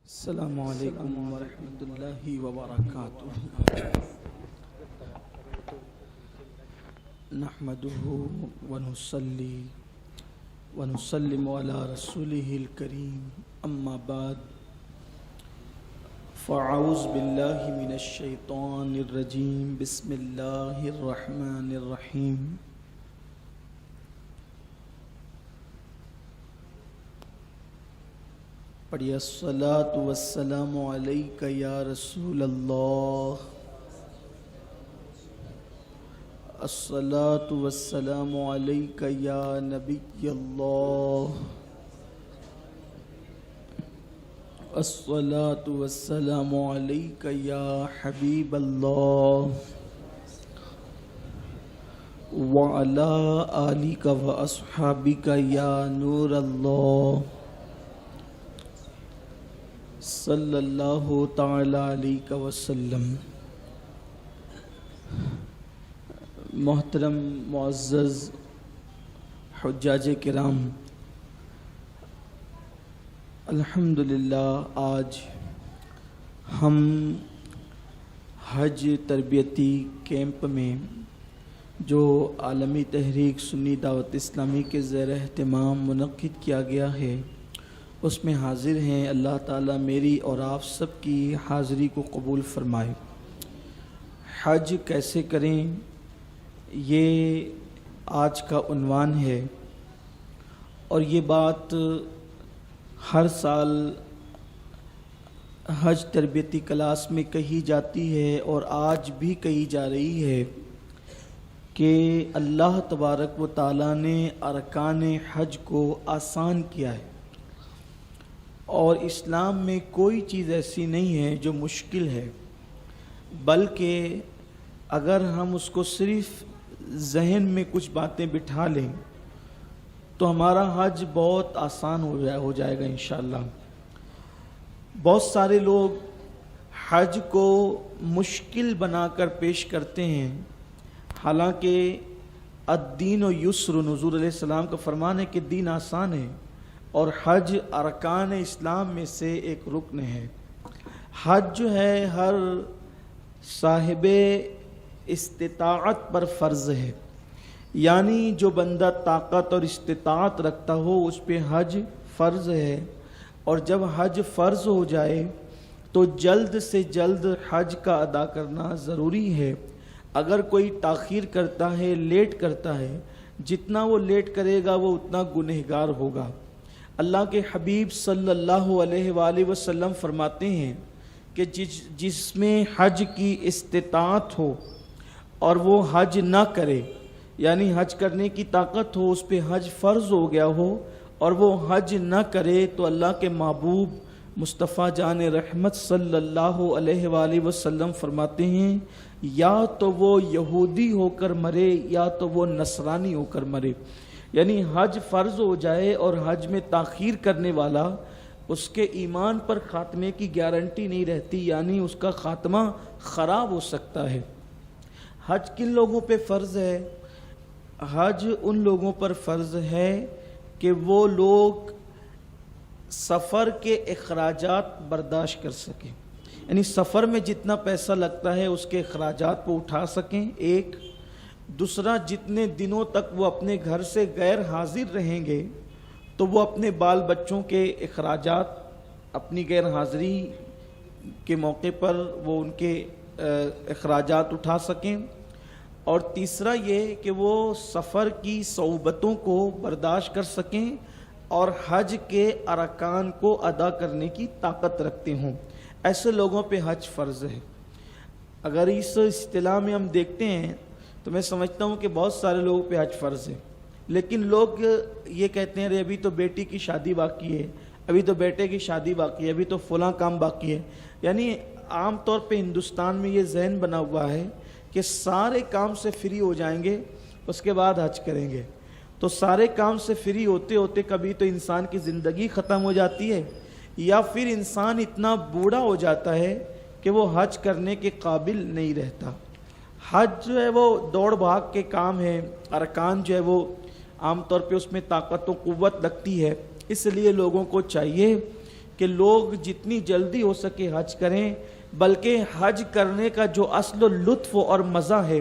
السلام علیکم ورحمۃ اللہ وبرکاتہ نحمده ونصلي ونسلم على رسوله الكريم اما بعد فاعوذ باللہ من الشیطان الرجیم بسم اللہ الرحمن الرحیم پڑھیے الصلاۃ والسلام علیک یا رسول اللہ، الصلاۃ والسلام علیک یا نبی اللہ، الصلاۃ والسلام علیک یا حبیب اللہ وعلی آلک واصحابک یا نور اللہ صلی اللہ تعالی علیہ وسلم۔ محترم معزز حجاج کرام، الحمدللہ آج ہم حج تربیتی کیمپ میں جو عالمی تحریک سنی دعوت اسلامی کے زیر اہتمام منعقد کیا گیا ہے اس میں حاضر ہیں۔ اللہ تعالیٰ میری اور آپ سب کی حاضری کو قبول فرمائے۔ حج کیسے کریں، یہ آج کا عنوان ہے، اور یہ بات ہر سال حج تربیتی کلاس میں کہی جاتی ہے اور آج بھی کہی جا رہی ہے کہ اللہ تبارک و تعالیٰ نے ارکان حج کو آسان کیا ہے، اور اسلام میں کوئی چیز ایسی نہیں ہے جو مشکل ہے، بلکہ اگر ہم اس کو صرف ذہن میں کچھ باتیں بٹھا لیں تو ہمارا حج بہت آسان ہو جائے گا انشاءاللہ۔ بہت سارے لوگ حج کو مشکل بنا کر پیش کرتے ہیں، حالانکہ الدین و یسر، حضور علیہ السلام کا فرمان ہے کہ دین آسان ہے، اور حج ارکان اسلام میں سے ایک رکن ہے۔ حج جو ہے ہر صاحب استطاعت پر فرض ہے، یعنی جو بندہ طاقت اور استطاعت رکھتا ہو اس پہ حج فرض ہے، اور جب حج فرض ہو جائے تو جلد سے جلد حج کا ادا کرنا ضروری ہے۔ اگر کوئی تاخیر کرتا ہے، لیٹ کرتا ہے، جتنا وہ لیٹ کرے گا وہ اتنا گنہگار ہوگا۔ اللہ کے حبیب صلی اللہ علیہ وآلہ وسلم فرماتے ہیں کہ جس میں حج کی استطاعت ہو اور وہ حج نہ کرے، یعنی حج کرنے کی طاقت ہو، اس پہ حج فرض ہو گیا ہو اور وہ حج نہ کرے، تو اللہ کے محبوب مصطفیٰ جان رحمت صلی اللہ علیہ وآلہ وسلم فرماتے ہیں یا تو وہ یہودی ہو کر مرے یا تو وہ نصرانی ہو کر مرے۔ یعنی حج فرض ہو جائے اور حج میں تاخیر کرنے والا، اس کے ایمان پر خاتمے کی گارنٹی نہیں رہتی، یعنی اس کا خاتمہ خراب ہو سکتا ہے۔ حج کن لوگوں پہ فرض ہے؟ حج ان لوگوں پر فرض ہے کہ وہ لوگ سفر کے اخراجات برداشت کر سکیں، یعنی سفر میں جتنا پیسہ لگتا ہے اس کے اخراجات کو اٹھا سکیں، ایک۔ دوسرا، جتنے دنوں تک وہ اپنے گھر سے غیر حاضر رہیں گے تو وہ اپنے بال بچوں کے اخراجات اپنی غیر حاضری کے موقع پر وہ ان کے اخراجات اٹھا سکیں، اور تیسرا یہ کہ وہ سفر کی صعوبتوں کو برداشت کر سکیں اور حج کے ارکان کو ادا کرنے کی طاقت رکھتے ہوں۔ ایسے لوگوں پہ حج فرض ہے۔ اگر اس اصطلاح میں ہم دیکھتے ہیں تو میں سمجھتا ہوں کہ بہت سارے لوگوں پہ حج فرض ہے، لیکن لوگ یہ کہتے ہیں ابھی تو بیٹی کی شادی باقی ہے، ابھی تو بیٹے کی شادی باقی ہے، ابھی تو فلاں کام باقی ہے۔ یعنی عام طور پہ ہندوستان میں یہ ذہن بنا ہوا ہے کہ سارے کام سے فری ہو جائیں گے اس کے بعد حج کریں گے، تو سارے کام سے فری ہوتے ہوتے کبھی تو انسان کی زندگی ختم ہو جاتی ہے، یا پھر انسان اتنا بوڑھا ہو جاتا ہے کہ وہ حج کرنے کے قابل نہیں رہتا۔ حج جو ہے وہ دوڑ بھاگ کے کام ہے، ارکان جو ہے وہ عام طور پہ اس میں طاقت و قوت لگتی ہے، اس لیے لوگوں کو چاہیے کہ لوگ جتنی جلدی ہو سکے حج کریں، بلکہ حج کرنے کا جو اصل و لطف اور مزہ ہے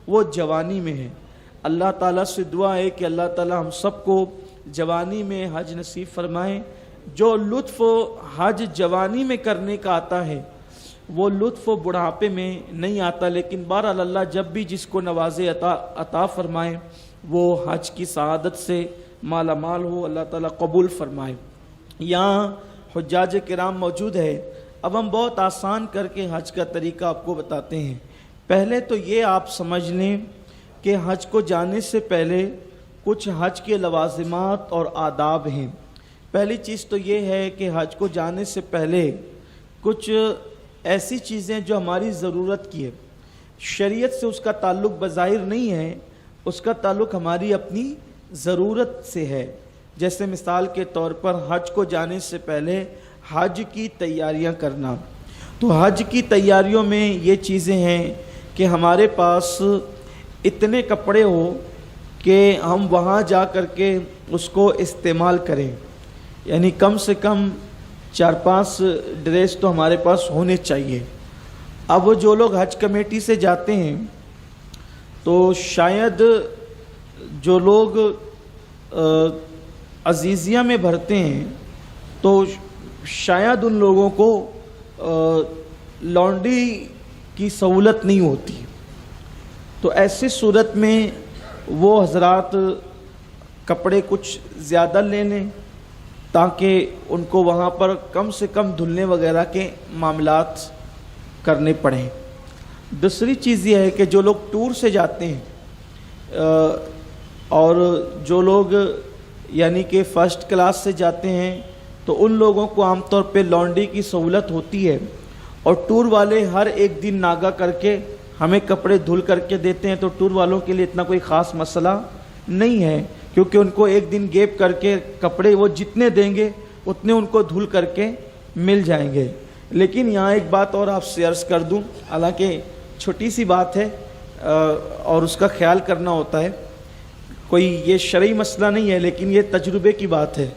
وہ جوانی میں ہے۔ اللہ تعالیٰ سے دعا ہے کہ اللہ تعالیٰ ہم سب کو جوانی میں حج نصیب فرمائیں۔ جو لطف حج جوانی میں کرنے کا آتا ہے وہ لطف بڑھاپے میں نہیں آتا، لیکن بہرحال اللہ جب بھی جس کو نوازے عطا فرمائے وہ حج کی سعادت سے مالا مال ہو، اللہ تعالیٰ قبول فرمائے۔ یہاں حجاج کرام موجود ہے۔ اب ہم بہت آسان کر کے حج کا طریقہ آپ کو بتاتے ہیں۔ پہلے تو یہ آپ سمجھ لیں کہ حج کو جانے سے پہلے کچھ حج کے لوازمات اور آداب ہیں۔ پہلی چیز تو یہ ہے کہ حج کو جانے سے پہلے کچھ ایسی چیزیں جو ہماری ضرورت کی ہے، شریعت سے اس کا تعلق بظاہر نہیں ہے، اس کا تعلق ہماری اپنی ضرورت سے ہے۔ جیسے مثال کے طور پر حج کو جانے سے پہلے حج کی تیاریاں کرنا، تو حج کی تیاریوں میں یہ چیزیں ہیں کہ ہمارے پاس اتنے کپڑے ہو کہ ہم وہاں جا کر کے اس کو استعمال کریں، یعنی کم سے کم 4-5 ڈریس تو ہمارے پاس ہونے چاہیے۔ اب وہ جو لوگ حج کمیٹی سے جاتے ہیں تو شاید جو لوگ عزیزیہ میں بھرتے ہیں تو شاید ان لوگوں کو لانڈری کی سہولت نہیں ہوتی، تو ایسی صورت میں وہ حضرات کپڑے کچھ زیادہ لے لیں تاکہ ان کو وہاں پر کم سے کم دھلنے وغیرہ کے معاملات کرنے پڑیں۔ دوسری چیز یہ ہے کہ جو لوگ ٹور سے جاتے ہیں اور جو لوگ یعنی کہ فرسٹ کلاس سے جاتے ہیں تو ان لوگوں کو عام طور پہ لانڈری کی سہولت ہوتی ہے، اور ٹور والے ہر ایک دن ناگا کر کے ہمیں کپڑے دھل کر کے دیتے ہیں، تو ٹور والوں کے لیے اتنا کوئی خاص مسئلہ نہیں ہے، کیونکہ ان کو ایک دن گیپ کر کے کپڑے وہ جتنے دیں گے اتنے ان کو دھل کر کے مل جائیں گے۔ لیکن یہاں ایک بات اور آپ سے عرض کر دوں، حالانکہ چھوٹی سی بات ہے اور اس کا خیال کرنا ہوتا ہے، کوئی یہ شرعی مسئلہ نہیں ہے لیکن یہ تجربے کی بات ہے۔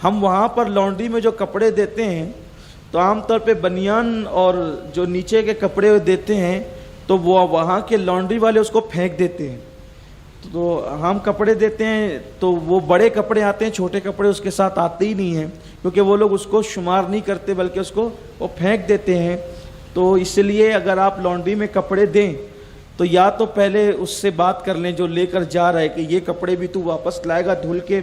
ہم وہاں پر لانڈری میں جو کپڑے دیتے ہیں تو عام طور پہ بنیان اور جو نیچے کے کپڑے دیتے ہیں تو وہ وہاں کے لانڈری والے اس کو پھینک دیتے ہیں، تو ہم کپڑے دیتے ہیں تو وہ بڑے کپڑے آتے ہیں، چھوٹے کپڑے اس کے ساتھ آتے ہی نہیں ہیں، کیونکہ وہ لوگ اس کو شمار نہیں کرتے بلکہ اس کو وہ پھینک دیتے ہیں۔ تو اس لیے اگر آپ لانڈری میں کپڑے دیں تو یا تو پہلے اس سے بات کر لیں جو لے کر جا رہا ہے کہ یہ کپڑے بھی تو واپس لائے گا دھل کے،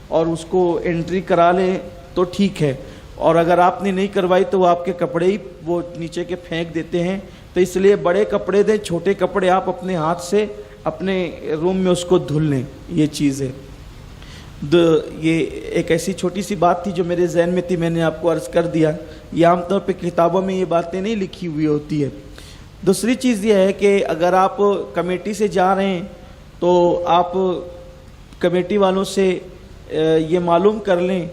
اور اس کو انٹری کرا لیں تو ٹھیک ہے، اور اگر آپ نے نہیں کروائی تو وہ آپ کے کپڑے ہی وہ نیچے کے پھینک دیتے ہیں۔ تو اس لیے بڑے کپڑے دیں، چھوٹے کپڑے آپ اپنے ہاتھ سے اپنے روم میں اس کو دھل لیں، یہ چیز ہے۔ یہ ایک ایسی چھوٹی سی بات تھی جو میرے ذہن میں تھی، میں نے آپ کو عرض کر دیا۔ یہ عام طور پہ کتابوں میں یہ باتیں نہیں لکھی ہوئی ہوتی ہے۔ دوسری چیز یہ ہے کہ اگر آپ کمیٹی سے جا رہے ہیں تو آپ کمیٹی والوں سے یہ معلوم کر لیں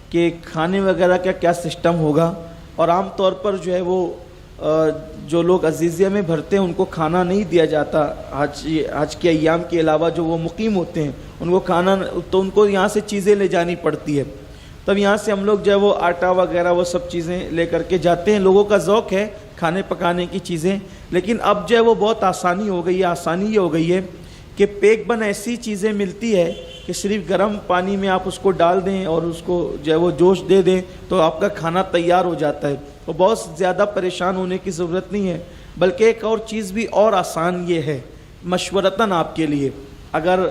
کہ کھانے وغیرہ کا کیا سسٹم ہوگا، اور عام طور پر جو ہے وہ جو لوگ عزیزیہ میں بھرتے ہیں ان کو کھانا نہیں دیا جاتا حج کے ایام کے علاوہ، جو وہ مقیم ہوتے ہیں ان کو کھانا، تو ان کو یہاں سے چیزیں لے جانی پڑتی ہے۔ تب یہاں سے ہم لوگ جو ہے وہ آٹا وغیرہ وہ سب چیزیں لے کر کے جاتے ہیں۔ لوگوں کا ذوق ہے کھانے پکانے کی چیزیں، لیکن اب جو ہے وہ بہت آسانی ہو گئی ہے۔ آسانی یہ ہو گئی ہے کہ پیک بن ایسی چیزیں ملتی ہے کہ صرف گرم پانی میں آپ اس کو ڈال دیں اور اس کو جو ہے وہ جوش دے دیں تو آپ کا کھانا تیار ہو جاتا ہے، تو بہت زیادہ پریشان ہونے کی ضرورت نہیں ہے۔ بلکہ ایک اور چیز بھی اور آسان یہ ہے مشورتاً آپ کے لیے، اگر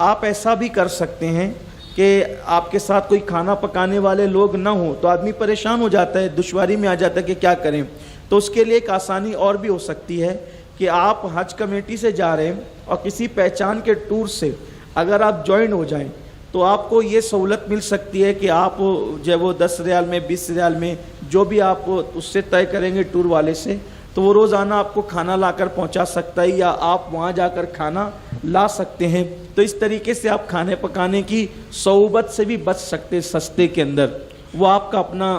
آپ ایسا بھی کر سکتے ہیں کہ آپ کے ساتھ کوئی کھانا پکانے والے لوگ نہ ہوں تو آدمی پریشان ہو جاتا ہے، دشواری میں آ جاتا ہے کہ کیا کریں، تو اس کے لیے ایک آسانی اور بھی ہو سکتی ہے کہ آپ حج کمیٹی سے جا رہے ہیں اور کسی پہچان کے ٹور سے اگر آپ جوائن ہو جائیں تو آپ کو یہ سہولت مل سکتی ہے کہ آپ جو ہے وہ 10 ریال میں 20 ریال میں جو بھی آپ اس سے طے کریں گے ٹور والے سے، تو وہ روزانہ آپ کو کھانا لا کر پہنچا سکتا ہے، یا آپ وہاں جا کر کھانا لا سکتے ہیں۔ تو اس طریقے سے آپ کھانے پکانے کی صعوبت سے بھی بچ سکتے، سستے کے اندر۔ وہ آپ کا اپنا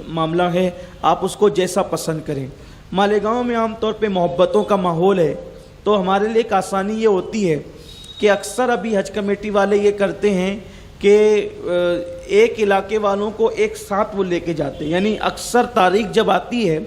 معاملہ ہے، آپ اس کو جیسا پسند کریں۔ مالیگاؤں میں عام طور پہ محبتوں کا ماحول ہے، تو ہمارے لیے ایک آسانی یہ ہوتی ہے کہ اکثر ابھی حج کمیٹی والے یہ کرتے ہیں کہ ایک علاقے والوں کو ایک ساتھ وہ لے کے جاتے ہیں، یعنی اکثر تاریخ جب آتی ہے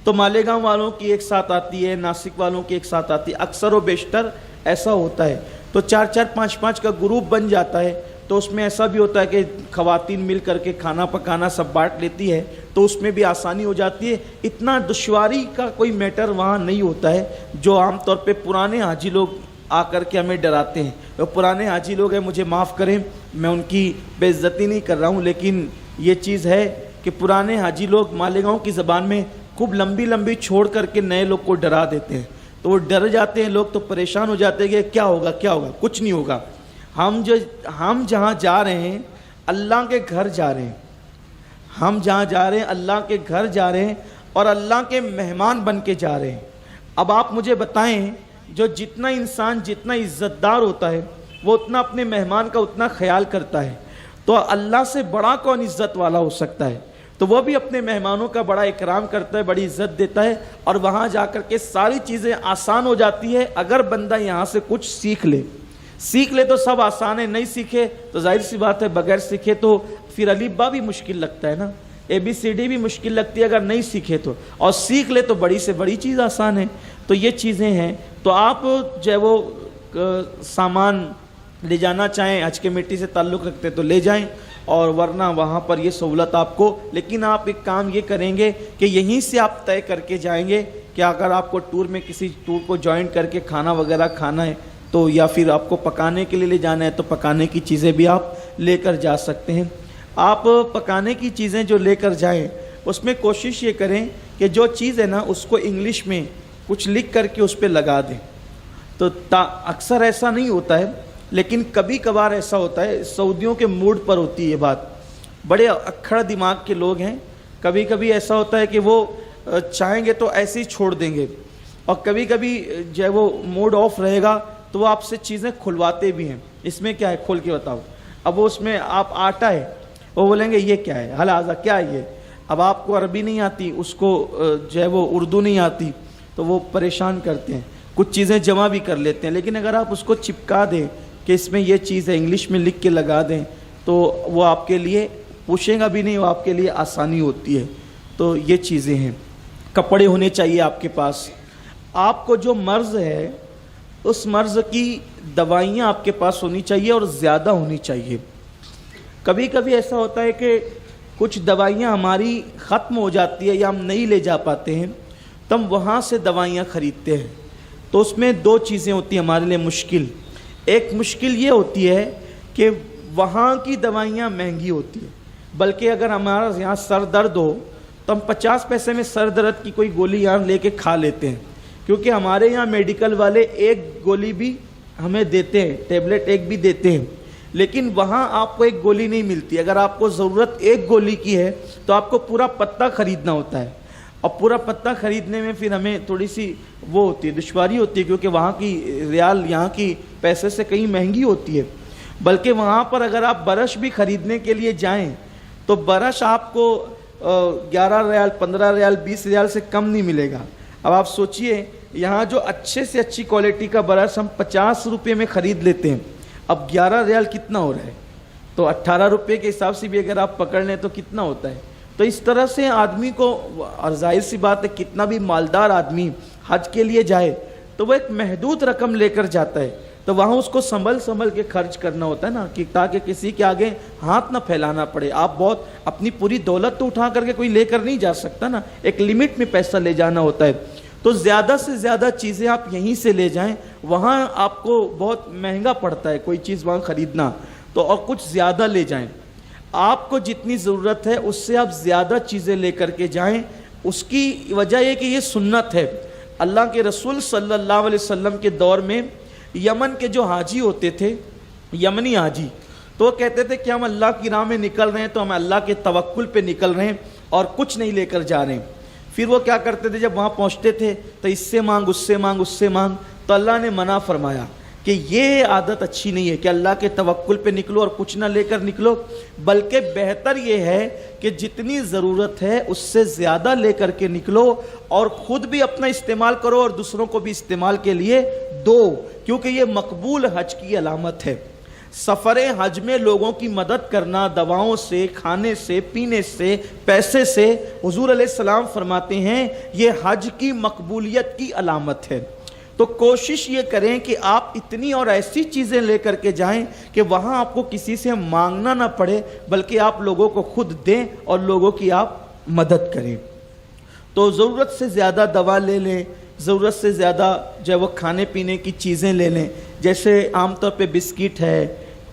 تو مالیگاؤں والوں کی ایک ساتھ آتی ہے، ناسک والوں کی ایک ساتھ آتی ہے، اکثر و بیشتر ایسا ہوتا ہے، تو 4-4 5-5 کا گروپ بن جاتا ہے، تو اس میں ایسا بھی ہوتا ہے کہ خواتین مل کر کے کھانا پکانا سب بانٹ لیتی ہے، تو اس میں بھی آسانی ہو جاتی ہے، اتنا دشواری کا کوئی میٹر وہاں نہیں ہوتا ہے، جو عام طور پہ پرانے حاجی لوگ آ کر کے ہمیں ڈراتے ہیں۔ وہ پرانے حاجی لوگ ہیں، مجھے معاف کریں، میں ان کی بے عزتی نہیں کر رہا ہوں، لیکن یہ چیز ہے کہ پرانے حاجی لوگ مالیگاؤں کی زبان میں خوب لمبی لمبی چھوڑ کر کے نئے لوگ کو ڈرا دیتے ہیں، تو وہ ڈر جاتے ہیں لوگ، تو پریشان ہو جاتے ہیں کہ کیا ہوگا کیا ہوگا، کچھ نہیں ہوگا۔ ہم جہاں جا رہے ہیں اللہ کے گھر جا رہے ہیں، ہم جہاں جا رہے ہیں اللہ کے گھر جا رہے ہیں اور اللہ کے مہمان بن کے جا رہے ہیں۔ اب آپ مجھے بتائیں، جو جتنا انسان جتنا عزت دار ہوتا ہے وہ اتنا اپنے مہمان کا اتنا خیال کرتا ہے، تو اللہ سے بڑا کون عزت والا ہو سکتا ہے؟ تو وہ بھی اپنے مہمانوں کا بڑا اکرام کرتا ہے، بڑی عزت دیتا ہے، اور وہاں جا کر کے ساری چیزیں آسان ہو جاتی ہے اگر بندہ یہاں سے کچھ سیکھ لے تو سب آسان ہے، نہیں سیکھے تو ظاہر سی بات ہے بغیر سیکھے تو پھر الف با بھی مشکل لگتا ہے نا، ABCD بھی مشکل لگتی ہے اگر نہیں سیکھے تو، اور سیکھ لے تو بڑی سے بڑی چیز آسان ہے۔ تو یہ چیزیں ہیں، تو آپ جو ہے وہ سامان لے جانا چاہیں حج کمیٹی سے تعلق رکھتے تو لے جائیں، اور ورنہ وہاں پر یہ سہولت آپ کو، لیکن آپ ایک کام یہ کریں گے کہ یہیں سے آپ طے کر کے جائیں گے کہ اگر آپ کو ٹور میں کسی ٹور کو جوائن کر کے کھانا وغیرہ کھانا ہے تو، یا پھر آپ کو پکانے کے لیے لے جانا ہے تو پکانے کی چیزیں بھی آپ لے کر جا سکتے ہیں۔ آپ پکانے کی چیزیں جو لے کر جائیں اس میں کوشش یہ کریں کہ جو چیز ہے نا اس کو انگلش میں کچھ لکھ کر کے اس پہ لگا دیں، تو اکثر ایسا نہیں ہوتا ہے لیکن کبھی کبھار ایسا ہوتا ہے، سعودیوں کے موڈ پر ہوتی ہے یہ بات، بڑے اکھڑ دماغ کے لوگ ہیں، کبھی کبھی ایسا ہوتا ہے کہ وہ چاہیں گے تو ایسے ہی چھوڑ دیں گے، اور کبھی کبھی جو ہے وہ موڈ آف رہے گا تو وہ آپ سے چیزیں کھلواتے بھی ہیں، اس میں کیا ہے کھول کے بتاؤ، اب وہ اس میں آپ آٹا ہے وہ بولیں گے یہ کیا ہے، حلازہ کیا ہے یہ، اب آپ کو عربی نہیں آتی، اس کو جو ہے وہ اردو نہیں آتی، تو وہ پریشان کرتے ہیں، کچھ چیزیں جمع بھی کر لیتے ہیں، لیکن اگر آپ اس کو چپکا دیں کہ اس میں یہ چیز ہے انگلش میں لکھ کے لگا دیں تو وہ آپ کے لیے پوچھیں گا بھی نہیں، وہ آپ کے لیے آسانی ہوتی ہے۔ تو یہ چیزیں ہیں، کپڑے ہونے چاہیے آپ کے پاس، آپ کو جو مرض ہے اس مرض کی دوائیاں آپ کے پاس ہونی چاہیے اور زیادہ ہونی چاہیے۔ کبھی کبھی ایسا ہوتا ہے کہ کچھ دوائیاں ہماری ختم ہو جاتی ہے یا ہم نہیں لے جا پاتے ہیں تو ہم وہاں سے دوائیاں خریدتے ہیں، تو اس میں دو چیزیں ہوتی ہیں ہمارے لیے مشکل۔ ایک مشکل یہ ہوتی ہے کہ وہاں کی دوائیاں مہنگی ہوتی ہیں، بلکہ اگر ہمارا یہاں سر درد ہو تو ہم 50 پیسے میں سر درد کی کوئی گولی یہاں لے کے کھا لیتے ہیں، کیونکہ ہمارے یہاں میڈیکل والے ایک گولی بھی ہمیں دیتے ہیں، ٹیبلٹ ایک بھی دیتے ہیں، لیکن وہاں آپ کو ایک گولی نہیں ملتی۔ اگر آپ کو ضرورت ایک گولی کی ہے تو آپ کو پورا پتا خریدنا ہوتا ہے، اور پورا پتا خریدنے میں پھر ہمیں تھوڑی سی وہ ہوتی ہے، دشواری ہوتی ہے، کیونکہ وہاں کی ریال یہاں کی پیسے سے کہیں مہنگی ہوتی ہے۔ بلکہ وہاں پر اگر آپ برش بھی خریدنے کے لیے جائیں تو برش آپ کو 11 ریال 15 ریال 20 ریال سے کم نہیں ملے گا۔ اب آپ سوچئے یہاں جو اچھے سے اچھی کوالٹی کا برش ہم 50 روپے میں خرید لیتے ہیں، اب 11 ریال کتنا ہو رہا ہے، تو 18 روپے کے حساب سے بھی اگر آپ پکڑ لیں تو کتنا ہوتا ہے۔ تو اس طرح سے آدمی کو، اور ظاہر سی بات ہے کتنا بھی مالدار آدمی حج کے لیے جائے تو وہ ایک محدود رقم لے کر جاتا ہے، تو وہاں اس کو سنبھل کے خرچ کرنا ہوتا ہے نا، کہ تاکہ کسی کے آگے ہاتھ نہ پھیلانا پڑے۔ آپ بہت اپنی پوری دولت تو اٹھا کر کے کوئی لے کر نہیں جا سکتا نا، ایک لمٹ میں پیسہ لے جانا ہوتا ہے۔ تو زیادہ سے زیادہ چیزیں آپ یہیں سے لے جائیں، وہاں آپ کو بہت مہنگا پڑتا ہے کوئی چیز وہاں خریدنا، تو اور کچھ زیادہ لے جائیں، آپ کو جتنی ضرورت ہے اس سے آپ زیادہ چیزیں لے کر کے جائیں۔ اس کی وجہ یہ کہ یہ سنت ہے، اللہ کے رسول صلی اللہ علیہ وسلم کے دور میں یمن کے جو حاجی ہوتے تھے، یمنی حاجی، تو وہ کہتے تھے کہ ہم اللہ کی راہ میں نکل رہے ہیں تو ہم اللہ کے توکل پہ نکل رہے ہیں اور کچھ نہیں لے کر جا رہے ہیں۔ پھر وہ کیا کرتے تھے، جب وہاں پہنچتے تھے تو اس سے مانگ اس سے مانگ اس سے مانگ، تو اللہ نے منع فرمایا کہ یہ عادت اچھی نہیں ہے کہ اللہ کے توکل پہ نکلو اور کچھ نہ لے کر نکلو، بلکہ بہتر یہ ہے کہ جتنی ضرورت ہے اس سے زیادہ لے کر کے نکلو، اور خود بھی اپنا استعمال کرو اور دوسروں کو بھی استعمال کے لیے دو، کیونکہ یہ مقبول حج کی علامت ہے۔ سفر حج میں لوگوں کی مدد کرنا دواؤں سے، کھانے سے، پینے سے، پیسے سے، حضور علیہ السلام فرماتے ہیں یہ حج کی مقبولیت کی علامت ہے۔ تو کوشش یہ کریں کہ آپ اتنی اور ایسی چیزیں لے کر کے جائیں کہ وہاں آپ کو کسی سے مانگنا نہ پڑے، بلکہ آپ لوگوں کو خود دیں اور لوگوں کی آپ مدد کریں۔ تو ضرورت سے زیادہ دوا لے لیں، ضرورت سے زیادہ جو ہے وہ کھانے پینے کی چیزیں لے لیں، جیسے عام طور پہ بسکٹ ہے،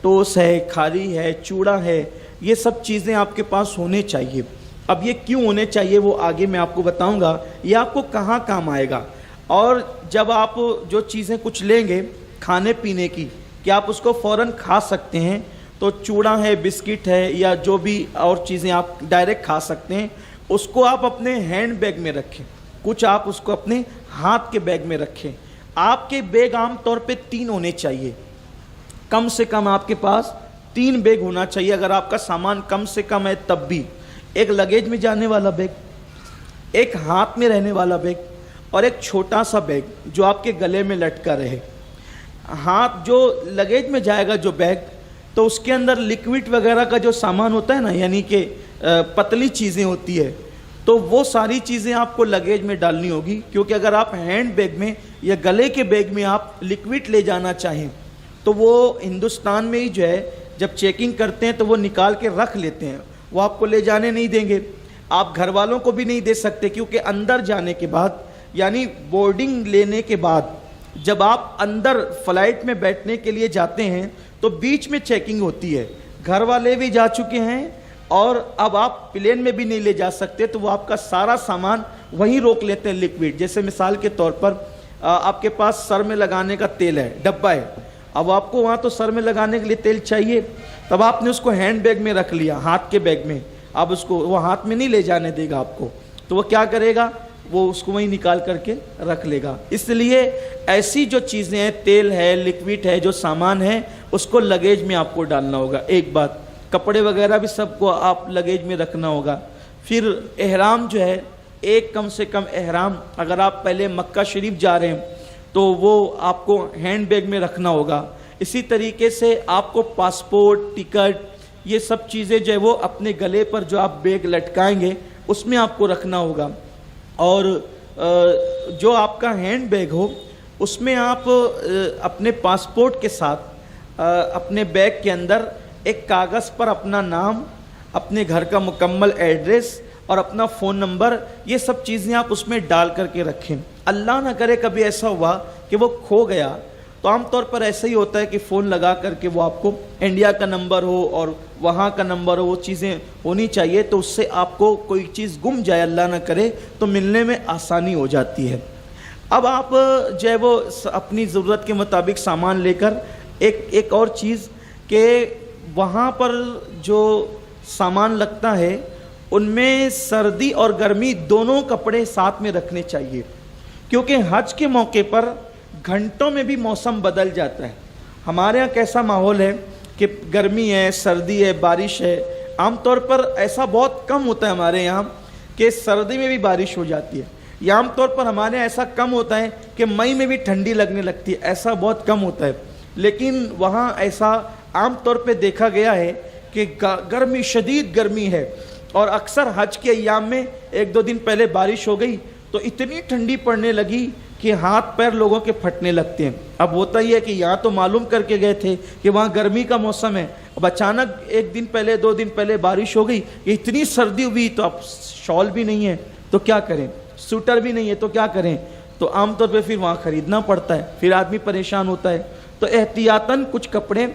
ٹوس ہے، کھاری ہے، چوڑا ہے، یہ سب چیزیں آپ کے پاس ہونے چاہیے۔ اب یہ کیوں ہونے چاہیے وہ آگے میں آپ کو بتاؤں گا، یہ آپ کو کہاں کام آئے گا۔ اور جب آپ جو چیزیں کچھ لیں گے کھانے پینے کی کہ آپ اس کو فوراً کھا سکتے ہیں، تو چوڑا ہے، بسکٹ ہے، یا جو بھی اور چیزیں آپ ڈائریکٹ کھا سکتے ہیں، اس کو آپ اپنے ہینڈ بیگ میں رکھیں، کچھ آپ اس کو اپنے ہاتھ کے بیگ میں رکھیں۔ آپ کے بیگ عام طور پہ 3 ہونے چاہیے، کم سے کم آپ کے پاس 3 بیگ ہونا چاہیے۔ اگر آپ کا سامان کم سے کم ہے تب بھی ایک لگیج میں جانے والا بیگ، ایک ہاتھ میں رہنے والا بیگ، اور ایک چھوٹا سا بیگ جو آپ کے گلے میں لٹکا رہے۔ ہاتھ جو لگیج میں جائے گا جو بیگ، تو اس کے اندر لکوڈ وغیرہ کا جو سامان ہوتا ہے نا، یعنی کہ پتلی چیزیں ہوتی ہے، تو وہ ساری چیزیں آپ کو لگیج میں ڈالنی ہوگی، کیونکہ اگر آپ ہینڈ بیگ میں یا گلے کے بیگ میں آپ لکوڈ لے جانا چاہیں تو وہ ہندوستان میں ہی جو ہے جب چیکنگ کرتے ہیں تو وہ نکال کے رکھ لیتے ہیں، وہ آپ کو لے جانے نہیں دیں گے۔ آپ گھر والوں کو بھی نہیں دے سکتے، کیونکہ اندر جانے کے بعد، یعنی بورڈنگ لینے کے بعد، جب آپ اندر فلائٹ میں بیٹھنے کے لیے جاتے ہیں تو بیچ میں چیکنگ ہوتی ہے، گھر والے بھی جا چکے ہیں اور اب آپ پلین میں بھی نہیں لے جا سکتے، تو وہ آپ کا سارا سامان وہیں روک لیتے ہیں لکوڈ۔ جیسے مثال کے طور پر آپ کے پاس سر میں لگانے کا تیل ہے، ڈبہ ہے، اب آپ کو وہاں تو سر میں لگانے کے لیے تیل چاہیے، تب آپ نے اس کو ہینڈ بیگ میں رکھ لیا، ہاتھ کے بیگ میں، اب اس کو وہ ہاتھ میں نہیں لے جانے دے گا آپ کو، تو وہ کیا کرے گا، وہ اس کو وہیں نکال کر کے رکھ لے گا۔ اس لیے ایسی جو چیزیں ہیں، تیل ہے، لکوڈ ہے، جو سامان ہے، اس کو لگیج میں آپ کو ڈالنا ہوگا۔ ایک بات، کپڑے وغیرہ بھی سب کو آپ لگیج میں رکھنا ہوگا۔ پھر احرام جو ہے، ایک کم سے کم احرام، اگر آپ پہلے مکہ شریف جا رہے ہیں تو وہ آپ کو ہینڈ بیگ میں رکھنا ہوگا۔ اسی طریقے سے آپ کو پاسپورٹ، ٹکٹ، یہ سب چیزیں جو ہے وہ اپنے گلے پر جو آپ بیگ لٹکائیں گے اس میں آپ کو رکھنا ہوگا۔ اور جو آپ کا ہینڈ بیگ ہو اس میں آپ اپنے پاسپورٹ کے ساتھ اپنے بیگ کے اندر ایک کاغذ پر اپنا نام، اپنے گھر کا مکمل ایڈریس اور اپنا فون نمبر، یہ سب چیزیں آپ اس میں ڈال کر کے رکھیں۔ اللہ نہ کرے کبھی ایسا ہوا کہ وہ کھو گیا، تو عام طور پر ایسا ہی ہوتا ہے کہ فون لگا کر کے وہ آپ کو انڈیا کا نمبر ہو اور وہاں کا نمبر ہو، وہ چیزیں ہونی چاہیے، تو اس سے آپ کو کوئی چیز گم جائے اللہ نہ کرے تو ملنے میں آسانی ہو جاتی ہے۔ اب آپ جو ہے وہ اپنی ضرورت کے مطابق سامان لے کر ایک اور چیز کہ وہاں پر جو سامان لگتا ہے ان میں سردی اور گرمی دونوں کپڑے ساتھ میں رکھنے چاہیے، کیونکہ حج کے موقع پر گھنٹوں میں بھی موسم بدل جاتا ہے۔ ہمارے ہاں کیسا ماحول ہے کہ گرمی ہے، سردی ہے، بارش ہے، عام طور پر ایسا بہت کم ہوتا ہے ہمارے یہاں کہ سردی میں بھی بارش ہو جاتی ہے، یا عام طور پر ہمارے یہاں ایسا کم ہوتا ہے کہ مئی میں بھی ٹھنڈی لگنے لگتی ہے، ایسا بہت کم ہوتا ہے۔ لیکن وہاں ایسا عام طور پہ دیکھا گیا ہے کہ گرمی، شدید گرمی ہے، اور اکثر حج کے ایام میں 1-2 دن پہلے بارش ہو گئی تو اتنی ٹھنڈی پڑنے لگی کہ ہاتھ پیر لوگوں کے پھٹنے لگتے ہیں۔ اب ہوتا ہی ہے کہ یہاں تو معلوم کر کے گئے تھے کہ وہاں گرمی کا موسم ہے، اب اچانک 1 دن پہلے 2 دن پہلے بارش ہو گئی، اتنی سردی ہوئی، تو اب شال بھی نہیں ہے تو کیا کریں، سوٹر بھی نہیں ہے تو کیا کریں، تو عام طور پہ پھر وہاں خریدنا پڑتا ہے، پھر آدمی پریشان ہوتا ہے۔ تو احتیاطاً کچھ کپڑے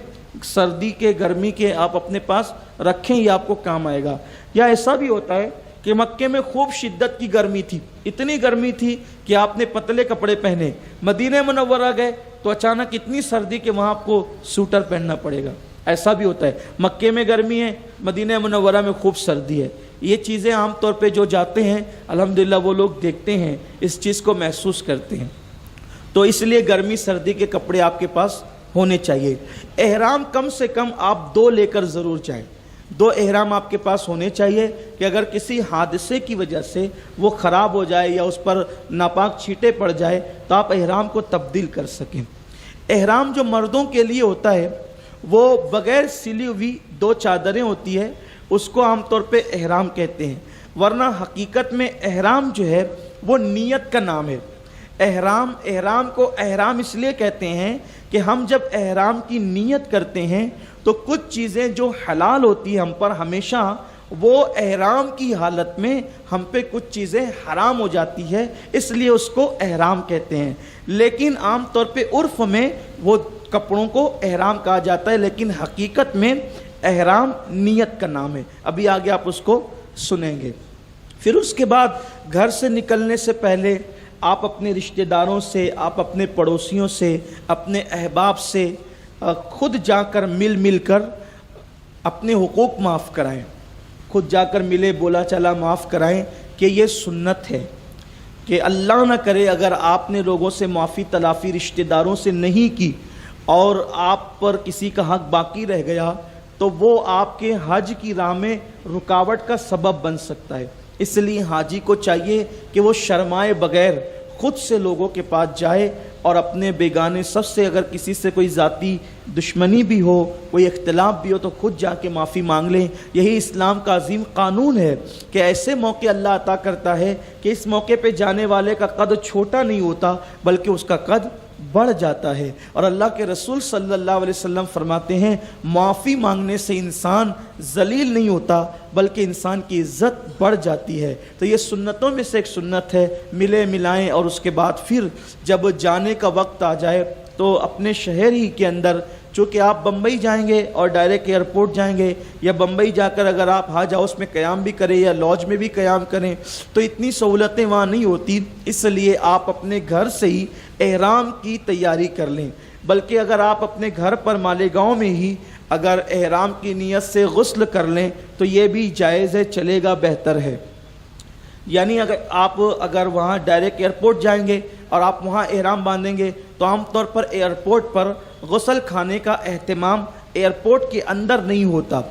سردی کے، گرمی کے آپ اپنے پاس رکھیں، یہ آپ کو کام آئے گا۔ یا ایسا بھی ہوتا ہے کہ مکے میں خوب شدت کی گرمی تھی، اتنی گرمی تھی کہ آپ نے پتلے کپڑے پہنے، مدینہ منورہ گئے تو اچانک اتنی سردی کہ وہاں آپ کو سوٹر پہننا پڑے گا، ایسا بھی ہوتا ہے۔ مکے میں گرمی ہے، مدینہ منورہ میں خوب سردی ہے۔ یہ چیزیں عام طور پہ جو جاتے ہیں الحمدللہ وہ لوگ دیکھتے ہیں، اس چیز کو محسوس کرتے ہیں۔ تو اس لیے گرمی سردی کے کپڑے آپ کے پاس ہونے چاہیے۔ احرام کم سے کم آپ 2 لے کر ضرور جائیں، 2 احرام آپ کے پاس ہونے چاہیے کہ اگر کسی حادثے کی وجہ سے وہ خراب ہو جائے یا اس پر ناپاک چھینٹے پڑ جائے تو آپ احرام کو تبدیل کر سکیں۔ احرام جو مردوں کے لیے ہوتا ہے وہ بغیر سلی ہوئی 2 چادریں ہوتی ہے، اس کو عام طور پہ احرام کہتے ہیں، ورنہ حقیقت میں احرام جو ہے وہ نیت کا نام ہے۔ احرام کو احرام اس لیے کہتے ہیں کہ ہم جب احرام کی نیت کرتے ہیں تو کچھ چیزیں جو حلال ہوتی ہیں ہم پر، ہمیشہ وہ احرام کی حالت میں ہم پہ کچھ چیزیں حرام ہو جاتی ہے، اس لیے اس کو احرام کہتے ہیں۔ لیکن عام طور پہ عرف میں وہ کپڑوں کو احرام کہا جاتا ہے، لیکن حقیقت میں احرام نیت کا نام ہے۔ ابھی آگے آپ اس کو سنیں گے۔ پھر اس کے بعد گھر سے نکلنے سے پہلے آپ اپنے رشتہ داروں سے، آپ اپنے پڑوسیوں سے، اپنے احباب سے خود جا کر مل کر اپنے حقوق معاف کرائیں، خود جا کر ملے بولا چلا معاف کرائیں، کہ یہ سنت ہے کہ اللہ نہ کرے اگر آپ نے لوگوں سے معافی تلافی رشتہ داروں سے نہیں کی اور آپ پر کسی کا حق باقی رہ گیا تو وہ آپ کے حج کی راہ میں رکاوٹ کا سبب بن سکتا ہے۔ اس لیے حاجی کو چاہیے کہ وہ شرمائے بغیر خود سے لوگوں کے پاس جائے اور اپنے بیگانے سب سے اگر کسی سے کوئی ذاتی دشمنی بھی ہو، کوئی اختلاف بھی ہو، تو خود جا کے معافی مانگ لیں۔ یہی اسلام کا عظیم قانون ہے کہ ایسے موقع اللہ عطا کرتا ہے کہ اس موقع پہ جانے والے کا قد چھوٹا نہیں ہوتا بلکہ اس کا قد بڑھ جاتا ہے۔ اور اللہ کے رسول صلی اللہ علیہ وسلم فرماتے ہیں معافی مانگنے سے انسان ذلیل نہیں ہوتا بلکہ انسان کی عزت بڑھ جاتی ہے۔ تو یہ سنتوں میں سے ایک سنت ہے، ملے ملائیں، اور اس کے بعد پھر جب جانے کا وقت آ جائے تو اپنے شہر ہی کے اندر، چونکہ آپ بمبئی جائیں گے اور ڈائریکٹ ایئرپورٹ جائیں گے، یا بمبئی جا کر اگر آپ حج ہاؤس میں قیام بھی کریں یا لاج میں بھی قیام کریں تو اتنی سہولتیں وہاں نہیں ہوتی، اس لیے آپ اپنے گھر سے ہی احرام کی تیاری کر لیں۔ بلکہ اگر آپ اپنے گھر پر مالیگاؤں میں ہی اگر احرام کی نیت سے غسل کر لیں تو یہ بھی جائز ہے، چلے گا، بہتر ہے۔ یعنی اگر وہاں ڈائریکٹ ایئرپورٹ جائیں گے اور آپ وہاں احرام باندھیں گے تو عام طور پر ایئرپورٹ پر غسل خانے کا اہتمام ایئرپورٹ کے اندر نہیں ہوتا،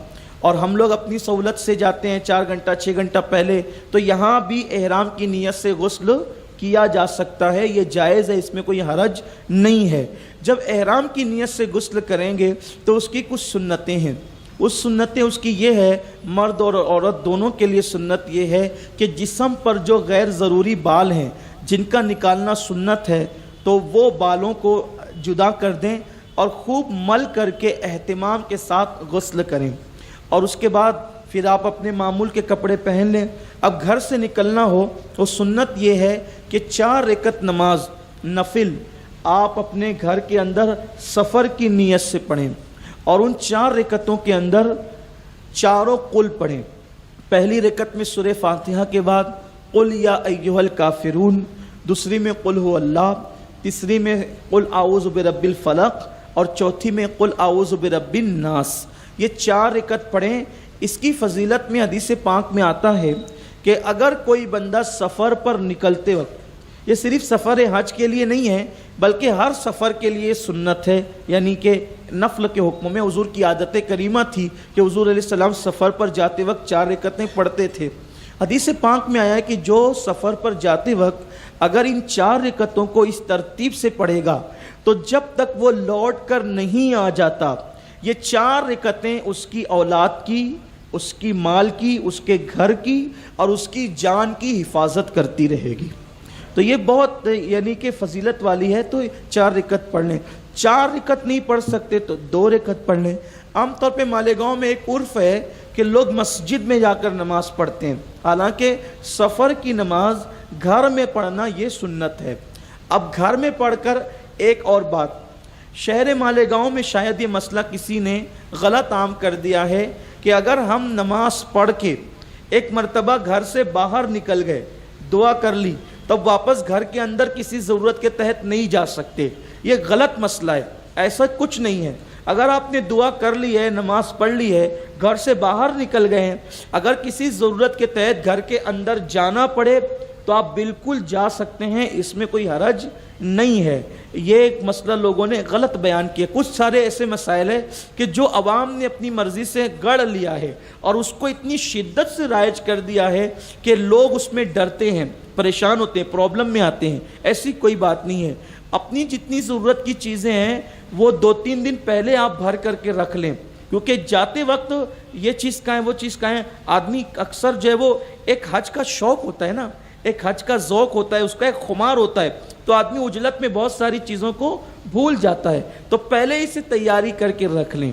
اور ہم لوگ اپنی سہولت سے جاتے ہیں 4 گھنٹہ 6 گھنٹہ پہلے، تو یہاں بھی احرام کی نیت سے غسل کیا جا سکتا ہے، یہ جائز ہے، اس میں کوئی حرج نہیں ہے۔ جب احرام کی نیت سے غسل کریں گے تو اس کی کچھ سنتیں ہیں۔ اس کی یہ ہے، مرد اور عورت دونوں کے لیے سنت یہ ہے کہ جسم پر جو غیر ضروری بال ہیں جن کا نکالنا سنت ہے تو وہ بالوں کو جدا کر دیں اور خوب مل کر کے اہتمام کے ساتھ غسل کریں، اور اس کے بعد پھر آپ اپنے معمول کے کپڑے پہن لیں۔ اب گھر سے نکلنا ہو تو سنت یہ ہے کہ 4 رکعت نماز نفل آپ اپنے گھر کے اندر سفر کی نیت سے پڑھیں، اور ان 4 رکعتوں کے اندر چاروں قل پڑھیں۔ پہلی رکعت میں سورہ فاتحہ کے بعد قل یا ایھا الکافرون، دوسری میں قل هو اللہ، تیسری میں قل اعوذ برب الفلق، اور چوتھی میں قل اعوذ برب الناس۔ یہ 4 رکعت پڑھیں۔ اس کی فضیلت میں حدیث پاک میں آتا ہے کہ اگر کوئی بندہ سفر پر نکلتے وقت، یہ صرف سفر حج کے لیے نہیں ہے بلکہ ہر سفر کے لیے سنت ہے، یعنی کہ نفل کے حکم میں حضور کی عادت کریمہ تھی کہ حضور علیہ السلام سفر پر جاتے وقت 4 رکعتیں پڑھتے تھے۔ حدیث پاک میں آیا ہے کہ جو سفر پر جاتے وقت اگر ان 4 رکعتوں کو اس ترتیب سے پڑھے گا تو جب تک وہ لوٹ کر نہیں آ جاتا یہ 4 رکعتیں اس کی اولاد کی، اس کی مال کی، اس کے گھر کی اور اس کی جان کی حفاظت کرتی رہے گی۔ تو یہ بہت یعنی کہ فضیلت والی ہے، تو 4 رکعت پڑھ لیں۔ 4 رکعت نہیں پڑھ سکتے تو 2 رکعت پڑھ لیں۔ عام طور پہ مالیگاؤں میں ایک عرف ہے کہ لوگ مسجد میں جا کر نماز پڑھتے ہیں، حالانکہ سفر کی نماز گھر میں پڑھنا یہ سنت ہے۔ اب گھر میں پڑھ کر ایک اور بات، شہر مالیگاؤں میں شاید یہ مسئلہ کسی نے غلط عام کر دیا ہے کہ اگر ہم نماز پڑھ کے ایک مرتبہ گھر سے باہر نکل گئے، دعا کر لی، تب واپس گھر کے اندر کسی ضرورت کے تحت نہیں جا سکتے۔ یہ غلط مسئلہ ہے، ایسا کچھ نہیں ہے۔ اگر آپ نے دعا کر لی ہے، نماز پڑھ لی ہے، گھر سے باہر نکل گئے ہیں، اگر کسی ضرورت کے تحت گھر کے اندر جانا پڑے تو آپ بالکل جا سکتے ہیں، اس میں کوئی حرج نہیں ہے۔ یہ ایک مسئلہ لوگوں نے غلط بیان کیا۔ کچھ سارے ایسے مسائل ہیں کہ جو عوام نے اپنی مرضی سے گڑھ لیا ہے اور اس کو اتنی شدت سے رائج کر دیا ہے کہ لوگ اس میں ڈرتے ہیں، پریشان ہوتے ہیں، پرابلم میں آتے ہیں۔ ایسی کوئی بات نہیں ہے۔ اپنی جتنی ضرورت کی چیزیں ہیں وہ 2-3 دن پہلے آپ بھر کر کے رکھ لیں، کیونکہ جاتے وقت یہ چیز کہاں ہے وہ چیز کہاں ہے، آدمی اکثر جو ہے وہ ایک حج کا شوق ہوتا ہے نا، ایک حج کا ذوق ہوتا ہے، اس کا ایک خمار ہوتا ہے، تو آدمی عجلت میں بہت ساری چیزوں کو بھول جاتا ہے، تو پہلے ہی سے تیاری کر کے رکھ لیں۔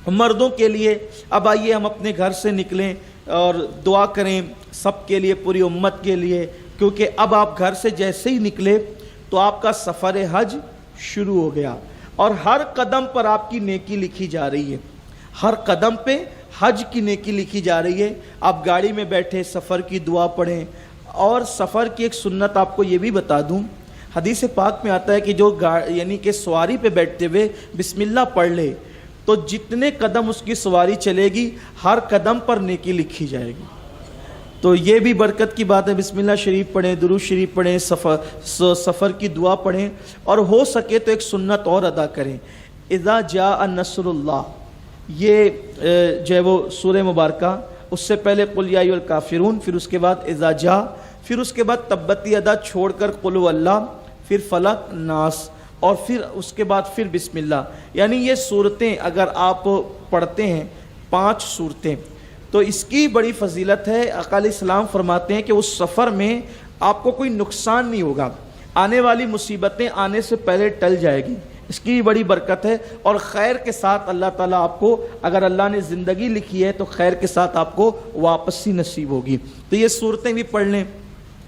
مردوں کے لیے اب آئیے ہم اپنے گھر سے نکلیں اور دعا کریں سب کے لیے، پوری امت کے لیے، کیونکہ اب آپ گھر سے جیسے ہی نکلے تو آپ کا سفر حج شروع ہو گیا، اور ہر قدم پر آپ کی نیکی لکھی جا رہی ہے، ہر قدم پہ حج کی نیکی لکھی جا رہی ہے۔ آپ گاڑی میں بیٹھے سفر کی دعا پڑھیں، اور سفر کی ایک سنت آپ کو یہ بھی بتا دوں، حدیث پاک میں آتا ہے کہ جو یعنی کہ سواری پہ بیٹھتے ہوئے بسم اللہ پڑھ لے تو جتنے قدم اس کی سواری چلے گی ہر قدم پر نیکی لکھی جائے گی۔ تو یہ بھی برکت کی بات ہے، بسم اللہ شریف پڑھیں، درود شریف پڑھیں، سفر کی دعا پڑھیں، اور ہو سکے تو ایک سنت اور ادا کریں، اذا جاء نصر اللہ، یہ جو ہے وہ سورہ مبارکہ، اس سے پہلے قل یا ایھا الکافرون، پھر اس کے بعد اذا جاء، پھر اس کے بعد تبت یدا چھوڑ کر قل هو اللہ، پھر فلق ناس، اور پھر اس کے بعد پھر بسم اللہ، یعنی یہ صورتیں اگر آپ پڑھتے ہیں 5 صورتیں تو اس کی بڑی فضیلت ہے۔ آقا علیہ السلام فرماتے ہیں کہ اس سفر میں آپ کو کوئی نقصان نہیں ہوگا، آنے والی مصیبتیں آنے سے پہلے ٹل جائے گی، اس کی بڑی برکت ہے، اور خیر کے ساتھ اللہ تعالیٰ آپ کو، اگر اللہ نے زندگی لکھی ہے تو خیر کے ساتھ آپ کو واپسی نصیب ہوگی۔ تو یہ صورتیں بھی پڑھ لیں۔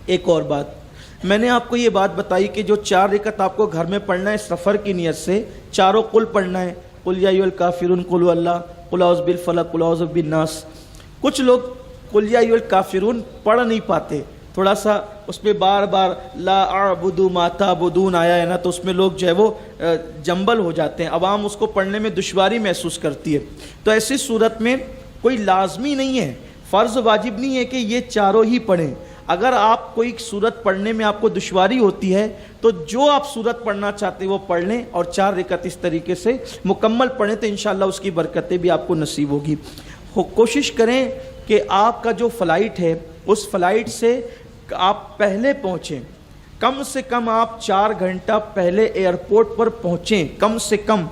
ایک اور بات میں نے آپ کو یہ بات بتائی کہ جو 4 رکعت آپ کو گھر میں پڑھنا ہے سفر کی نیت سے، چاروں قل پڑھنا ہے، قل یا ایھا الکافرون، قل اللہ، قل اعوذ بالفلق، قل اعوذ بالناس۔ کچھ لوگ قل یا ایھا الکافرون پڑھ نہیں پاتے، تھوڑا سا اس پہ بار بار لا اعبد ما تعبدون آیا ہے نا، تو اس میں لوگ جو ہے وہ جنبل ہو جاتے ہیں، عوام اس کو پڑھنے میں دشواری محسوس کرتی ہے۔ تو ایسی صورت میں کوئی لازمی نہیں ہے، فرض واجب نہیں ہے کہ یہ چاروں ہی پڑھیں۔ اگر آپ کوئی صورت پڑھنے میں آپ کو دشواری ہوتی ہے تو جو آپ صورت پڑھنا چاہتے ہیں وہ پڑھ لیں، اور 4 رکعت اس طریقے سے مکمل پڑھیں تو انشاءاللہ اس کی برکتیں بھی آپ کو نصیب ہوگی۔ کوشش کریں کہ آپ کا جو فلائٹ ہے اس فلائٹ سے آپ پہلے پہنچیں، کم سے کم آپ 4 گھنٹہ پہلے ایئرپورٹ پر پہنچیں، کم سے کم۔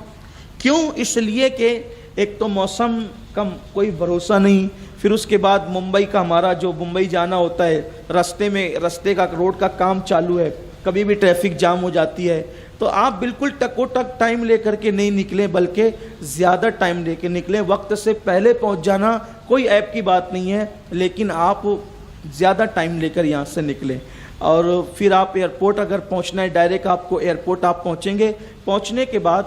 کیوں؟ اس لیے کہ ایک تو موسم کا کوئی بھروسہ نہیں، پھر اس کے بعد ممبئی کا ہمارا جو ممبئی جانا ہوتا ہے، رستے کا روڈ کا کام چالو ہے، کبھی بھی ٹریفک جام ہو جاتی ہے، تو آپ بالکل ٹکو ٹک ٹائم لے کر کے نہیں نکلیں، بلکہ زیادہ ٹائم لے کے نکلیں۔ وقت سے پہلے پہنچ جانا کوئی عیب کی بات نہیں ہے، لیکن آپ زیادہ ٹائم لے کر یہاں سے نکلیں۔ اور پھر آپ ایئرپورٹ اگر پہنچنا ہے ڈائریکٹ آپ کو ایئرپورٹ آپ پہنچیں گے، پہنچنے کے بعد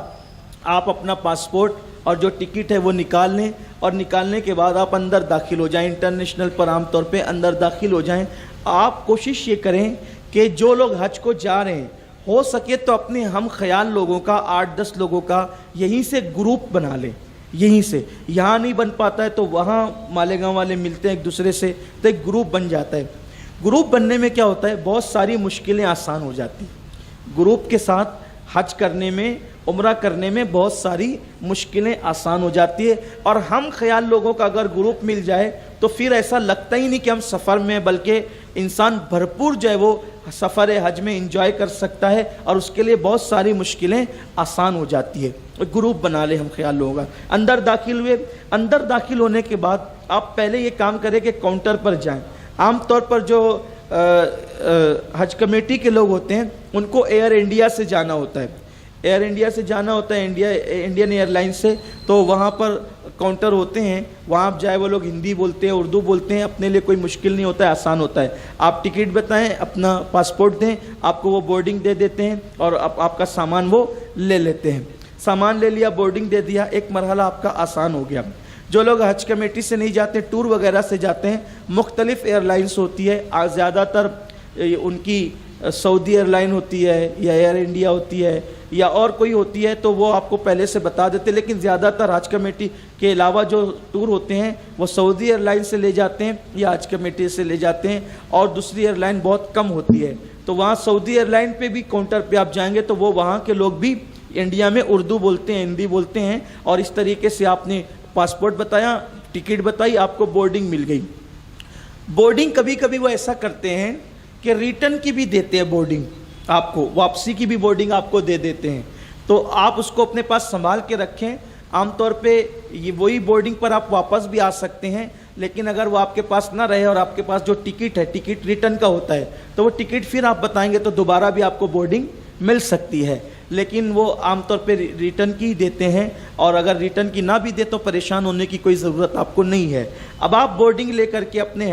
آپ اپنا پاسپورٹ اور جو ٹکٹ ہے وہ نکال لیں، اور نکالنے کے بعد آپ اندر داخل ہو جائیں، انٹرنیشنل پر عام طور پہ اندر داخل ہو جائیں۔ آپ کوشش یہ کریں کہ جو لوگ حج کو جا رہے ہیں ہو سکے تو اپنے ہم خیال لوگوں کا 8-10 لوگوں کا یہیں سے گروپ بنا لیں، یہیں سے، یہاں نہیں بن پاتا ہے تو وہاں مالیگاؤں والے ملتے ہیں ایک دوسرے سے تو ایک گروپ بن جاتا ہے۔ گروپ بننے میں کیا ہوتا ہے، بہت ساری مشکلیں آسان ہو جاتی ہیں۔ گروپ کے ساتھ حج کرنے میں، عمرہ کرنے میں بہت ساری مشکلیں آسان ہو جاتی ہے، اور ہم خیال لوگوں کا اگر گروپ مل جائے تو پھر ایسا لگتا ہی نہیں کہ ہم سفر میں، بلکہ انسان بھرپور جو ہے وہ سفر حج میں انجوائے کر سکتا ہے، اور اس کے لیے بہت ساری مشکلیں آسان ہو جاتی ہے۔ گروپ بنا لے ہم خیال لوگوں کا۔ اندر داخل ہوئے، اندر داخل ہونے کے بعد آپ پہلے یہ کام کریں کہ کاؤنٹر پر جائیں۔ عام طور پر جو حج کمیٹی کے لوگ ہوتے ہیں ان کو ایئر انڈیا سے جانا ہوتا ہے، ایئر انڈیا سے جانا ہوتا ہے، انڈین ایئر لائن سے، تو وہاں پر کاؤنٹر ہوتے ہیں، وہاں آپ جائے، وہ لوگ ہندی بولتے ہیں، اردو بولتے ہیں، اپنے لیے کوئی مشکل نہیں ہوتا ہے، آسان ہوتا ہے۔ آپ ٹکٹ بتائیں، اپنا پاسپورٹ دیں، آپ کو وہ بورڈنگ دے دیتے ہیں، اور آپ کا سامان وہ لے لیتے ہیں۔ سامان لے لیا، بورڈنگ دے دیا، ایک مرحلہ آپ کا آسان ہو گیا۔ جو لوگ حج کمیٹی سے نہیں جاتے، ٹور وغیرہ سے جاتے ہیں، مختلف ایئر لائنس ہوتی ہے، زیادہ تر ان کی سعودی ایئر لائن ہوتی ہے یا ایئر انڈیا ہوتی ہے یا اور کوئی ہوتی ہے، تو وہ آپ کو پہلے سے بتا دیتے، لیکن زیادہ تر حج کمیٹی کے علاوہ جو ٹور ہوتے ہیں وہ سعودی ایئر لائن سے لے جاتے ہیں یا حج کمیٹی سے لے جاتے ہیں، اور دوسری ایئر لائن بہت کم ہوتی ہے۔ تو وہاں سعودی ایئر لائن پہ بھی کاؤنٹر پہ آپ جائیں گے تو وہ وہاں کے لوگ بھی انڈیا میں اردو بولتے ہیں، ہندی بولتے ہیں، اور اس طریقے سے آپ نے پاسپورٹ بتایا، ٹکٹ بتائی، آپ کو بورڈنگ مل گئی۔ بورڈنگ کبھی کبھی وہ ایسا کرتے ہیں کہ ریٹرن کی بھی دیتے ہیں بورڈنگ، آپ کو واپسی کی بھی بورڈنگ آپ کو دے دیتے ہیں۔ تو آپ اس کو اپنے پاس سنبھال کے رکھیں. عام طور پہ یہ وہی بورڈنگ پر آپ واپس بھی آ سکتے ہیں, لیکن اگر وہ آپ کے پاس نہ رہے اور آپ کے پاس جو ٹکٹ ہے, ٹکٹ ریٹرن کا ہوتا ہے, تو وہ ٹکٹ پھر آپ بتائیں گے تو دوبارہ بھی آپ کو بورڈنگ مل سکتی ہے, لیکن وہ عام طور پہ ریٹرن کی دیتے ہیں, اور اگر ریٹرن کی نہ بھی دے تو پریشان ہونے کی کوئی ضرورت آپ کو نہیں ہے. اب آپ بورڈنگ لے کر کے اپنے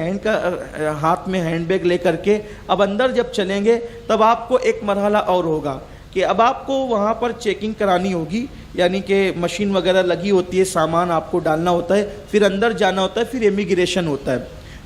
ہاتھ میں ہینڈ بیگ لے کر کے اب اندر جب چلیں گے تب آپ کو ایک مرحلہ اور ہوگا کہ اب آپ کو وہاں پر چیکنگ کرانی ہوگی, یعنی کہ مشین وغیرہ لگی ہوتی ہے, سامان آپ کو ڈالنا ہوتا ہے, پھر اندر جانا ہوتا ہے, پھر امیگریشن ہوتا ہے.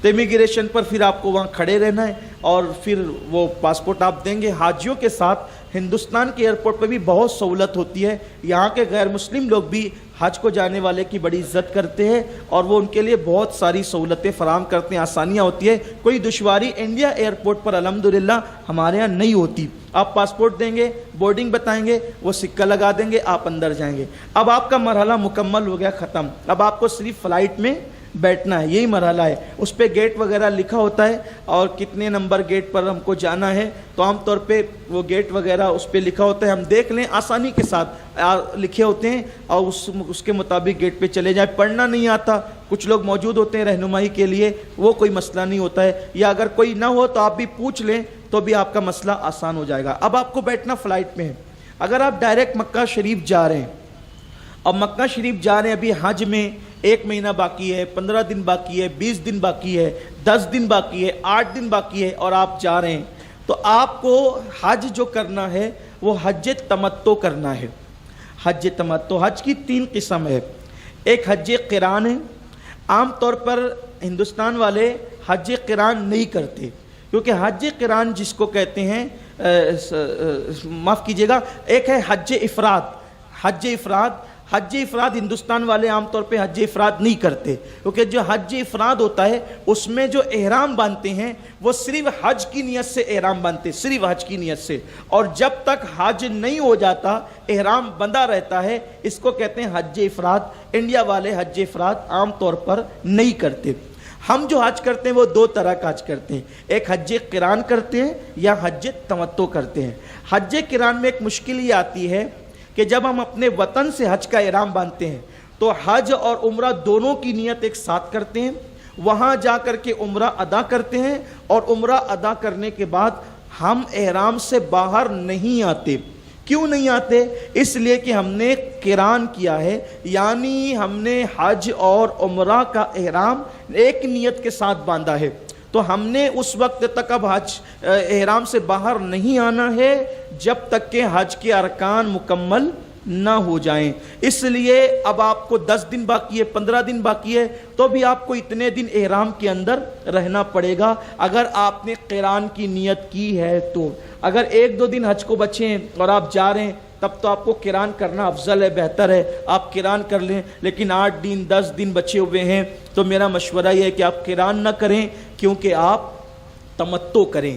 تو امیگریشن پر پھر آپ کو وہاں کھڑے رہنا ہے اور پھر وہ پاسپورٹ آپ دیں گے. حاجیوں کے ساتھ ہندوستان کے ایئرپورٹ پہ بھی بہت سہولت ہوتی ہے. یہاں کے غیر مسلم لوگ بھی حج کو جانے والے کی بڑی عزت کرتے ہیں اور وہ ان کے لیے بہت ساری سہولتیں فراہم کرتے ہیں, آسانیاں ہوتی ہے. کوئی دشواری انڈیا ایئرپورٹ پر الحمدللہ ہمارے یہاں نہیں ہوتی. آپ پاسپورٹ دیں گے, بورڈنگ بتائیں گے, وہ سکہ لگا دیں گے, آپ اندر جائیں گے. اب آپ کا مرحلہ مکمل ہو گیا, ختم. اب آپ کو صرف فلائٹ میں بیٹھنا ہے, یہی مرحلہ ہے. اس پہ گیٹ وغیرہ لکھا ہوتا ہے اور کتنے نمبر گیٹ پر ہم کو جانا ہے, تو عام طور پہ وہ گیٹ وغیرہ اس پہ لکھا ہوتا ہے, ہم دیکھ لیں, آسانی کے ساتھ لکھے ہوتے ہیں اور اس کے مطابق گیٹ پہ چلے جائیں. پڑھنا نہیں آتا, کچھ لوگ موجود ہوتے ہیں رہنمائی کے لیے, وہ کوئی مسئلہ نہیں ہوتا ہے, یا اگر کوئی نہ ہو تو آپ بھی پوچھ لیں تو بھی آپ کا مسئلہ آسان ہو جائے گا. اب آپ کو بیٹھنا فلائٹ میں ہے. اگر آپ ڈائریکٹ مکہ شریف جا رہے ہیں, اب مکہ شریف جا رہے ہیں, ابھی حج میں 1 مہینہ باقی ہے, 15 دن باقی ہے, 20 دن باقی ہے, 10 دن باقی ہے, 8 دن باقی ہے, اور آپ جا رہے ہیں, تو آپ کو حج جو کرنا ہے وہ حج تمتع کرنا ہے. حج تمتع, حج کی 3 قسم ہے. ایک حج قران ہے. عام طور پر ہندوستان والے حج قران نہیں کرتے, کیونکہ حج قران جس کو کہتے ہیں, معاف کیجیے گا, ایک ہے حج افراد. حج افراد ہندوستان والے عام طور پہ حج افراد نہیں کرتے, کیونکہ جو حج افراد ہوتا ہے اس میں جو احرام باندھتے ہیں وہ صرف حج کی نیت سے احرام باندھتے, صرف حج کی نیت سے, اور جب تک حج نہیں ہو جاتا احرام بندھا رہتا ہے. اس کو کہتے ہیں حج افراد. انڈیا والے حج افراد عام طور پر نہیں کرتے. ہم جو حج کرتے ہیں وہ 2 طرح کا حج کرتے ہیں, ایک حج قران کرتے ہیں یا حج تمتع کرتے ہیں. حج قران میں ایک مشکل یہ آتی ہے کہ جب ہم اپنے وطن سے حج کا احرام باندھتے ہیں تو حج اور عمرہ دونوں کی نیت ایک ساتھ کرتے ہیں, وہاں جا کر کے عمرہ ادا کرتے ہیں, اور عمرہ ادا کرنے کے بعد ہم احرام سے باہر نہیں آتے. کیوں نہیں آتے؟ اس لیے کہ ہم نے قران کیا ہے, یعنی ہم نے حج اور عمرہ کا احرام ایک نیت کے ساتھ باندھا ہے. تو ہم نے اس وقت تک اب حج احرام سے باہر نہیں آنا ہے جب تک کہ حج کے ارکان مکمل نہ ہو جائیں. اس لیے اب آپ کو 10 دن باقی ہے, 15 دن باقی ہے, تو بھی آپ کو اتنے دن احرام کے اندر رہنا پڑے گا اگر آپ نے قران کی نیت کی ہے تو. اگر 1-2 دن حج کو بچے ہیں اور آپ جا رہے ہیں تب تو آپ کو قران کرنا افضل ہے, بہتر ہے, آپ قران کر لیں. لیکن 8 دن 10 دن بچے ہوئے ہیں تو میرا مشورہ یہ ہے کہ آپ قران نہ کریں, کیونکہ آپ تمتع کریں.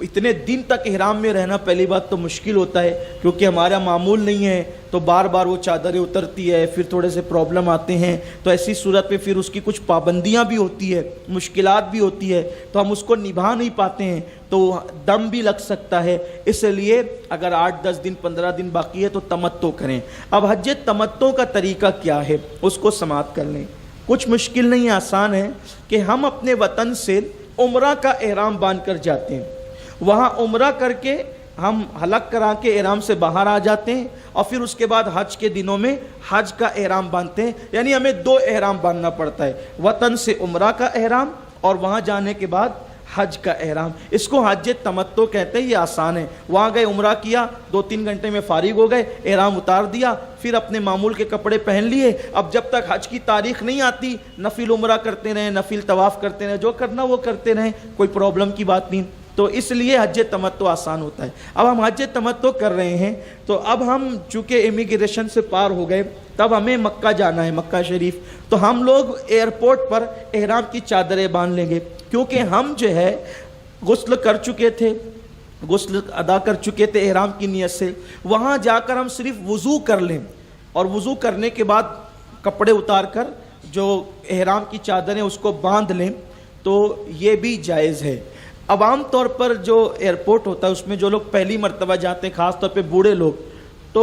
اتنے دن تک احرام میں رہنا پہلی بات تو مشکل ہوتا ہے, کیونکہ ہمارا معمول نہیں ہے, تو بار بار وہ چادریں اترتی ہے, پھر تھوڑے سے پرابلم آتے ہیں, تو ایسی صورت پہ پھر اس کی کچھ پابندیاں بھی ہوتی ہے, مشکلات بھی ہوتی ہے, تو ہم اس کو نبھا نہیں پاتے ہیں, تو دم بھی لگ سکتا ہے. اس لیے اگر 8-10 دن 15 دن باقی ہے تو تمتع کریں. اب حج تمتع کا طریقہ کیا ہے اس کو سماعت کر لیں. کچھ مشکل نہیں, آسان ہے کہ ہم اپنے وطن سے عمرہ کا احرام باندھ کر جاتے ہیں, وہاں عمرہ کر کے ہم حلق کرا کے احرام سے باہر آ جاتے ہیں, اور پھر اس کے بعد حج کے دنوں میں حج کا احرام باندھتے ہیں. یعنی ہمیں 2 احرام باندھنا پڑتا ہے, وطن سے عمرہ کا احرام اور وہاں جانے کے بعد حج کا احرام. اس کو حج تمتع کہتے ہیں. یہ آسان ہے, وہاں گئے, عمرہ کیا, 2-3 گھنٹے میں فارغ ہو گئے, احرام اتار دیا, پھر اپنے معمول کے کپڑے پہن لیے. اب جب تک حج کی تاریخ نہیں آتی نفل عمرہ کرتے رہیں, نفل طواف کرتے رہیں, جو کرنا وہ کرتے رہیں, کوئی پرابلم کی بات نہیں. تو اس لیے حج تمتع آسان ہوتا ہے. اب ہم حج تمتع کر رہے ہیں تو اب ہم چونکہ امیگریشن سے پار ہو گئے, تب ہمیں مکہ جانا ہے, مکہ شریف. تو ہم لوگ ایئرپورٹ پر احرام کی چادریں باندھ لیں گے, کیونکہ ہم جو ہے غسل کر چکے تھے, غسل ادا کر چکے تھے احرام کی نیت سے. وہاں جا کر ہم صرف وضو کر لیں, اور وضو کرنے کے بعد کپڑے اتار کر جو احرام کی چادریں اس کو باندھ لیں, تو یہ بھی جائز ہے. اب عام طور پر جو ایئرپورٹ ہوتا ہے اس میں جو لوگ پہلی مرتبہ جاتے ہیں, خاص طور پہ بوڑھے لوگ, تو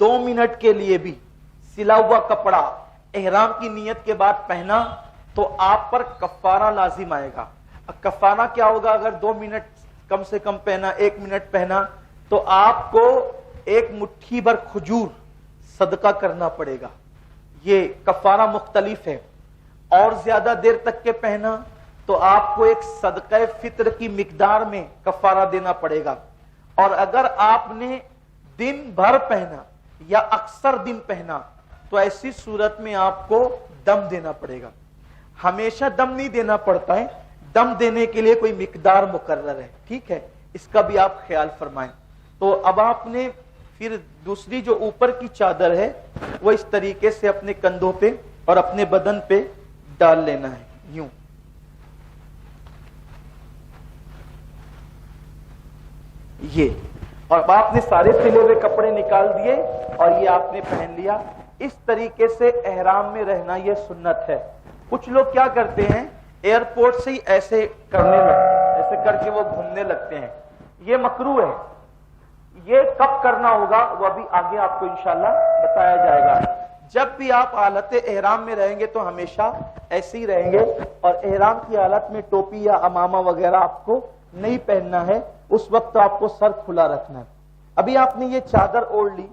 2 منٹ کے لیے بھی سلا ہوا کپڑا احرام کی نیت کے بعد پہنا تو آپ پر کفارہ لازم آئے گا. کفارہ کیا ہوگا؟ اگر 2 منٹ کم سے کم پہنا، 1 منٹ پہنا، تو آپ کو 1 مٹھی بھر کھجور صدقہ کرنا پڑے گا. یہ کفارہ مختلف ہے. اور زیادہ دیر تک کے پہنا تو آپ کو ایک صدقہ فطر کی مقدار میں کفارہ دینا پڑے گا. اور اگر آپ نے دن بھر پہنا یا اکثر دن پہنا تو ایسی صورت میں آپ کو دم دینا پڑے گا. ہمیشہ دم نہیں دینا پڑتا ہے، دم دینے کے لیے کوئی مقدار مقرر ہے. ٹھیک ہے، اس کا بھی آپ خیال فرمائیں. تو اب آپ نے پھر دوسری جو اوپر کی چادر ہے وہ اس طریقے سے اپنے کندھوں پہ اور اپنے بدن پہ ڈال لینا ہے، یوں. یہ، اور اب آپ نے سارے سلے ہوئے کپڑے نکال دیے اور یہ آپ نے پہن لیا. اس طریقے سے احرام میں رہنا یہ سنت ہے. کچھ لوگ کیا کرتے ہیں، ایئرپورٹ سے ہی ایسے ایسے کر کے وہ گھومنے لگتے ہیں. یہ مکروہ ہے. یہ کب کرنا ہوگا وہ ابھی آگے آپ کو انشاءاللہ بتایا جائے گا. جب بھی آپ حالت احرام میں رہیں گے تو ہمیشہ ایسے ہی رہیں گے، اور احرام کی حالت میں ٹوپی یا امامہ وغیرہ آپ کو نہیں پہننا ہے. اس وقت آپ کو سر کھلا رکھنا ہے. ابھی آپ نے یہ چادر اوڑھ لی،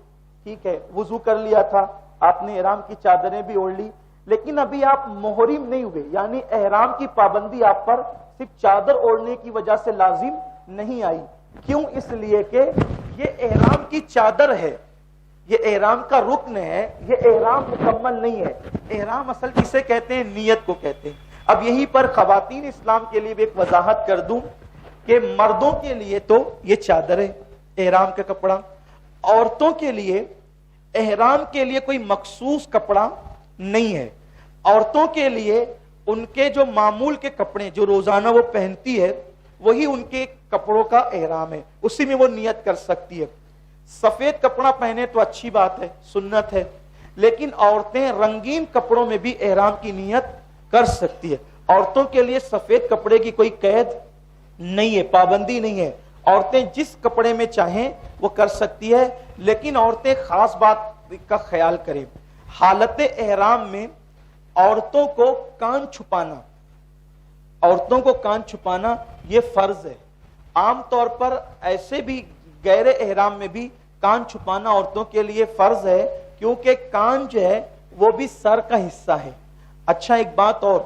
ٹھیک ہے، وضو کر لیا تھا، آپ نے احرام کی چادریں بھی اوڑھ لی، لیکن ابھی آپ محرم نہیں ہوئے. یعنی احرام کی پابندی آپ پر صرف چادر اوڑھنے کی وجہ سے لازم نہیں آئی. کیوں؟ اس لیے کہ یہ احرام کی چادر ہے، یہ احرام کا رکن ہے، یہ احرام مکمل نہیں ہے. احرام اصل کسے کہتے ہیں؟ نیت کو کہتے ہیں. اب یہیں پر خواتین اسلام کے لیے بھی ایک وضاحت کر دوں کہ مردوں کے لیے تو یہ چادر ہے، احرام کا کپڑا. عورتوں کے لیے احرام کے لیے کوئی مخصوص کپڑا نہیں ہے. عورتوں کے لیے ان کے جو معمول کے کپڑے جو روزانہ وہ پہنتی ہے وہی ان کے کپڑوں کا احرام ہے، اسی میں وہ نیت کر سکتی ہے. سفید کپڑا پہنے تو اچھی بات ہے، سنت ہے، لیکن عورتیں رنگین کپڑوں میں بھی احرام کی نیت کر سکتی ہے. عورتوں کے لیے سفید کپڑے کی کوئی قید نہیں ہے، پابندی نہیں ہے. عورتیں جس کپڑے میں چاہیں وہ کر سکتی ہے، لیکن عورتیں خاص بات کا خیال کریں. حالت احرام میں عورتوں کو کان چھپانا یہ فرض ہے. عام طور پر ایسے بھی غیر احرام میں بھی کان چھپانا عورتوں کے لیے فرض ہے، کیونکہ کان جو ہے وہ بھی سر کا حصہ ہے. اچھا، ایک بات اور،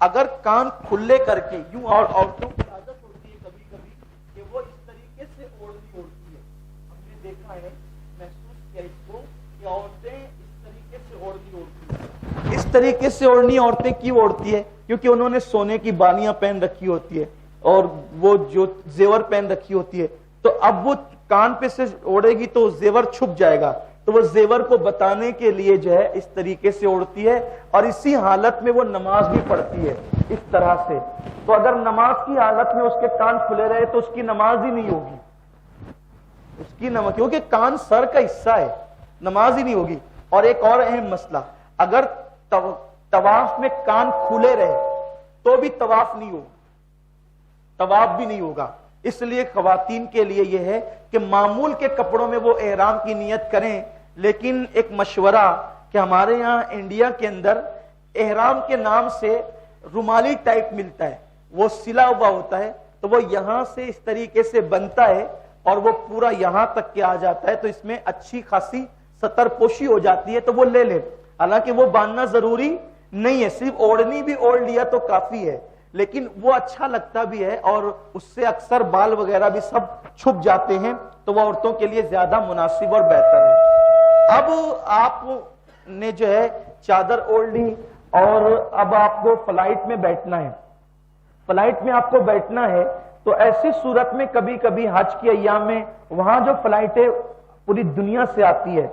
اگر کان کھلے کر کے یوں، اور عورتوں کی عادت ہوتی ہے کبھی کبھی کہ وہ اس طریقے سے اوڑھتی ہے. ہم نے دیکھا ہے، محسوس کیا اس کو کہ عورتیں اس طریقے سے اوڑھتی ہیں. اس طریقے سے اوڑھنی عورتیں کیوں اوڑھتی ہے؟ کیونکہ انہوں نے سونے کی بالیاں پہن رکھی ہوتی ہے اور وہ جو زیور پہن رکھی ہوتی ہے، تو اب وہ کان پہ سے اوڑھے گی تو زیور چھپ جائے گا، تو وہ زیور کو بتانے کے لیے جو ہے اس طریقے سے اوڑھتی ہے. اور اسی حالت میں وہ نماز بھی پڑھتی ہے اس طرح سے. تو اگر نماز کی حالت میں اس کے کان کھلے رہے تو اس کی نماز ہی نہیں ہوگی، اس کی نماز، کیونکہ کان سر کا حصہ ہے، نماز ہی نہیں ہوگی. اور ایک اور اہم مسئلہ، اگر طواف میں کان کھلے رہے تو بھی طواف نہیں ہوگا، طواف بھی نہیں ہوگا. اس لیے خواتین کے لیے یہ ہے کہ معمول کے کپڑوں میں وہ احرام کی نیت کریں. لیکن ایک مشورہ کہ ہمارے یہاں انڈیا کے اندر احرام کے نام سے رومالی ٹائپ ملتا ہے، وہ سلا ہوا ہوتا ہے، تو وہ یہاں سے اس طریقے سے بنتا ہے اور وہ پورا یہاں تک کے آ جاتا ہے، تو اس میں اچھی خاصی ستر پوشی ہو جاتی ہے، تو وہ لے لیں. حالانکہ وہ باندھنا ضروری نہیں ہے، صرف اوڑھنی بھی اوڑھ لیا تو کافی ہے، لیکن وہ اچھا لگتا بھی ہے اور اس سے اکثر بال وغیرہ بھی سب چھپ جاتے ہیں، تو وہ عورتوں کے لیے زیادہ مناسب اور بہتر ہے. اب آپ نے جو ہے چادر اوڑھ لی اور اب آپ کو فلائٹ میں بیٹھنا ہے. فلائٹ میں آپ کو بیٹھنا ہے تو ایسی صورت میں کبھی کبھی حج کے ایام میں وہاں جو فلائٹیں پوری دنیا سے آتی ہے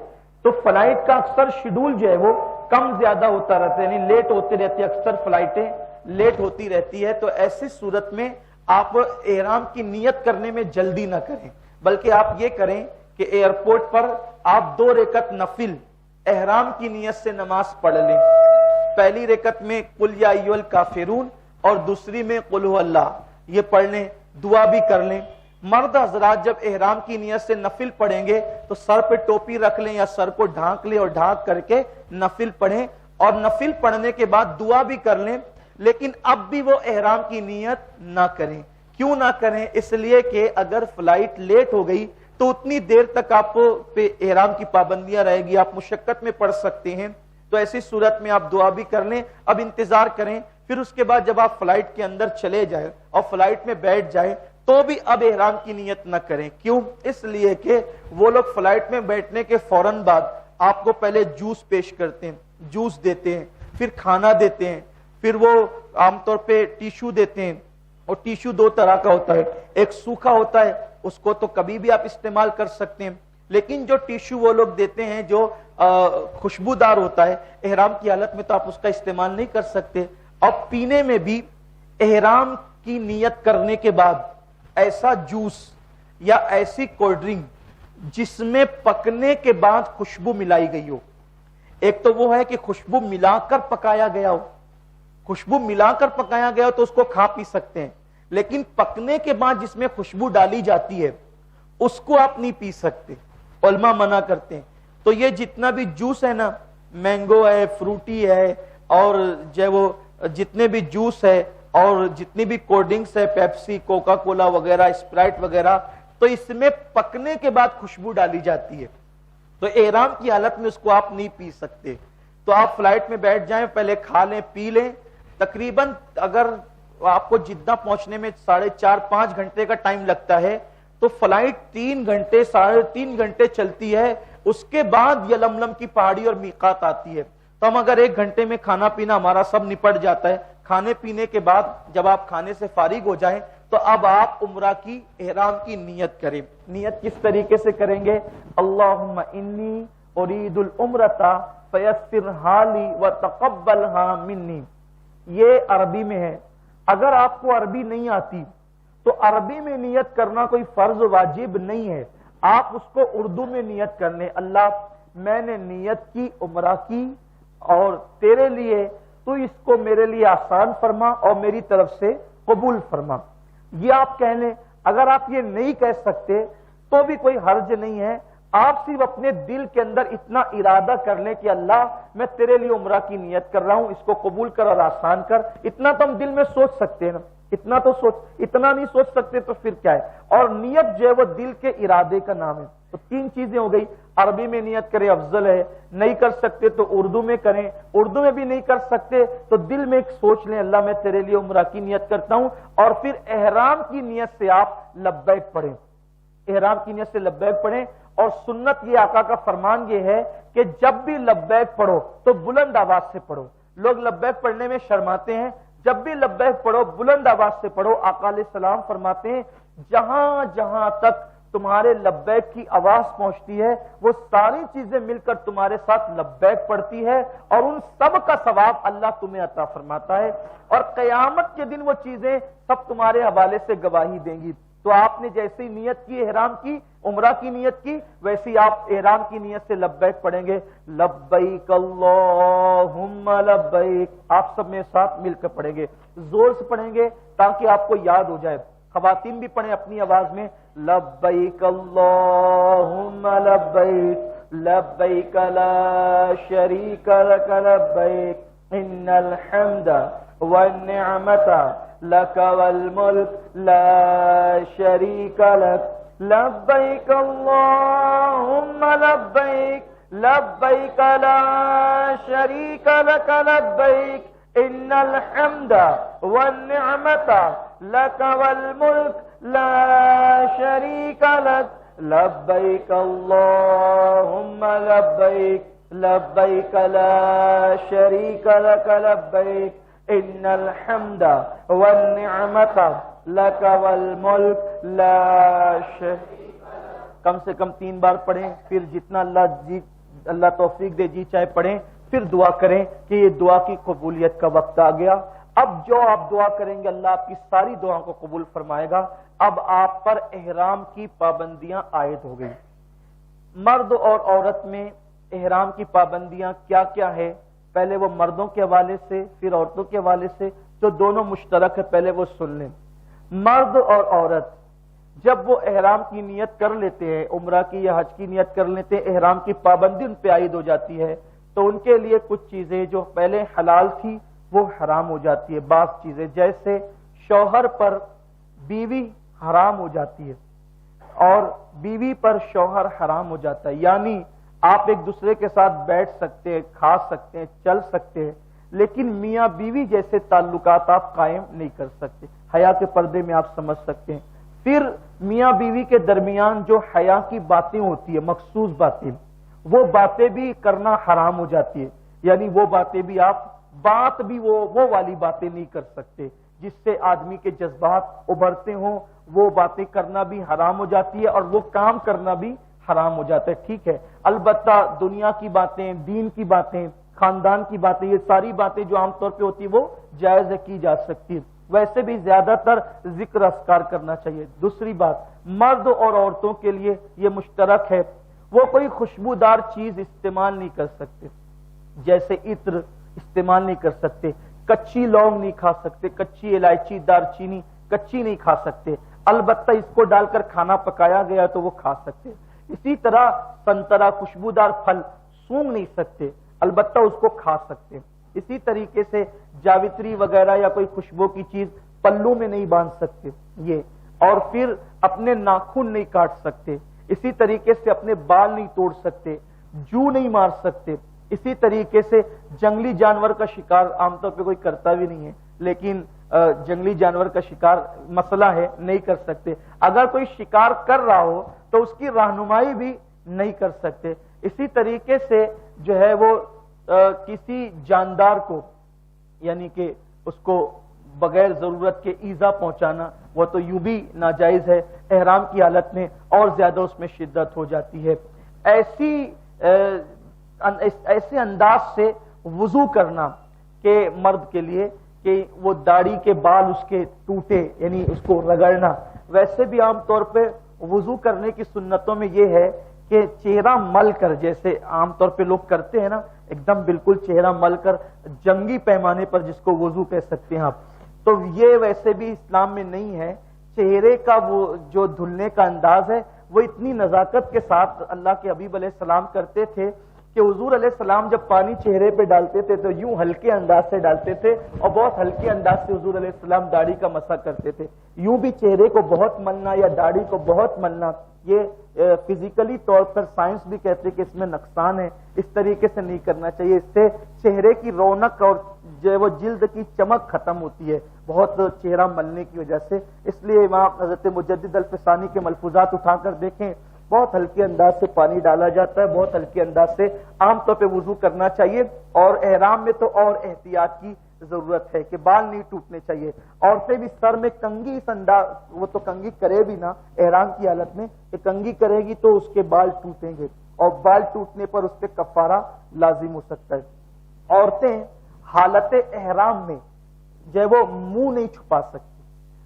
تو فلائٹ کا اکثر شیڈول جو ہے وہ کم زیادہ ہوتا رہتا ہے، یعنی لیٹ ہوتے رہتی ہے، اکثر فلائٹیں لیٹ ہوتی رہتی ہے. تو ایسی صورت میں آپ احرام کی نیت کرنے میں جلدی نہ کریں، بلکہ آپ یہ کریں کہ ایئرپورٹ پر آپ 2 رکعت نفل احرام کی نیت سے نماز پڑھ لیں. پہلی رکعت میں قل یا ایھا الکافرون اور دوسری میں قل ھو اللہ، یہ پڑھ لیں، دعا بھی کر لیں. مرد حضرات جب احرام کی نیت سے نفل پڑھیں گے تو سر پہ ٹوپی رکھ لیں یا سر کو ڈھانک لیں اور ڈھانک کر کے نفل پڑھیں، اور نفل پڑھنے کے بعد دعا بھی کر لیں، لیکن اب بھی وہ احرام کی نیت نہ کریں۔ کیوں نہ کریں؟ اس لیے کہ اگر فلائٹ لیٹ ہو گئی تو اتنی دیر تک آپ پہ احرام کی پابندیاں رہے گی، آپ مشقت میں پڑ سکتے ہیں، تو ایسی صورت میں آپ دعا بھی کر لیں، اب انتظار کریں، پھر اس کے بعد جب آپ فلائٹ کے اندر چلے جائیں اور فلائٹ میں بیٹھ جائیں تو بھی اب احرام کی نیت نہ کریں۔ کیوں؟ اس لیے کہ وہ لوگ فلائٹ میں بیٹھنے کے فوراً بعد آپ کو پہلے جوس پیش کرتے ہیں، جوس دیتے ہیں، پھر کھانا دیتے ہیں، پھر وہ عام طور پہ ٹیشو دیتے ہیں، اور ٹیشو دو طرح کا ہوتا ہے، ایک سوکھا ہوتا ہے، اس کو تو کبھی بھی آپ استعمال کر سکتے ہیں، لیکن جو ٹیشو وہ لوگ دیتے ہیں جو خوشبودار ہوتا ہے، احرام کی حالت میں تو آپ اس کا استعمال نہیں کر سکتے۔ اور پینے میں بھی احرام کی نیت کرنے کے بعد ایسا جوس یا ایسی کولڈ ڈرنک جس میں پکنے کے بعد خوشبو ملائی گئی ہو، ایک تو وہ ہے کہ خوشبو ملا کر پکایا گیا ہو، خوشبو ملا کر پکایا گیا ہو تو اس کو کھا پی سکتے ہیں، لیکن پکنے کے بعد جس میں خوشبو ڈالی جاتی ہے اس کو آپ نہیں پی سکتے، علماء منع کرتے ہیں۔ تو یہ جتنا بھی جوس ہے نا، مینگو ہے، فروٹی ہے، اور جو وہ جتنے بھی جوس ہے اور جتنی بھی کولڈ ڈرنکس ہے، پیپسی، کوکا کولا وغیرہ، اسپرائٹ وغیرہ، تو اس میں پکنے کے بعد خوشبو ڈالی جاتی ہے، تو احرام کی حالت میں اس کو آپ نہیں پی سکتے۔ تو آپ فلائٹ میں بیٹھ جائیں، پہلے کھا لیں، پی لیں، تقریباً اگر آپ کو جدہ پہنچنے میں 4.5-5 گھنٹے کا ٹائم لگتا ہے تو فلائٹ 3 گھنٹے 3.5 گھنٹے چلتی ہے، اس کے بعد یلملم کی پہاڑی اور میقات آتی ہے، تو ہم اگر 1 گھنٹے میں کھانا پینا ہمارا سب نپٹ جاتا ہے، کھانے پینے کے بعد جب آپ کھانے سے فارغ ہو جائیں تو اب آپ عمرہ کی احرام کی نیت کریں۔ نیت کس طریقے سے کریں گے؟ اللہم انی ارید العمرۃ فیسرھا لی وتقبلھا منی، یہ عربی میں ہے۔ اگر آپ کو عربی نہیں آتی تو عربی میں نیت کرنا کوئی فرض واجب نہیں ہے، آپ اس کو اردو میں نیت کر لیں۔ اللہ میں نے نیت کی عمرہ کی اور تیرے لیے تو اس کو میرے لیے آسان فرما اور میری طرف سے قبول فرما، یہ آپ کہہ لیں۔ اگر آپ یہ نہیں کہہ سکتے تو بھی کوئی حرج نہیں ہے، آپ صرف اپنے دل کے اندر اتنا ارادہ کر لیں کہ اللہ میں تیرے لیے عمرہ کی نیت کر رہا ہوں، اس کو قبول کر اور آسان کر، اتنا تو ہم دل میں سوچ سکتے ہیں نا، اتنا نہیں سوچ سکتے تو پھر کیا ہے۔ اور نیت جو ہے وہ دل کے ارادے کا نام ہے۔ تو 3 چیزیں ہو گئی، عربی میں نیت کریں افضل ہے، نہیں کر سکتے تو اردو میں کریں، اردو میں بھی نہیں کر سکتے تو دل میں ایک سوچ لیں اللہ میں تیرے لیے عمرہ کی نیت کرتا ہوں، اور پھر احرام کی نیت سے آپ لبیک پڑھیں، احرام کی نیت سے لبیک پڑھیں۔ اور سنت یہ آقا کا فرمان یہ ہے کہ جب بھی لبیک پڑھو تو بلند آواز سے پڑھو، لوگ لبیک پڑھنے میں شرماتے ہیں، جب بھی لبیک پڑھو بلند آواز سے پڑھو۔ آقا علیہ السلام فرماتے ہیں جہاں جہاں تک تمہارے لبیک کی آواز پہنچتی ہے وہ ساری چیزیں مل کر تمہارے ساتھ لبیک پڑھتی ہے، اور ان سب کا ثواب اللہ تمہیں عطا فرماتا ہے، اور قیامت کے دن وہ چیزیں سب تمہارے حوالے سے گواہی دیں گی۔ تو آپ نے جیسی نیت کی احرام کی، عمرہ کی نیت کی، ویسی آپ احرام کی نیت سے لبیک پڑھیں گے، لبیک اللہم لبیک، آپ سب میرے ساتھ مل کر پڑھیں گے، زور سے پڑھیں گے تاکہ آپ کو یاد ہو جائے۔ خواتین بھی پڑھیں اپنی آواز میں، لبیک اللہم لبیک لبیک لا شریک لک لبیک ان الحمد والنعمت لک والملک لا شریک لک لبیک اللہم لبیک لبیک لا شریک لک لبیک ان الحمد والنعمت لک والملک لا شریک لک لبیک اللہم لبیک لبیک لا شریک لک لبیک ان الحمد والنعمت لک والملک لا شریک لک۔ کم سے کم 3 بار پڑھیں، پھر جتنا اللہ توفیق دے جی چاہے پڑھیں، پھر دعا کریں کہ یہ دعا کی قبولیت کا وقت آ گیا۔ اب جو آپ دعا کریں گے اللہ آپ کی ساری دعاؤں کو قبول فرمائے گا۔ اب آپ پر احرام کی پابندیاں عائد ہو گئی۔ مرد اور عورت میں احرام کی پابندیاں کیا کیا ہے؟ پہلے وہ مردوں کے حوالے سے پھر عورتوں کے حوالے سے، جو دونوں مشترک ہے پہلے وہ سن لیں۔ مرد اور عورت جب وہ احرام کی نیت کر لیتے ہیں، عمرہ کی یا حج کی نیت کر لیتے ہیں، احرام کی پابندی ان پہ عائد ہو جاتی ہے، تو ان کے لیے کچھ چیزیں جو پہلے حلال تھی وہ حرام ہو جاتی ہے۔ بعض چیزیں جیسے شوہر پر بیوی حرام ہو جاتی ہے اور بیوی پر شوہر حرام ہو جاتا ہے، یعنی آپ ایک دوسرے کے ساتھ بیٹھ سکتے ہیں، کھا سکتے ہیں، چل سکتے ہیں، لیکن میاں بیوی جیسے تعلقات آپ قائم نہیں کر سکتے۔ حیا کے پردے میں آپ سمجھ سکتے ہیں۔ پھر میاں بیوی کے درمیان جو حیا کی باتیں ہوتی ہے، مخصوص باتیں، وہ باتیں بھی کرنا حرام ہو جاتی ہے، یعنی وہ باتیں بھی آپ بات بھی وہ والی باتیں نہیں کر سکتے جس سے آدمی کے جذبات ابھرتے ہوں، وہ باتیں کرنا بھی حرام ہو جاتی ہے اور وہ کام کرنا بھی حرام ہو جاتا ہے۔ ٹھیک ہے، البتہ دنیا کی باتیں، دین کی باتیں، خاندان کی باتیں، یہ ساری باتیں جو عام طور پہ ہوتی ہیں وہ جائز کی جا سکتی ہے۔ ویسے بھی زیادہ تر ذکر اذکار کرنا چاہیے۔ دوسری بات، مرد اور عورتوں کے لیے یہ مشترک ہے، وہ کوئی خوشبودار چیز استعمال نہیں کر سکتے، جیسے عطر استعمال نہیں کر سکتے، کچی لونگ نہیں کھا سکتے، کچی الائچی، دار چینی کچی نہیں کھا سکتے، البتہ اس کو ڈال کر کھانا پکایا گیا تو وہ کھا سکتے۔ اسی طرح سنترا خوشبودار پھل سونگھ نہیں سکتے، البتہ اس کو کھا سکتے۔ اسی طریقے سے جاوتری وغیرہ یا کوئی خوشبو کی چیز پلو میں نہیں باندھ سکتے یہ، اور پھر اپنے ناخن نہیں کاٹ سکتے، اسی طریقے سے اپنے بال نہیں توڑ سکتے، جو نہیں مار سکتے۔ اسی طریقے سے جنگلی جانور کا شکار عام طور پہ کوئی کرتا بھی نہیں ہے، لیکن جنگلی جانور کا شکار مسئلہ ہے، نہیں کر سکتے۔ اگر کوئی شکار کر رہا ہو تو اس کی رہنمائی بھی نہیں کر سکتے۔ اسی طریقے سے جو ہے وہ کسی جاندار کو، یعنی کہ اس کو بغیر ضرورت کے ایذا پہنچانا، وہ تو یوں بھی ناجائز ہے، احرام کی حالت میں اور زیادہ اس میں شدت ہو جاتی ہے۔ ایسے انداز سے وضو کرنا کہ مرد کے لیے کہ وہ داڑھی کے بال اس کے ٹوٹے، یعنی اس کو رگڑنا، ویسے بھی عام طور پہ وضو کرنے کی سنتوں میں یہ ہے کہ چہرہ مل کر، جیسے عام طور پہ لوگ کرتے ہیں نا، ایک دم بالکل چہرہ مل کر، جنگی پیمانے پر جس کو وضو کہہ سکتے ہیں آپ، تو یہ ویسے بھی اسلام میں نہیں ہے۔ چہرے کا وہ جو دھلنے کا انداز ہے وہ اتنی نزاکت کے ساتھ اللہ کے حبیب علیہ السلام کرتے تھے کہ حضور علیہ السلام جب پانی چہرے پہ ڈالتے تھے تو یوں ہلکے انداز سے ڈالتے تھے، اور بہت ہلکے انداز سے حضور علیہ السلام داڑھی کا مسح کرتے تھے۔ یوں بھی چہرے کو بہت ملنا یا داڑھی کو بہت ملنا، یہ فزیکلی طور پر سائنس بھی کہتے کہ اس میں نقصان ہے، اس طریقے سے نہیں کرنا چاہیے۔ اس سے چہرے کی رونق اور جو ہے وہ جلد کی چمک ختم ہوتی ہے بہت چہرہ ملنے کی وجہ سے۔ اس لیے امام حضرت مجدد الفسانی کے ملفوظات اٹھا کر دیکھیں، بہت ہلکے انداز سے پانی ڈالا جاتا ہے، بہت ہلکے انداز سے عام طور پہ وضو کرنا چاہیے، اور احرام میں تو اور احتیاط کی ضرورت ہے کہ بال نہیں ٹوٹنے چاہیے۔ عورتیں بھی سر میں کنگھی، اس انداز وہ تو کنگھی کرے بھی نا احرام کی حالت میں، کہ کنگھی کرے گی تو اس کے بال ٹوٹیں گے، اور بال ٹوٹنے پر اس پہ کفارہ لازم ہو سکتا ہے۔ عورتیں حالت احرام میں جو ہے وہ منہ نہیں چھپا سکتی،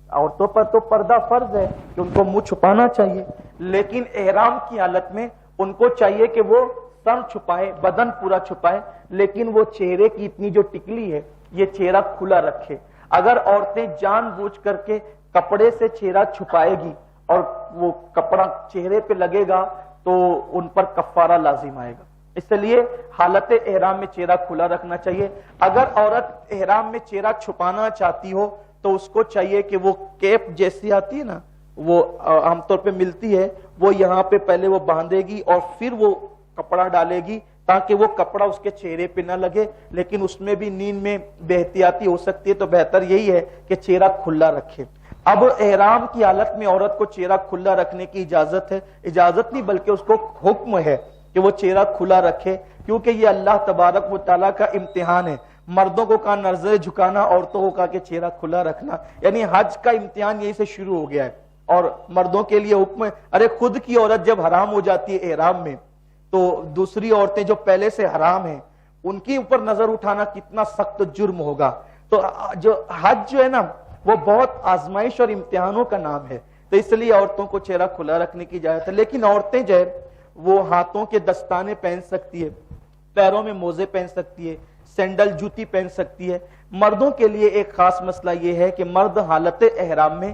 عورتوں پر تو پردہ فرض ہے کہ ان کو منہ چھپانا چاہیے، لیکن احرام کی حالت میں ان کو چاہیے کہ وہ سر چھپائے، بدن پورا چھپائے، لیکن وہ چہرے کی اتنی جو ٹکلی ہے یہ چہرہ کھلا رکھے۔ اگر عورتیں جان بوجھ کر کے کپڑے سے چہرہ چھپائے گی اور وہ کپڑا چہرے پہ لگے گا تو ان پر کفارہ لازم آئے گا۔ اس لیے حالت احرام میں چہرہ کھلا رکھنا چاہیے۔ اگر عورت احرام میں چہرہ چھپانا چاہتی ہو تو اس کو چاہیے کہ وہ کیپ جیسی آتی ہے نا، وہ عام طور پہ ملتی ہے، وہ یہاں پہ پہلے وہ باندھے گی اور پھر وہ کپڑا ڈالے گی تاکہ وہ کپڑا اس کے چہرے پہ نہ لگے، لیکن اس میں بھی نیند میں بے احتیاطی ہو سکتی ہے، تو بہتر یہی ہے کہ چہرہ کھلا رکھے۔ اب احرام کی حالت میں عورت کو چہرہ کھلا رکھنے کی اجازت ہے، اجازت نہیں بلکہ اس کو حکم ہے کہ وہ چہرہ کھلا رکھے، کیونکہ یہ اللہ تبارک و تعالیٰ کا امتحان ہے۔ مردوں کو کہا نظر جھکانا، عورتوں کو کہا کہ چہرہ کھلا رکھنا، یعنی حج کا امتحان یہی سے شروع ہو گیا ہے، اور مردوں کے لیے حکم ہے۔ ارے خود کی عورت جب حرام ہو جاتی ہے احرام میں تو دوسری عورتیں جو پہلے سے حرام ہیں ان کی اوپر نظر اٹھانا کتنا سخت جرم ہوگا۔ تو جو حج جو ہے نا وہ بہت آزمائش اور امتحانوں کا نام ہے، تو اس لیے عورتوں کو چہرہ کھلا رکھنے کی اجازت ہے۔ لیکن عورتیں جو ہے وہ ہاتھوں کے دستانے پہن سکتی ہے، پیروں میں موزے پہن سکتی ہے، سینڈل جوتی پہن سکتی ہے۔ مردوں کے لیے ایک خاص مسئلہ یہ ہے کہ مرد حالت احرام میں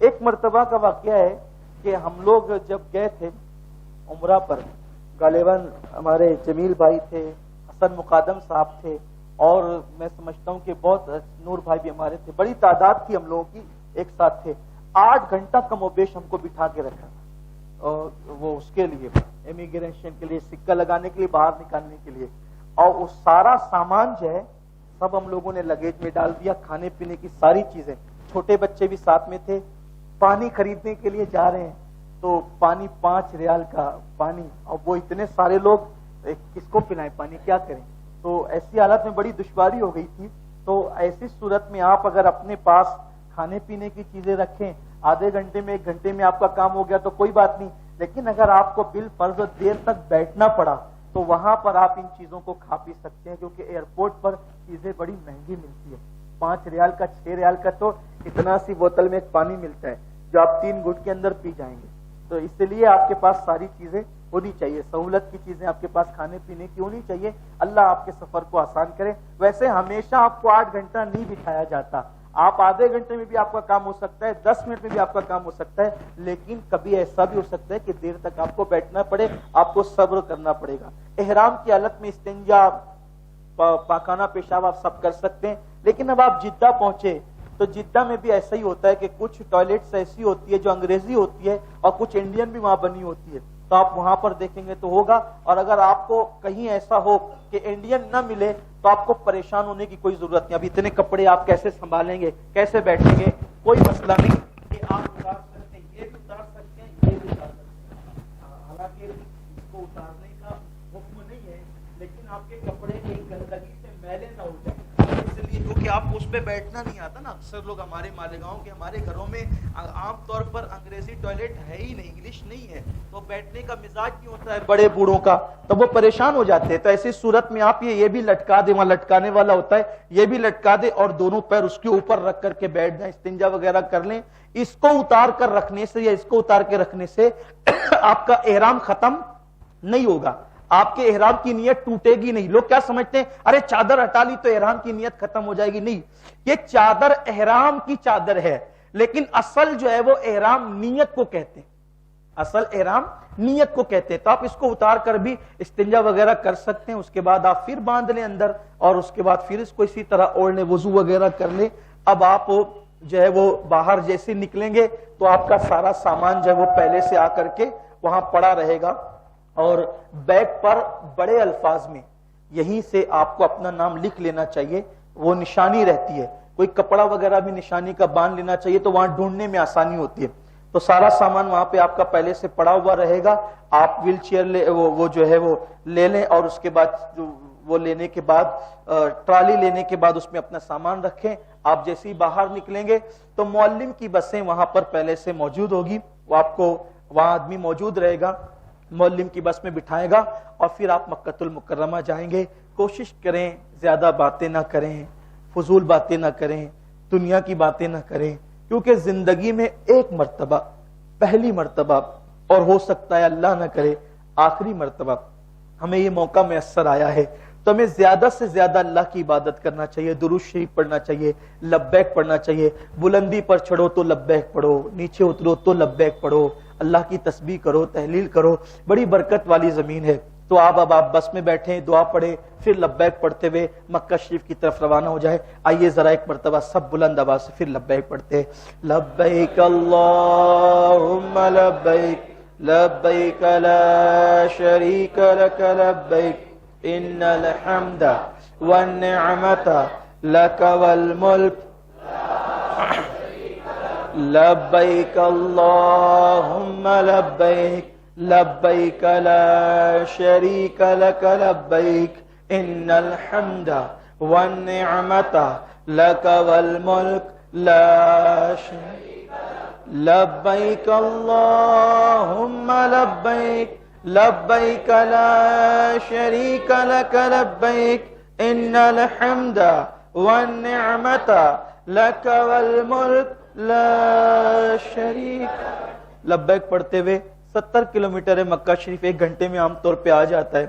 ایک مرتبہ کا واقعہ ہے کہ ہم لوگ جب گئے تھے عمرہ پر، غالباً ہمارے جمیل بھائی تھے، حسن مقادم صاحب تھے، اور میں سمجھتا ہوں کہ بہت نور بھائی بھی ہمارے تھے، بڑی تعداد تھی ہم لوگوں کی، ایک ساتھ تھے۔ 8 گھنٹہ کم و بیش ہم کو بٹھا کے رکھا تھا، اور وہ اس کے لیے امیگریشن کے لیے، سکہ لگانے کے لیے، باہر نکالنے کے لیے، اور وہ سارا سامان جو ہے سب ہم لوگوں نے لگیج میں ڈال دیا، کھانے پینے کی ساری چیزیں، چھوٹے بچے بھی ساتھ میں تھے۔ پانی خریدنے کے لیے جا رہے ہیں تو پانی 5 ریال کا پانی، اور وہ اتنے سارے لوگ کس کو پلائیں پانی، کیا کریں؟ تو ایسی حالت میں بڑی دشواری ہو گئی تھی۔ تو ایسی صورت میں آپ اگر اپنے پاس کھانے پینے کی چیزیں رکھیں، آدھے گھنٹے میں 1 گھنٹے میں آپ کا کام ہو گیا تو کوئی بات نہیں، لیکن اگر آپ کو بالفرض دیر تک بیٹھنا پڑا تو وہاں پر آپ ان چیزوں کو کھا پی سکتے ہیں، کیونکہ ایئرپورٹ پر چیزیں بڑی مہنگی ملتی ہے۔ 5 ریال کا 6 ریال کا تو اتنا سی بوتل میں ایک پانی ملتا ہے جو آپ 3 گھٹ کے اندر پی جائیں گے۔ تو اس لیے آپ کے پاس ساری چیزیں ہونی چاہیے، سہولت کی چیزیں آپ کے پاس کھانے پینے کی ہونی چاہیے۔ اللہ آپ کے سفر کو آسان کرے۔ ویسے ہمیشہ آپ کو 8 گھنٹہ نہیں بٹھایا جاتا، آپ آدھے گھنٹے میں بھی آپ کا کام ہو سکتا ہے، 10 منٹ میں بھی آپ کا کام ہو سکتا ہے، لیکن کبھی ایسا بھی ہو سکتا ہے کہ دیر تک آپ کو بیٹھنا پڑے، آپ کو صبر کرنا پڑے گا۔ احرام کی حالت میں استنجا، پاخانہ پیشاب آپ سب کر سکتے ہیں، لیکن اب آپ جدہ پہنچے تو جدہ میں بھی ایسا ہی ہوتا ہے کہ کچھ ٹوائلٹس ایسی ہوتی ہے جو انگریزی ہوتی ہے اور کچھ انڈین بھی وہاں بنی ہوتی ہے، تو آپ وہاں پر دیکھیں گے تو ہوگا۔ اور اگر آپ کو کہیں ایسا ہو کہ انڈین نہ ملے تو آپ کو پریشان ہونے کی کوئی ضرورت نہیں۔ اب اتنے کپڑے آپ کیسے سنبھالیں گے، کیسے بیٹھیں گے، کوئی مسئلہ نہیں کہ آپ اتار سکتے ہیں، یہ بھی اتار سکتے ہیں، یہ بھی اتار سکتے ہیں۔ حالانکہ اس کو اتارنے کا حکم نہیں ہے، لیکن آپ کے کپڑے ایک گندگی سے میلے نہ ہو جائیں، اس لیے کیونکہ آپ کو اس پہ بیٹھنا نہیں آتا نا۔ اکثر لوگ ہمارے مالیگاؤں کے ہمارے گھروں میں عام طور پر انگریزی ٹوائلٹ ہے ہی نہیں، انگلش نہیں ہے، تو بیٹھنے کا مزاج نہیں ہوتا ہے بڑے بوڑھوں کا، تو وہ پریشان ہو جاتے ہیں۔ تو ایسی صورت میں آپ یہ بھی لٹکا دیں، وہاں لٹکانے والا ہوتا ہے، یہ بھی لٹکا دیں اور دونوں پیر اس کے اوپر رکھ کر کے بیٹھ جائیں، استنجا وغیرہ کر لیں۔ اس کو اتار کر رکھنے سے یا اس کو اتار کے رکھنے سے آپ کا احرام ختم نہیں ہوگا، آپ کے احرام کی نیت ٹوٹے گی نہیں۔ لوگ کیا سمجھتے ہیں، ارے چادر ہٹا لی تو احرام کی نیت ختم ہو جائے گی، نہیں، یہ چادر احرام کی چادر ہے، لیکن اصل جو ہے وہ احرام نیت کو کہتے ہیں، اصل احرام نیت کو کہتے ہیں۔ تو آپ اس کو اتار کر بھی استنجا وغیرہ کر سکتے ہیں، اس کے بعد آپ پھر باندھ لیں اندر، اور اس کے بعد پھر اس کو اسی طرح اوڑھ لیں، وضو وغیرہ کر لیں۔ اب آپ جو ہے وہ باہر جیسے نکلیں گے تو آپ کا سارا سامان جو ہے وہ پہلے سے آ کر کے وہاں پڑا رہے گا، اور بیگ پر بڑے الفاظ میں یہیں سے آپ کو اپنا نام لکھ لینا چاہیے، وہ نشانی رہتی ہے۔ کوئی کپڑا وغیرہ بھی نشانی کا باندھ لینا چاہیے تو وہاں ڈھونڈنے میں آسانی ہوتی ہے۔ تو سارا سامان وہاں پہ آپ کا پہلے سے پڑا ہوا رہے گا، آپ ویل چیئر وہ جو ہے وہ لے لیں، اور اس کے بعد وہ لینے کے بعد ٹرالی لینے کے بعد اس میں اپنا سامان رکھیں۔ آپ جیسے ہی باہر نکلیں گے تو معلم کی بسیں وہاں پر پہلے سے موجود ہوگی، وہ آپ کو وہاں آدمی موجود رہے گا، معلم کی بس میں بٹھائے گا، اور پھر آپ مکہ المکرمہ جائیں گے۔ کوشش کریں زیادہ باتیں نہ کریں، فضول باتیں نہ کریں، دنیا کی باتیں نہ کریں، کیونکہ زندگی میں ایک مرتبہ، پہلی مرتبہ، اور ہو سکتا ہے اللہ نہ کرے آخری مرتبہ ہمیں یہ موقع میسر آیا ہے، تو ہمیں زیادہ سے زیادہ اللہ کی عبادت کرنا چاہیے، درود شریف پڑھنا چاہیے، لبیک پڑھنا چاہیے، بلندی پر چڑھو تو لبیک پڑھو، نیچے اترو تو لبیک پڑھو، اللہ کی تسبیح کرو، تحلیل کرو، بڑی برکت والی زمین ہے۔ تو اب آپ بس میں بیٹھیں، دعا پڑھیں، پھر لبیک پڑھتے ہوئے مکہ شریف کی طرف روانہ ہو جائے۔ آئیے ذرا ایک مرتبہ سب بلند آواز سے پھر لبیک پڑھتے ہیں۔ لبیک اللہم لبیک، لبیک لا شریک لک لبیک، ان الحمد والنعمت لک والملک، لبیک اللہم لبیک، لبیک لا شریک لک لبیک، ان الحمد والنعمت لک والملک لا شریک لک، لبیک اللہم لبیک، لبیک لا شریک لک لبیک، ان الحمد والنعمت لک والملک لا شریک۔ لبیک پڑھتے ہوئے 70 کلومیٹر ہے مکہ شریف، 1 گھنٹے میں عام طور پہ آ جاتا ہے،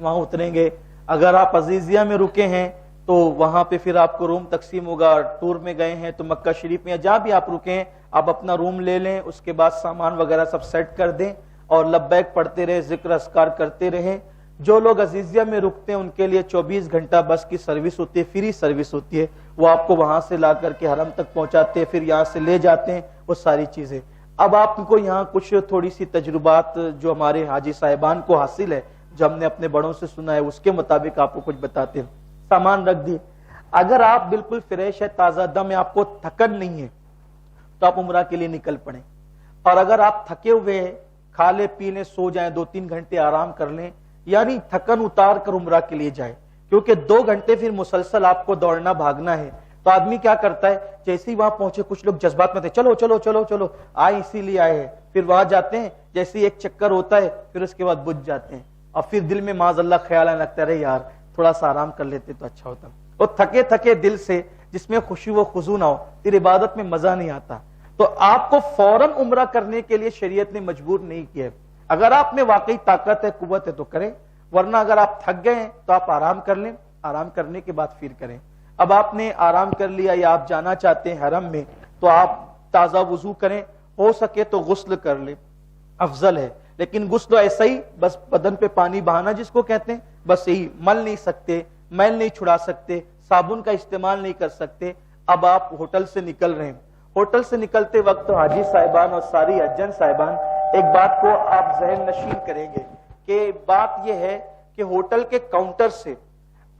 وہاں اتریں گے۔ اگر آپ عزیزیہ میں رکے ہیں تو وہاں پہ پھر آپ کو روم تقسیم ہوگا، ٹور میں گئے ہیں تو مکہ شریف میں جہاں بھی آپ رکے ہیں آپ اپنا روم لے لیں, اس کے بعد سامان وغیرہ سب سیٹ کر دیں اور لبیک پڑھتے رہے, ذکر اذکار کرتے رہیں. جو لوگ عزیزیہ میں رکتے ہیں ان کے لیے 24 گھنٹہ بس کی سروس ہوتی ہے, فری سروس ہوتی ہے, وہ آپ کو وہاں سے لا کر کے حرم تک پہنچاتے ہیں, پھر یہاں سے لے جاتے ہیں وہ ساری چیزیں. اب آپ کو یہاں کچھ تھوڑی سی تجربات جو ہمارے حاجی صاحبان کو حاصل ہے, جو ہم نے اپنے بڑوں سے سنا ہے, اس کے مطابق آپ کو کچھ بتاتے ہیں. سامان رکھ دیے. اگر آپ بالکل فریش ہے, تازہ دم ہے, آپ کو تھکن نہیں ہے, تو آپ عمرہ کے لیے نکل پڑیں. اور اگر آپ تھکے ہوئے ہیں, کھا لے پی لیں, سو جائیں, 2-3 گھنٹے آرام کر لیں, یعنی تھکن اتار کر عمرہ کے لیے جائیں, کیونکہ 2 گھنٹے پھر مسلسل آپ کو دوڑنا بھاگنا ہے. تو آدمی کیا کرتا ہے, جیسے ہی وہاں پہنچے, کچھ لوگ جذبات میں تھے, چلو چلو چلو چلو, آئے اسی لیے آئے ہیں, پھر وہاں جاتے ہیں, جیسے ایک چکر ہوتا ہے, پھر اس کے بعد بجھ جاتے ہیں, اور پھر دل میں معاذ اللہ خیال آنے لگتا ہے, رہے یار تھوڑا سا آرام کر لیتے تو اچھا ہوتا. اور تھکے تھکے دل سے, جس میں خوشی و خضوع نہ ہو, پھر عبادت میں مزہ نہیں آتا. تو آپ کو فوراً عمرہ کرنے کے لیے شریعت نے مجبور نہیں کیا ہے. اگر آپ میں واقعی طاقت ہے, قوت ہے تو کریں, ورنہ اگر آپ تھک گئے ہیں تو آپ آرام کر لیں, آرام کرنے کے بعد پھر کریں. اب آپ نے آرام کر لیا یا آپ جانا چاہتے ہیں حرم میں, تو آپ تازہ وضو کریں, ہو سکے تو غسل کر لیں, افضل ہے. لیکن غسل ایسا ہی بس بدن پہ پانی بہانا جس کو کہتے ہیں, بس یہی, مل نہیں سکتے, میل نہیں چھڑا سکتے, صابن کا استعمال نہیں کر سکتے. اب آپ ہوٹل سے نکل رہے ہیں, ہوٹل سے نکلتے وقت حاجی صاحبان اور ساری حجن صاحبان ایک بات کو آپ ذہن نشین کریں گے کہ بات یہ ہے کہ ہوٹل کے کاؤنٹر سے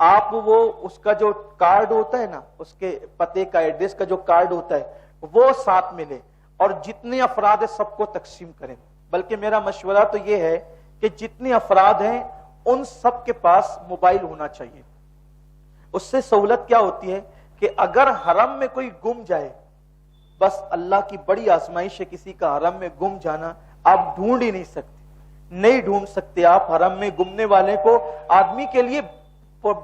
آپ وہ اس کا جو کارڈ ہوتا ہے نا, اس کے پتے کا, ایڈریس کا جو کارڈ ہوتا ہے, وہ ساتھ میں لیں اور جتنے افراد ہیں سب کو تقسیم کریں. بلکہ میرا مشورہ تو یہ ہے کہ جتنے افراد ہیں ان سب کے پاس موبائل ہونا چاہیے. اس سے سہولت کیا ہوتی ہے کہ اگر حرم میں کوئی گم جائے, بس اللہ کی بڑی آزمائش ہے کسی کا حرم میں گم جانا, آپ ڈھونڈ ہی نہیں سکتے, نہیں ڈھونڈ سکتے آپ حرم میں گمنے والے کو. آدمی کے لیے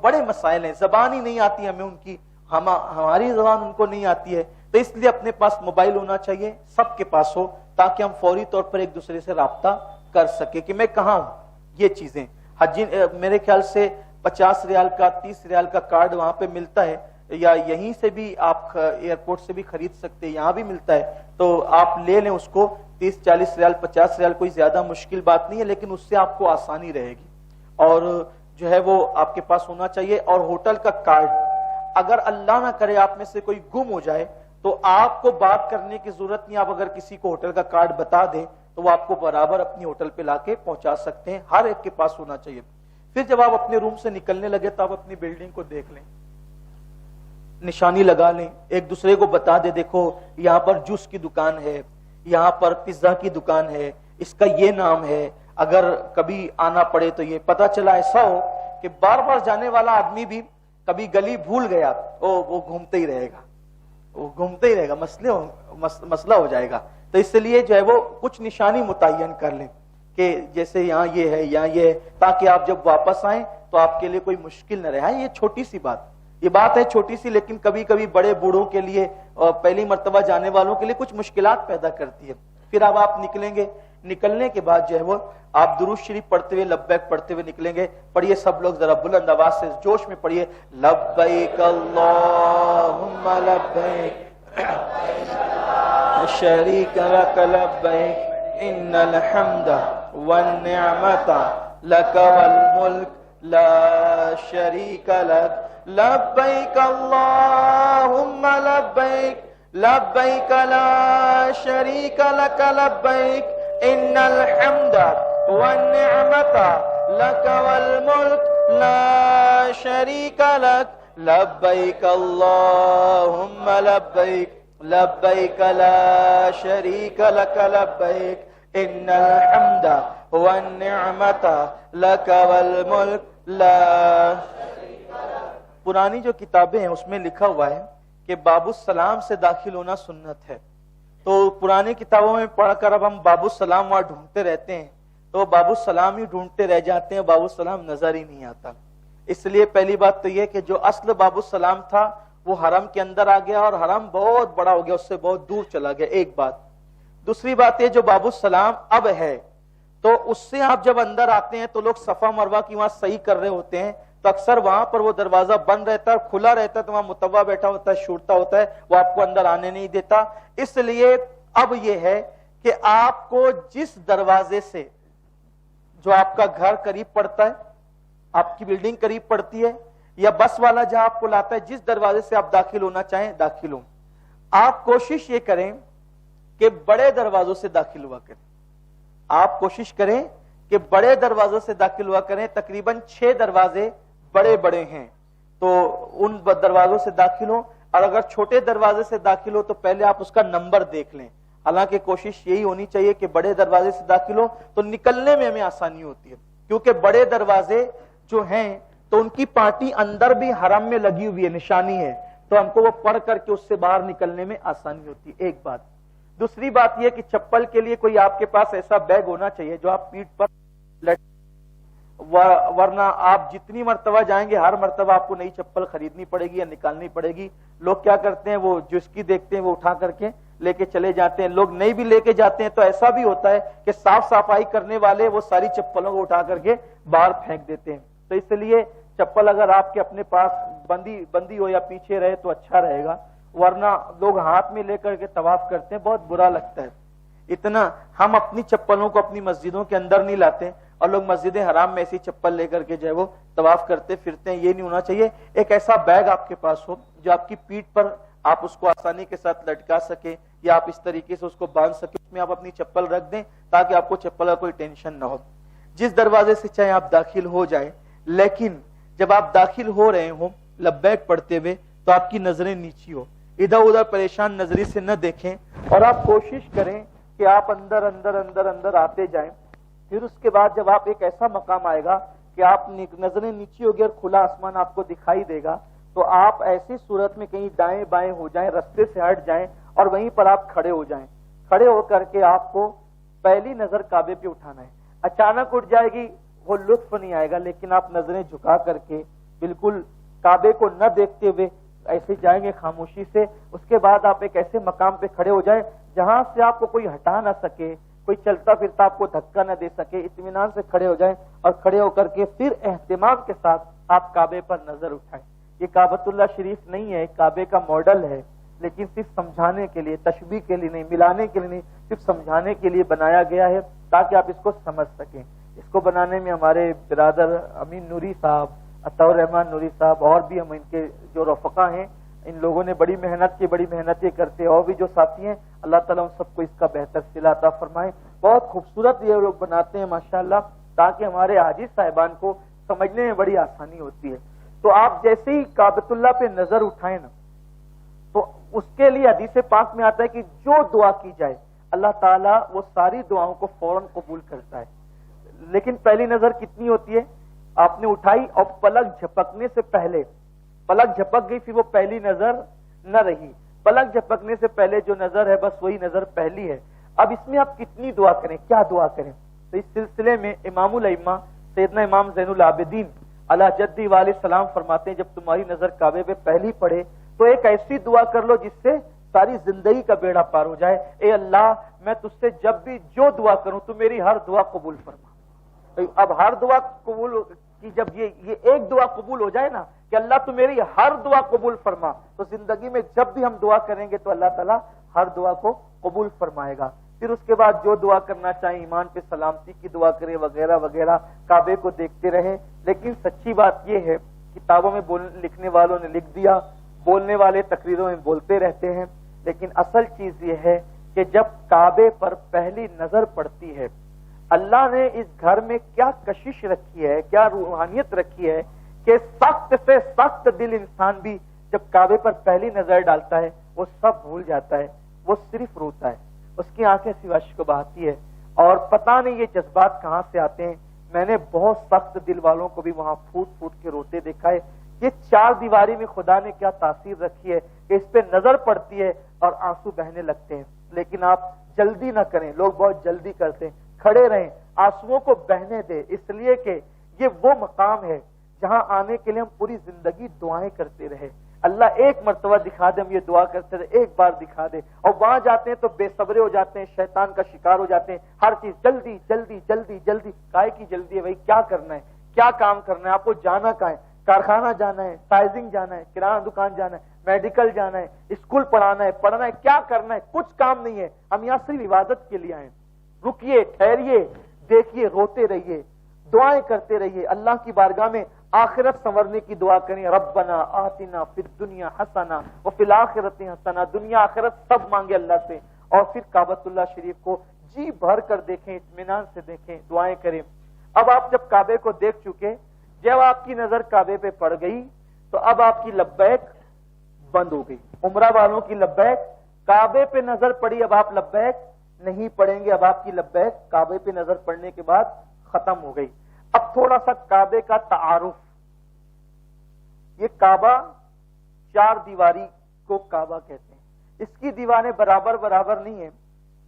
بڑے مسائل ہیں, زبان ہی نہیں آتی ہمیں ان کی, ہماری زبان ان کو نہیں آتی ہے. تو اس لیے اپنے پاس موبائل ہونا چاہیے, سب کے پاس ہو, تاکہ ہم فوری طور پر ایک دوسرے سے رابطہ کر سکے کہ میں کہاں ہوں. یہ چیزیں حجی میرے خیال سے 50 ریال کا 30 ریال کا کارڈ وہاں پہ ملتا ہے, یا یہیں سے بھی آپ ایئرپورٹ سے بھی خرید سکتے ہیں, یہاں بھی ملتا ہے, تو آپ لے لیں اس کو. 30-40 ریال 50 ریال کوئی زیادہ مشکل بات نہیں ہے, لیکن اس سے آپ کو آسانی رہے گی. اور جو ہے وہ آپ کے پاس ہونا چاہیے. اور ہوٹل کا کارڈ, اگر اللہ نہ کرے آپ میں سے کوئی گم ہو جائے تو آپ کو بات کرنے کی ضرورت نہیں. آپ اگر کسی کو ہوٹل کا کارڈ بتا دیں تو وہ آپ کو برابر اپنی ہوٹل پہ لا کے پہنچا سکتے ہیں. ہر ایک کے پاس ہونا چاہیے. پھر جب آپ اپنے روم سے نکلنے لگے تو آپ اپنی بلڈنگ کو دیکھ لیں, نشانی لگا لیں, ایک دوسرے کو بتا دے, دیکھو یہاں پر جوس کی دکان ہے, یہاں پر پیزا کی دکان ہے, اس کا یہ نام ہے, اگر کبھی آنا پڑے تو یہ. پتا چلا ایسا ہو کہ بار بار جانے والا آدمی بھی کبھی گلی بھول گیا, وہ گھومتے ہی رہے گا, وہ گھومتے ہی رہے گا, مسئلہ ہو جائے گا. تو اس لیے جو ہے وہ کچھ نشانی متعین کر لیں کہ جیسے یہاں یہ ہے, یہاں یہ ہے, تاکہ آپ جب واپس آئیں تو آپ کے لیے کوئی مشکل نہ رہے. یہ چھوٹی سی بات, یہ بات ہے چھوٹی سی, لیکن کبھی کبھی بڑے بوڑھوں کے لیے اور پہلی مرتبہ جانے والوں کے لیے کچھ مشکلات پیدا کرتی ہے. پھر اب آپ نکلیں گے, نکلنے کے بعد جو ہے وہ آپ درود شریف پڑھتے ہوئے, لبیک پڑھتے ہوئے نکلیں گے. پڑھیے سب لوگ ذرا بلند آواز سے جوش میں پڑھیے, لبیک اللہم لبیک شریک لک لبیک ان الحمد والنعمت لک والملک لا شریک لک لبیک اللہم لبیک لبیک لا شریک لک لبیک ان الحمد والنعمت لک والملک لا شریک لک لبیک اللہم لبیک لبیک لا شریک لک لبیک ان الحمد والنعمت لک والملک لا. پرانی جو کتابیں ہیں اس میں لکھا ہوا ہے کہ باب السلام سے داخل ہونا سنت ہے. تو پرانی کتابوں میں پڑھ کر اب ہم باب السلام وہاں ڈھونڈتے رہتے ہیں, تو باب السلام ہی ڈھونڈتے رہ جاتے ہیں, باب السلام نظر ہی نہیں آتا. اس لیے پہلی بات تو یہ کہ جو اصل باب السلام تھا وہ حرم کے اندر آ گیا, اور حرم بہت بڑا ہو گیا, اس سے بہت دور چلا گیا. ایک بات. دوسری بات یہ, جو باب السلام اب ہے تو اس سے آپ جب اندر آتے ہیں تو لوگ صفا مروہ کی وہاں صحیح کر رہے ہوتے ہیں, تو اکثر وہاں پر وہ دروازہ بند رہتا ہے, کھلا رہتا ہے, تو وہاں متوا بیٹھا ہوتا ہے, شورتا ہوتا ہے, وہ آپ کو اندر آنے نہیں دیتا. اس لیے اب یہ ہے کہ آپ کو جس دروازے سے جو آپ کا گھر قریب پڑتا ہے، آپ کی بلڈنگ قریب پڑتی ہے، یا بس والا جہاں آپ کو لاتا ہے، جس دروازے سے آپ داخل ہونا چاہیں داخل ہوں، آپ کوشش یہ کریں کہ بڑے دروازوں سے داخل ہوا کریں. آپ کوشش کریں کہ بڑے دروازوں سے داخل ہوا کریں. تقریباً 6 دروازے بڑے بڑے ہیں، تو ان دروازوں سے داخل ہوں. اور اگر چھوٹے دروازے سے داخل ہو تو پہلے آپ اس کا نمبر دیکھ لیں. حالانکہ کوشش یہی ہونی چاہیے کہ بڑے دروازے سے داخل ہو تو نکلنے میں ہمیں آسانی ہوتی ہے، کیونکہ بڑے دروازے جو ہیں تو ان کی پارٹی اندر بھی حرم میں لگی ہوئی ہے، نشانی ہے، تو ہم کو وہ پڑھ کر کے اس سے باہر نکلنے میں آسانی ہوتی ہے. ایک بات. دوسری بات یہ کہ چپل کے لیے کوئی آپ کے پاس ایسا بیگ ہونا چاہیے جو آپ پیٹھ پر ورنہ آپ جتنی مرتبہ جائیں گے ہر مرتبہ آپ کو نئی چپل خریدنی پڑے گی یا نکالنی پڑے گی. لوگ کیا کرتے ہیں، وہ جس کی دیکھتے ہیں وہ اٹھا کر کے لے کے چلے جاتے ہیں. لوگ نہیں بھی لے کے جاتے ہیں تو ایسا بھی ہوتا ہے کہ صاف صفائی کرنے والے وہ ساری چپلوں کو اٹھا کر کے باہر پھینک دیتے ہیں. تو اس لیے چپل اگر آپ کے اپنے پاس بندی ہو یا پیچھے رہے تو اچھا رہے گا، ورنہ لوگ ہاتھ میں لے کر کے طواف کرتے ہیں، بہت برا لگتا ہے. اتنا ہم اپنی چپلوں کو اپنی مسجدوں کے اندر نہیں لاتے اور لوگ مسجد حرام میں ایسی چپل لے کر کے جو ہے وہ طواف کرتے پھرتے ہیں. یہ نہیں ہونا چاہیے. ایک ایسا بیگ آپ کے پاس ہو جو آپ کی پیٹھ پر آپ اس کو آسانی کے ساتھ لٹکا سکے یا آپ اس طریقے سے اس کو باندھ سکے، اس میں آپ اپنی چپل رکھ دیں تاکہ آپ کو چپل کا کوئی ٹینشن نہ ہو. جس دروازے سے چاہے آپ داخل ہو جائیں، لیکن جب آپ داخل ہو رہے ہوں لبیک پڑھتے ہوئے تو آپ کی نظریں نیچی ہو، ادھر ادھر پریشان نظری سے نہ دیکھیں، اور آپ کوشش کریں کہ آپ اندر اندر اندر اندر آتے جائیں. پھر اس کے بعد جب آپ ایک ایسا مقام آئے گا کہ آپ نظریں نیچی ہوگی اور کھلا آسمان آپ کو دکھائی دے گا، تو آپ ایسی صورت میں کہیں دائیں بائیں ہو جائیں، رستے سے ہٹ جائیں اور وہیں پر آپ کھڑے ہو جائیں. کھڑے ہو کر کے آپ کو پہلی نظر کعبے پہ اٹھانا ہے. اچانک اٹھ جائے گی وہ لطف نہیں آئے گا، لیکن آپ نظریں جھکا کر کے بالکل کعبے کو نہ دیکھتے ہوئے ایسے جائیں گے خاموشی سے. اس کے بعد آپ ایک ایسے مقام پہ کھڑے ہو جائیں جہاں سے آپ کو کوئی ہٹا نہ سکے، کوئی چلتا پھرتا آپ کو دھکا نہ دے سکے. اطمینان سے کھڑے ہو جائیں اور کھڑے ہو کر کے پھر اہتمام کے ساتھ آپ کعبے پر نظر اٹھائیں. یہ کعبۃ اللہ شریف نہیں ہے، کعبے کا ماڈل ہے، لیکن صرف سمجھانے کے لیے، تشبیہ کے لیے نہیں، ملانے کے لیے نہیں، صرف سمجھانے کے لیے بنایا گیا ہے تاکہ آپ اس کو سمجھ سکیں. اس کو بنانے میں ہمارے برادر امین نوری صاحب، عطاء الرحمان نوری صاحب اور بھی ہم ان کے جو رفقا ہیں، ان لوگوں نے بڑی محنتیں کرتے، اور بھی جو ساتھی ہیں، اللہ تعالیٰ ان سب کو اس کا بہتر صلہ عطا فرمائے. بہت خوبصورت یہ لوگ بناتے ہیں ماشاءاللہ، تاکہ ہمارے حاجی صاحبان کو سمجھنے میں بڑی آسانی ہوتی ہے. تو آپ جیسے ہی کعبۃ اللہ پہ نظر اٹھائیں نا، تو اس کے لیے حدیث پاک میں آتا ہے کہ جو دعا کی جائے اللہ تعالیٰ وہ ساری دعاؤں کو فوراً قبول کرتا ہے. لیکن پہلی نظر کتنی ہوتی ہے؟ آپ نے اٹھائی اور پلک جھپکنے سے پہلے، پلک جھپک گئی پھر وہ پہلی نظر نہ رہی. پلک جھپکنے سے پہلے جو نظر ہے بس وہی نظر پہلی ہے. اب اس میں آپ کتنی دعا کریں، کیا دعا کریں؟ تو اس سلسلے میں امام الائمہ سیدنا امام زین العابدین علی جدی والد سلام فرماتے ہیں، جب تمہاری نظر کعبے پہ پہلی پڑے تو ایک ایسی دعا کر لو جس سے ساری زندگی کا بیڑا پار ہو جائے. اے اللہ، میں تجھ سے جب بھی جو دعا کروں تو میری ہر دعا قبول فرما. اب ہر دعا قبول کی جب یہ ایک دعا قبول ہو جائے نا کہ اللہ تو میری ہر دعا قبول فرما، تو زندگی میں جب بھی ہم دعا کریں گے تو اللہ تعالیٰ ہر دعا کو قبول فرمائے گا. پھر اس کے بعد جو دعا کرنا چاہیں، ایمان پہ سلامتی کی دعا کریں وغیرہ وغیرہ، کعبے کو دیکھتے رہیں. لیکن سچی بات یہ ہے، کتابوں میں لکھنے والوں نے لکھ دیا، بولنے والے تقریروں میں بولتے رہتے ہیں، لیکن اصل چیز یہ ہے کہ جب کعبے پر پہلی نظر پڑتی ہے، اللہ نے اس گھر میں کیا کشش رکھی ہے، کیا روحانیت رکھی ہے کہ سخت سے سخت دل انسان بھی جب کعبے پر پہلی نظر ڈالتا ہے وہ سب بھول جاتا ہے، وہ صرف روتا ہے، اس کی آنکھیں سوائے اشک بہاتی ہے. اور پتہ نہیں یہ جذبات کہاں سے آتے ہیں. میں نے بہت سخت دل والوں کو بھی وہاں پھوٹ پھوٹ کے روتے دیکھا ہے. یہ چار دیواری میں خدا نے کیا تاثیر رکھی ہے کہ اس پہ نظر پڑتی ہے اور آنسو بہنے لگتے ہیں. لیکن آپ جلدی نہ کریں، لوگ بہت جلدی کرتے ہیں. کھڑے رہیں، آنسوؤں کو بہنے دیں، اس لیے کہ یہ وہ مقام ہے جہاں آنے کے لیے ہم پوری زندگی دعائیں کرتے رہے. اللہ ایک مرتبہ دکھا دے، ہم یہ دعا کرتے رہے، ایک بار دکھا دے. اور وہاں جاتے ہیں تو بے صبرے ہو جاتے ہیں، شیطان کا شکار ہو جاتے ہیں. ہر چیز جلدی جلدی جلدی جلدی. کائے کی جلدی ہے بھائی؟ کیا کرنا ہے، کیا کام کرنا ہے، آپ کو جانا کہاں ہے؟ کارخانہ جانا ہے، سائزنگ جانا ہے، کرانہ دکان جانا ہے، میڈیکل جانا ہے، اسکول پڑھانا ہے، کیا کرنا ہے، کچھ کام نہیں ہے. ہم یہاں صرف عبادت کے لیے آئے. رکیے، ٹھہریے، دیکھیے، روتے رہیے، دعائیں کرتے رہیے، اللہ کی بارگاہ میں آخرت سنورنے کی دعا کریں. ربنا آتنا فی الدنیا حسنہ وفی الآخرۃ حسنہ. دنیا آخرت سب مانگے اللہ سے، اور پھر کعبۃ اللہ شریف کو جی بھر کر دیکھیں، اطمینان سے دیکھیں، دعائیں کریں. اب آپ جب کعبے کو دیکھ چکے، جب آپ کی نظر کعبے پہ پڑ گئی تو اب آپ کی لبیک بند ہو گئی. عمرہ والوں کی لبیک، کعبے پہ نظر پڑی، اب آپ لبیک نہیں پڑیں گے. اب آپ کی لبیک کعبے پہ نظر پڑنے کے بعد ختم ہو گئی. اب تھوڑا سا کعبے کا تعارف. یہ کعبہ چار دیواری کو کعبہ کہتے ہیں. اس کی دیواریں برابر نہیں ہیں،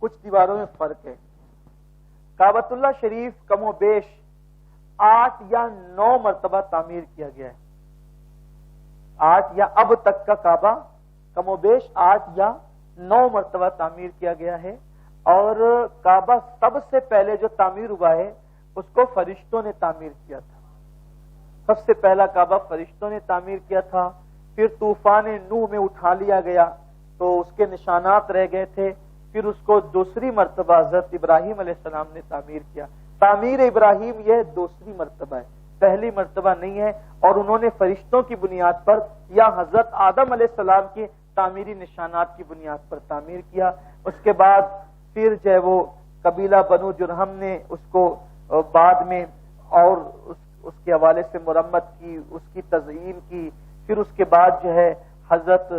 کچھ دیواروں میں فرق ہے. کعبۃ اللہ شریف کم و بیش 8 یا 9 مرتبہ تعمیر کیا گیا ہے. 8 یا اب تک کا کعبہ کم و بیش 8 یا 9 مرتبہ تعمیر کیا گیا ہے. اور کعبہ سب سے پہلے جو تعمیر ہوا ہے اس کو فرشتوں نے تعمیر کیا تھا. سب سے پہلا کعبہ فرشتوں نے تعمیر کیا تھا. پھر طوفان نوح میں اٹھا لیا گیا تو اس کے نشانات رہ گئے تھے. پھر اس کو دوسری مرتبہ حضرت ابراہیم علیہ السلام نے تعمیر کیا. تعمیر ابراہیم یہ دوسری مرتبہ ہے، پہلی مرتبہ نہیں ہے. اور انہوں نے فرشتوں کی بنیاد پر یا حضرت آدم علیہ السلام کے تعمیری نشانات کی بنیاد پر تعمیر کیا. اس کے بعد پھر جو ہے وہ قبیلہ بنو جرہم نے اس کو بعد میں اور اس کے حوالے سے مرمت کی، اس کی تزئین کی. پھر اس کے بعد جو ہے حضرت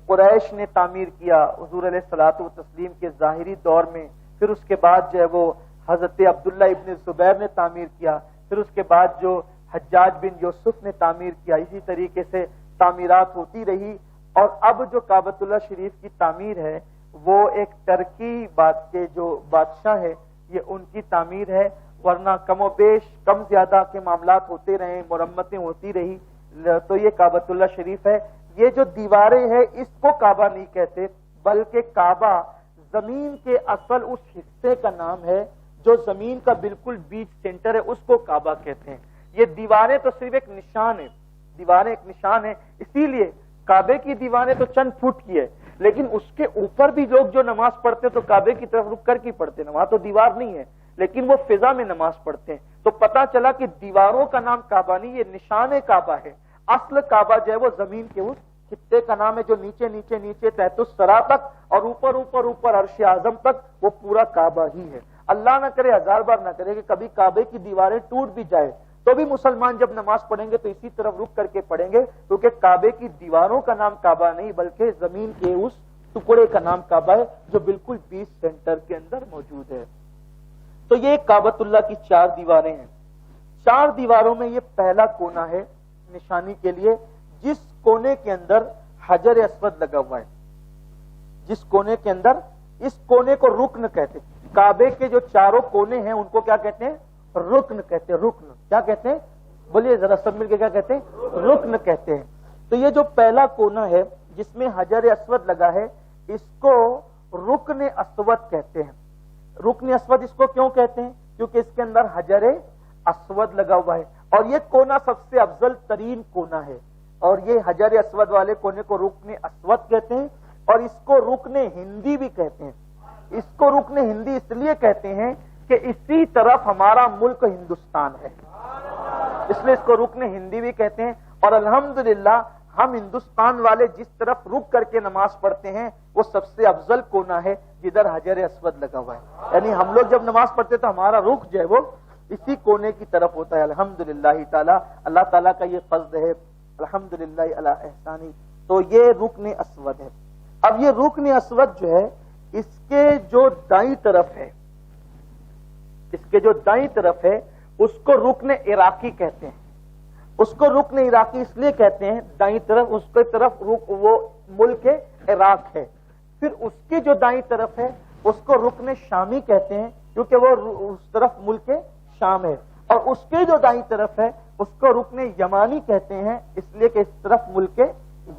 قریش نے تعمیر کیا حضور علیہ الصلوۃ والتسلیم کے ظاہری دور میں. پھر اس کے بعد جو ہے وہ حضرت عبداللہ ابن زبیر نے تعمیر کیا. پھر اس کے بعد جو حجاج بن یوسف نے تعمیر کیا. اسی طریقے سے تعمیرات ہوتی رہی. اور اب جو کعبۃ اللہ شریف کی تعمیر ہے وہ ایک ترکی بات کے جو بادشاہ ہے یہ ان کی تعمیر ہے. ورنہ کم و بیش کم زیادہ کے معاملات ہوتے رہے، مرمتیں ہوتی رہی. تو یہ کعبۃ اللہ شریف ہے. یہ جو دیواریں ہیں اس کو کعبہ نہیں کہتے، بلکہ کعبہ زمین کے اصل اس حصے کا نام ہے جو زمین کا بالکل بیچ سینٹر ہے، اس کو کعبہ کہتے ہیں. یہ دیواریں تو صرف ایک نشان ہے، دیواریں ایک نشان ہے. اسی لیے کعبے کی دیواریں تو چند فٹ کی ہے، لیکن اس کے اوپر بھی لوگ جو نماز پڑھتے تو کعبے کی طرف رک کر کی پڑھتے ہیں. وہاں تو دیوار نہیں ہے لیکن وہ فضا میں نماز پڑھتے ہیں. تو پتہ چلا کہ دیواروں کا نام کعبہ نہیں، یہ نشان کعبہ ہے. اصل کعبہ جو ہے وہ زمین کے اس خطے کا نام ہے جو نیچے نیچے نیچے تحت الثری تک اور اوپر اوپر اوپر عرش اعظم تک وہ پورا کعبہ ہی ہے. اللہ نہ کرے، 1000 بار نہ کرے کہ کبھی کعبے کی دیواریں ٹوٹ بھی جائے تو بھی مسلمان جب نماز پڑھیں گے تو اسی طرف رک کر کے پڑھیں گے، کیونکہ کعبے کی دیواروں کا نام کعبہ نہیں بلکہ زمین کے اس ٹکڑے کا نام کعبہ ہے جو بالکل بیچ سینٹر کے اندر موجود ہے. تو یہ کعبۃ اللہ کی 4 دیواریں ہیں. 4 دیواروں میں یہ پہلا کونا ہے نشانی کے لیے، جس کونے کے اندر حجر اسود لگا ہوا ہے. جس کونے کے اندر، اس کونے کو رکن کہتے ہیں. کعبے کے جو چاروں کونے ہیں ان کو کیا کہتے ہیں؟ رکن کہتے ہیں. رکن کیا کہتے ہیں؟ بولیے ذرا سب مل کے کیا کہتے ہیں؟ رکن کہتے ہیں. تو یہ جو پہلا کونا ہے جس میں حجر اسود لگا ہے اس کو رکن اسود کہتے ہیں. رکن اسود اس کو کیوں کہتے ہیں؟ کیونکہ اس کے اندر حجر اسود لگا ہوا ہے اور یہ کونا سب سے افضل ترین کونا ہے. اور یہ حجر اسود والے کونے کو رکن اسود کہتے ہیں اور اس کو رکن ہندی بھی کہتے ہیں. اس کو رکن ہندی اس لیے کہتے ہیں کہ اسی طرف ہمارا ملک ہندوستان ہے، اس لیے اس کو رکن ہندی بھی کہتے ہیں. اور الحمدللہ ہم ہندوستان والے جس طرف رک کر کے نماز پڑھتے ہیں وہ سب سے افضل کونا ہے جدھر حجر اسود لگا ہوا ہے. یعنی ہم لوگ جب نماز پڑھتے تو ہمارا رخ جو ہے وہ اسی کونے کی طرف ہوتا ہے. الحمدللہ تعالی، اللہ تعالیٰ کا یہ فضل ہے. الحمدللہ علی احسانی. تو یہ رکن اسود ہے. اب یہ رکن اسود جو ہے اس کے جو دائیں طرف ہے، اس کے جو دائیں طرف ہے اس کو رکن عراقی کہتے ہیں. اس کو رکن عراقی اس لیے کہتے ہیں، دائیں طرف اس کے طرف وہ ملک عراق ہے. پھر اس کے جو دائیں طرف ہے اس کو رکن شامی کہتے ہیں کیونکہ وہ اس طرف ملک شام ہے. اور اس کے جو دائیں طرف ہے اس کو رکن یمانی کہتے ہیں اس لیے کہ اس طرف ملک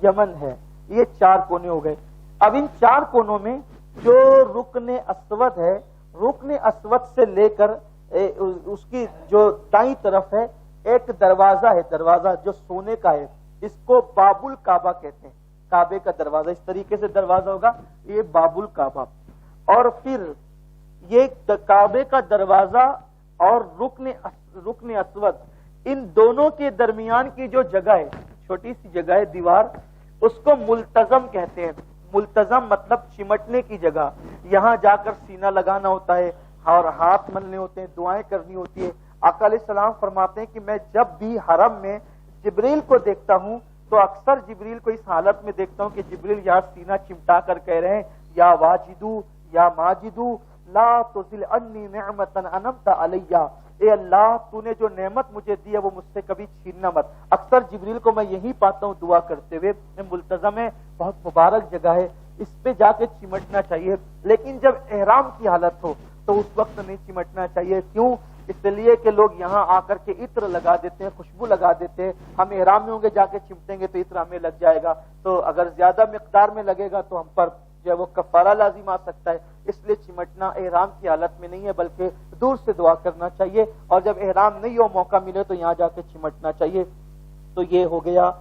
یمن ہے. یہ 4 کونے ہو گئے. اب ان 4 کونوں میں جو رکن اسود ہے، رکن اسود سے لے کر اس کی جو دائیں طرف ہے ایک دروازہ ہے، دروازہ جو سونے کا ہے، اس کو باب الکعبہ کہتے ہیں، کعبے کا دروازہ، اس طریقے سے دروازہ ہوگا، یہ باب الکعبہ۔ اور پھر یہ کعبے کا دروازہ اور رکن اسود، ان دونوں کے درمیان کی جو جگہ ہے، چھوٹی سی جگہ ہے، دیوار، اس کو ملتزم کہتے ہیں۔ ملتزم مطلب چمٹنے کی جگہ، یہاں جا کر سینہ لگانا ہوتا ہے اور ہاتھ ملنے ہوتے ہیں، دعائیں کرنی ہوتی ہے۔ آقا علیہ السلام فرماتے ہیں کہ میں جب بھی حرم میں جبریل کو دیکھتا ہوں تو اکثر جبریل کو اس حالت میں دیکھتا ہوں کہ جبریل یہاں سینہ چمٹا کر کہہ رہے ہیں یا واجدو یا ماجدو لا تزل انی نعمتا انعمت علیہ، اے اللہ تو نے جو نعمت مجھے دی ہے وہ مجھ سے کبھی چھیننا مت۔ اکثر جبریل کو میں یہی پاتا ہوں دعا کرتے ہوئے۔ ملتزم ہے، بہت مبارک جگہ ہے، اس پہ جا کے چمٹنا چاہیے، لیکن جب احرام کی حالت ہو تو اس وقت نہیں چمٹنا چاہیے۔ کیوں؟ اس لیے کہ لوگ یہاں آ کر کے عطر لگا دیتے ہیں، خوشبو لگا دیتے ہیں، ہم احرام میں ہوں گے، جا کے چمٹیں گے تو عطر ہمیں لگ جائے گا، تو اگر زیادہ مقدار میں لگے گا تو ہم پر جو ہے وہ کفارہ لازم آ سکتا ہے۔ اس لیے چمٹنا احرام کی حالت میں نہیں ہے، بلکہ دور سے دعا کرنا چاہیے، اور جب احرام نہیں ہو، موقع ملے تو یہاں جا کے چمٹنا چاہیے۔ تو یہ ہو گیا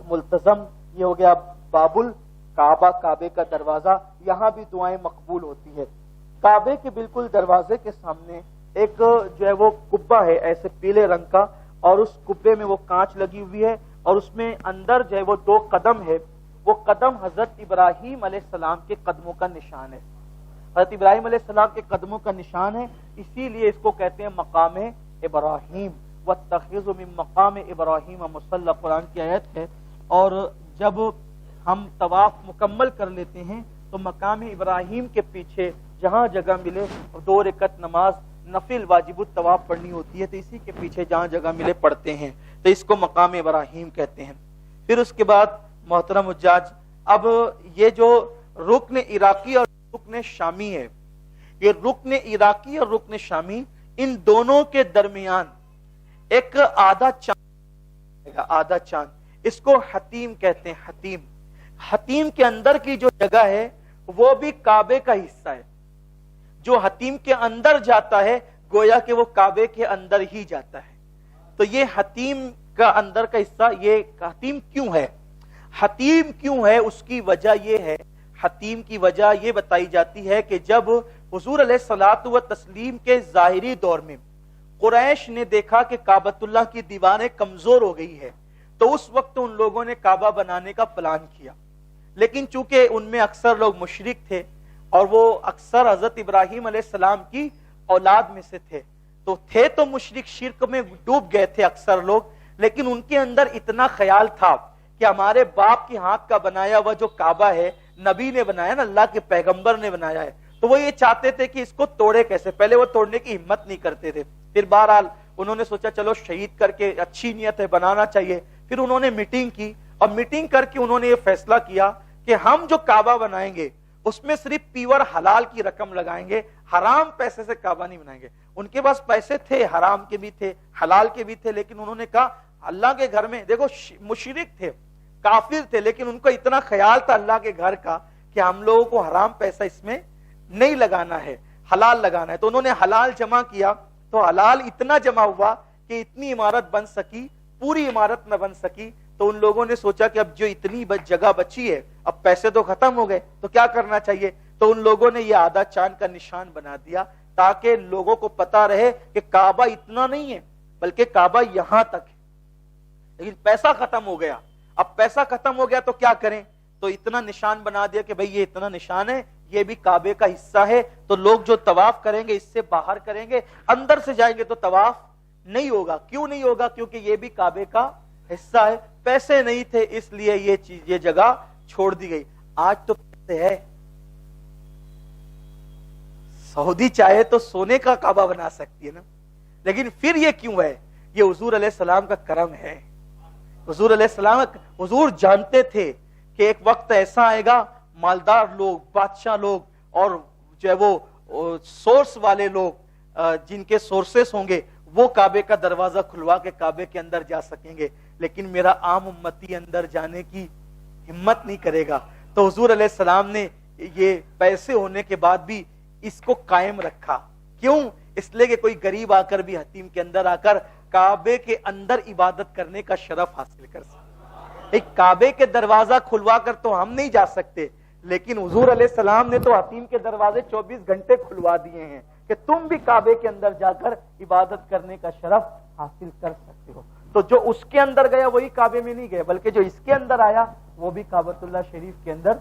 ملتزم، یہ ہو گیا باب الکعبہ، کعبے کا دروازہ، یہاں بھی دعائیں مقبول ہوتی ہے۔ کعبے کے بالکل دروازے کے سامنے ایک جو ہے وہ کبہ ہے ایسے پیلے رنگ کا، اور اس کبے میں وہ کانچ لگی ہوئی ہے، اور اس میں اندر جو ہے وہ 2 قدم ہے، وہ قدم حضرت ابراہیم علیہ السلام کے قدموں کا نشان ہے، حضرت ابراہیم علیہ السلام کے قدموں کا نشان ہے، اسی لیے اس کو کہتے ہیں مقام ابراہیم۔ وَاتَّخِذُ مِن مقام ابراہیم مصلی، قرآن کی آیت ہے۔ اور جب ہم طواف مکمل کر لیتے ہیں تو مقام ابراہیم کے پیچھے جہاں جگہ ملے 2 رکعت نماز نفل واجب الطواف پڑھنی ہوتی ہے، تو اسی کے پیچھے جہاں جگہ ملے پڑھتے ہیں، تو اس کو مقام ابراہیم کہتے ہیں۔ پھر اس کے بعد محترم حجاج، اب یہ جو رکن عراقی اور رکن شامی ہے، یہ رکن عراقی اور رکن شامی، ان دونوں کے درمیان ایک آدھا چاند، اس کو حتیم کہتے ہیں۔ حتیم کے اندر کی جو جگہ ہے وہ بھی کعبے کا حصہ ہے، جو حتیم کے اندر جاتا ہے گویا کہ وہ کعبے کے اندر ہی جاتا ہے۔ تو یہ حتیم کا اندر کا حصہ، یہ حتیم کیوں ہے؟ حتیم کیوں ہے؟ اس کی وجہ یہ ہے، حتیم کی وجہ یہ بتائی جاتی ہے کہ جب حضور علیہ الصلوۃ والتسلیم کے ظاہری دور میں قریش نے دیکھا کہ کعبۃ اللہ کی دیواریں کمزور ہو گئی ہے، تو اس وقت ان لوگوں نے کعبہ بنانے کا پلان کیا، لیکن چونکہ ان میں اکثر لوگ مشرک تھے اور وہ اکثر حضرت ابراہیم علیہ السلام کی اولاد میں سے تھے، تو مشرک شرک میں ڈوب گئے تھے اکثر لوگ، لیکن ان کے اندر اتنا خیال تھا کہ ہمارے باپ کی ہاتھ کا بنایا ہوا جو کعبہ ہے، نبی نے بنایا نا، اللہ کے پیغمبر نے بنایا ہے، تو وہ یہ چاہتے تھے کہ اس کو توڑے کیسے، پہلے وہ توڑنے کی ہمت نہیں کرتے تھے۔ پھر بہرحال انہوں نے سوچا چلو شہید کر کے، اچھی نیت ہے، بنانا چاہیے۔ پھر انہوں نے میٹنگ کی، اور میٹنگ کر کے انہوں نے یہ فیصلہ کیا کہ ہم جو کعبہ بنائیں گے اس میں صرف پیور حلال کی رقم لگائیں گے، حرام پیسے سے کعبہ نہیں بنائیں گے۔ ان کے پاس پیسے تھے، حرام کے بھی تھے، حلال کے بھی تھے، لیکن انہوں نے کہا اللہ کے گھر میں، دیکھو مشرک تھے، کافر تھے، لیکن ان کو اتنا خیال تھا اللہ کے گھر کا کہ ہم لوگوں کو حرام پیسہ اس میں نہیں لگانا ہے، حلال لگانا ہے۔ تو انہوں نے حلال جمع کیا، تو حلال اتنا جمع ہوا کہ اتنی عمارت بن سکی، پوری عمارت نہ بن سکی۔ تو ان لوگوں نے سوچا کہ اب جو اتنی جگہ بچی ہے، اب پیسے تو ختم ہو گئے، تو کیا کرنا چاہیے؟ تو ان لوگوں نے یہ آدھا چاند کا نشان بنا دیا تاکہ لوگوں کو پتا رہے کہ کعبہ اتنا نہیں ہے بلکہ کعبہ یہاں تک ہے۔ لیکن پیسہ ختم ہو گیا، اب پیسہ ختم ہو گیا تو کیا کریں؟ تو اتنا نشان بنا دیا کہ بھئی یہ اتنا نشان ہے، یہ بھی کعبے کا حصہ ہے، تو لوگ جو طواف کریں گے اس سے باہر کریں گے، اندر سے جائیں گے تو طواف نہیں ہوگا۔ کیوں نہیں ہوگا؟ کیونکہ یہ بھی کعبے کا حصہ ہے۔ پیسے نہیں تھے اس لیے یہ جگہ چھوڑ دی گئی۔ آج تو پیسے ہے، سعودی چاہے تو سونے کا کعبہ بنا سکتی ہے نا، لیکن پھر یہ کیوں ہے؟ یہ حضور علیہ السلام کا کرم ہے۔ حضور علیہ السلام، حضور جانتے تھے کہ ایک وقت ایسا آئے گا، مالدار لوگ، بادشاہ لوگ، اور جو ہے وہ سورس والے لوگ، جن کے سورسز ہوں گے، وہ کعبے کا دروازہ کھلوا کے کعبے کے اندر جا سکیں گے، لیکن میرا عام امتی اندر جانے کی ہمت نہیں کرے گا۔ تو حضور علیہ السلام نے یہ پیسے ہونے کے بعد بھی اس کو قائم رکھا۔ کیوں؟ اس لیے کہ کوئی غریب آ کر بھی حتیم کے اندر آ کر کعبے کے اندر عبادت کرنے کا شرف حاصل کر سکیں۔ ایک کعبے کے دروازہ کھلوا کر تو ہم نہیں جا سکتے، لیکن حضور علیہ السلام نے تو حتیم کے دروازے 24 گھنٹے کھلوا دیے ہیں کہ تم بھی کعبے کے اندر جا کر عبادت کرنے کا شرف حاصل کر سکتے ہو۔ تو جو اس کے اندر گیا وہی کعبے میں نہیں گئے، بلکہ جو اس کے اندر آیا وہ بھی کعبۃ اللہ شریف کے اندر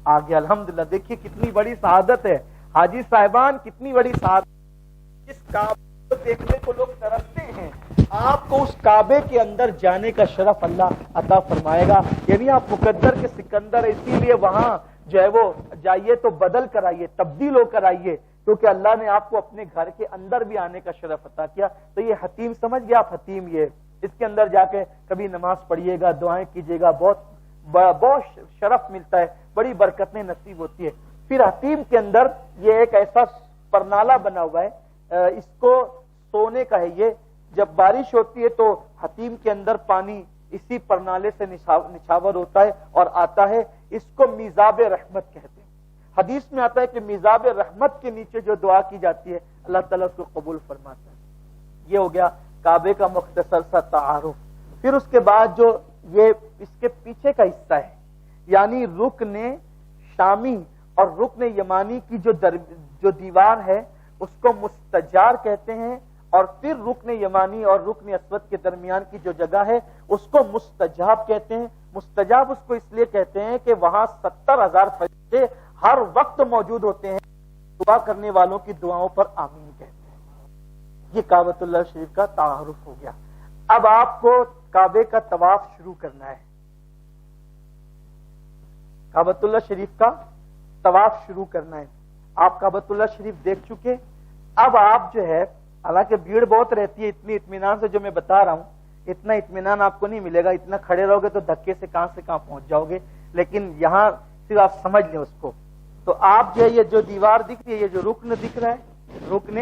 آ گیا۔ الحمدللہ، دیکھیے کتنی بڑی سعادت ہے حاجی صاحبان، کتنی بڑی سعادت۔ اس کعبے کو دیکھنے کو لوگ ترستے ہیں، آپ کو اس کعبے کے اندر جانے کا شرف اللہ عطا فرمائے گا۔ یعنی آپ مقدر کے سکندر، اسی لیے وہاں جو ہے وہ جائیے تو بدل کر آئیے، تبدیل ہو کر آئیے، کیونکہ اللہ نے آپ کو اپنے گھر کے اندر بھی آنے کا شرف عطا کیا۔ تو یہ حتیم سمجھ گیا آپ، حتیم یہ اس کے اندر جا کے کبھی نماز پڑھیے گا، دعائیں کیجیے گا، بہت شرف ملتا ہے، بڑی برکتیں نصیب ہوتی ہے۔ پھر حتیم کے اندر یہ ایک ایسا پرنالہ بنا ہوا ہے، اس کو سونے کا ہے۔ یہ جب بارش ہوتی ہے تو حتیم کے اندر پانی اسی پرنالے سے نچھاور ہوتا ہے اور آتا ہے، اس کو میزاب رحمت کہتے ہیں۔ حدیث میں آتا ہے کہ میزاب رحمت کے نیچے جو دعا کی جاتی ہے اللہ تعالیٰ اس کو قبول فرماتا ہے۔ یہ ہو گیا کعبے کا مختصر سا تعارف۔ پھر اس کے بعد جو یہ اس کے پیچھے کا حصہ ہے، یعنی رکن شامی اور رکن یمانی کی جو دیوار ہے اس کو مستجار کہتے ہیں، اور پھر رکن یمانی اور رکن اسود کے درمیان کی جو جگہ ہے اس کو مستجاب کہتے ہیں۔ مستجاب اس کو اس لیے کہتے ہیں کہ وہاں 70,000 فرشتے ہر وقت موجود ہوتے ہیں، دعا کرنے والوں کی دعاؤں پر آمین کہتے ہیں۔ یہ کعبۃ اللہ شریف کا تعارف ہو گیا۔ اب آپ کو کعبے کا طواف شروع کرنا ہے۔ کعبۃ اللہ شریف کا طواف شروع کرنا ہے۔ آپ کعبۃ اللہ شریف دیکھ چکے، اب آپ جو ہے، حالانکہ بھیڑ بہت رہتی ہے، اتنی اطمینان سے جو میں بتا رہا ہوں اتنا اطمینان آپ کو نہیں ملے گا، اتنا کھڑے رہو گے تو دھکے سے کہاں پہنچ جاؤ گے، لیکن یہاں صرف آپ سمجھ لیں اس کو۔ تو آپ جو ہے یہ جو دیوار دکھ رہی ہے، یہ جو رکن دکھ رہا ہے، رکن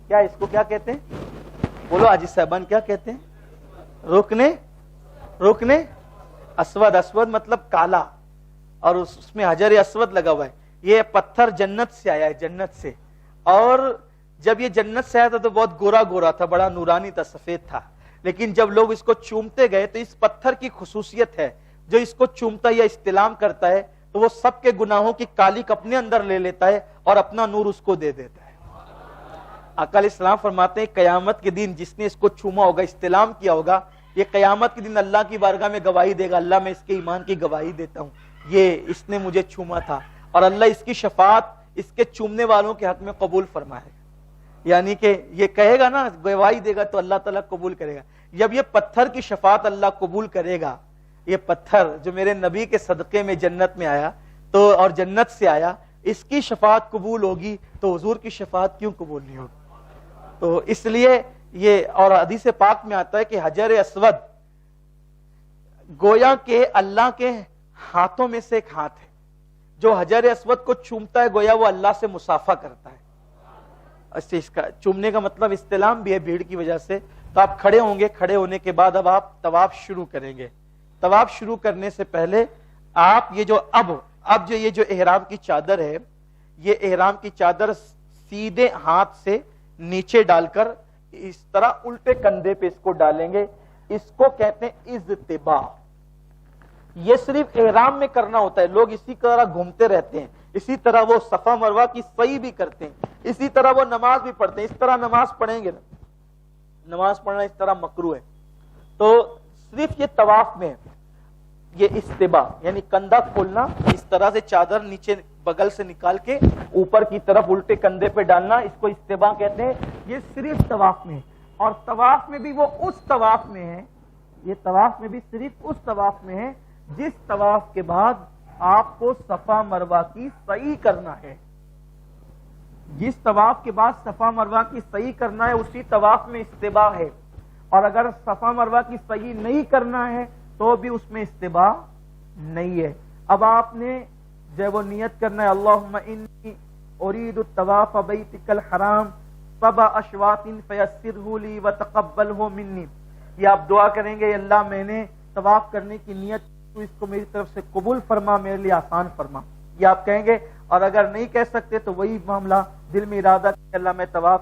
کیا، اس کو کیا کہتے ہیں؟ بولو حاجی صاحبان، کیا کہتے ہیں؟ رکن اسود۔ اسود مطلب کالا، اور اس میں حجر اسود لگا ہوا ہے۔ یہ پتھر جنت سے آیا ہے، جنت سے، اور جب یہ جنت سے آیا تھا تو بہت گورا گورا تھا، بڑا نورانی تھا، سفید تھا، لیکن جب لوگ اس کو چومتے گئے تو اس پتھر کی خصوصیت ہے، جو اس کو چومتا یا استلام کرتا ہے تو وہ سب کے گناہوں کی کالک اپنے اندر لے لیتا ہے اور اپنا نور اس کو دے دیتا ہے۔ آقا علیہ السلام فرماتے ہیں قیامت کے دن جس نے اس کو چوما ہوگا، استلام کیا ہوگا، یہ قیامت کے دن اللہ کی بارگاہ میں گواہی دے گا، اللہ میں اس کے ایمان کی گواہی دیتا ہوں، یہ اس نے مجھے چوما تھا، اور اللہ اس کی شفاعت اس کے چومنے والوں کے حق میں قبول فرمائے گا۔ یعنی کہ یہ کہے گا نا، گواہی دے گا تو اللہ تعالیٰ قبول کرے گا۔ جب یہ پتھر کی شفاعت اللہ قبول کرے گا، یہ پتھر جو میرے نبی کے صدقے میں جنت میں آیا تو اور جنت سے آیا، اس کی شفاعت قبول ہوگی تو حضور کی شفاعت کیوں قبول نہیں ہوگی؟ تو اس لیے یہ، اور حدیث پاک میں آتا ہے کہ حجر اسود گویا کہ اللہ کے ہاتھوں میں سے ایک ہاتھ ہے، جو حجر اسود کو چومتا ہے گویا وہ اللہ سے مصافحہ کرتا ہے۔ اس کا چومنے کا مطلب استلام بھی ہے بھیڑ کی وجہ سے۔ تو آپ کھڑے ہوں گے، کھڑے ہونے کے بعد اب آپ طواف شروع کریں گے۔ طواف شروع کرنے سے پہلے آپ یہ جو اب جو یہ جو احرام کی چادر ہے، یہ احرام کی چادر سیدھے ہاتھ سے نیچے ڈال کر اس طرح الٹے کندھے پہ اس کو ڈالیں گے، اس کو کہتے ہیں اضطباء۔ یہ صرف احرام میں کرنا ہوتا ہے، لوگ اسی طرح گھومتے رہتے ہیں، اسی طرح وہ صفا مروہ کی سعی بھی کرتے ہیں، اسی طرح وہ نماز بھی پڑھتے ہیں۔ اس طرح نماز پڑھیں گے نا، نماز پڑھنا اس طرح مکروہ ہے۔ تو صرف یہ طواف میں یہ استباء یعنی کندھا کھولنا، اس طرح سے چادر نیچے بغل سے نکال کے اوپر کی طرف الٹے کندھے پہ ڈالنا، اس کو استباء کہتے ہیں۔ یہ صرف طواف میں، اور طواف میں بھی وہ اس طواف میں ہے، یہ طواف میں بھی صرف اس طواف میں ہے جس طواف کے بعد آپ کو صفا مروہ کی سعی کرنا ہے۔ جس طواف کے بعد صفا مروہ کی سعی کرنا ہے اسی طواف میں استباء ہے، اور اگر صفا مروہ کی سعی نہیں کرنا ہے تو بھی اس میں استباء نہیں ہے۔ اب آپ نے جب وہ نیت کرنا ہے، اللہم انی ارید الطواف بیتک الحرام 7 اشواط فیسرہ لی وتقبلہ منی، یہ آپ دعا کریں گے، اللہ میں نے طواف کرنے کی نیت، تو اس کو میری طرف سے قبول فرما، میرے لیے آسان فرما، یہ آپ کہیں گے۔ اور اگر نہیں کہہ سکتے تو وہی معاملہ، دل میں ارادہ کہ اللہ میں طواف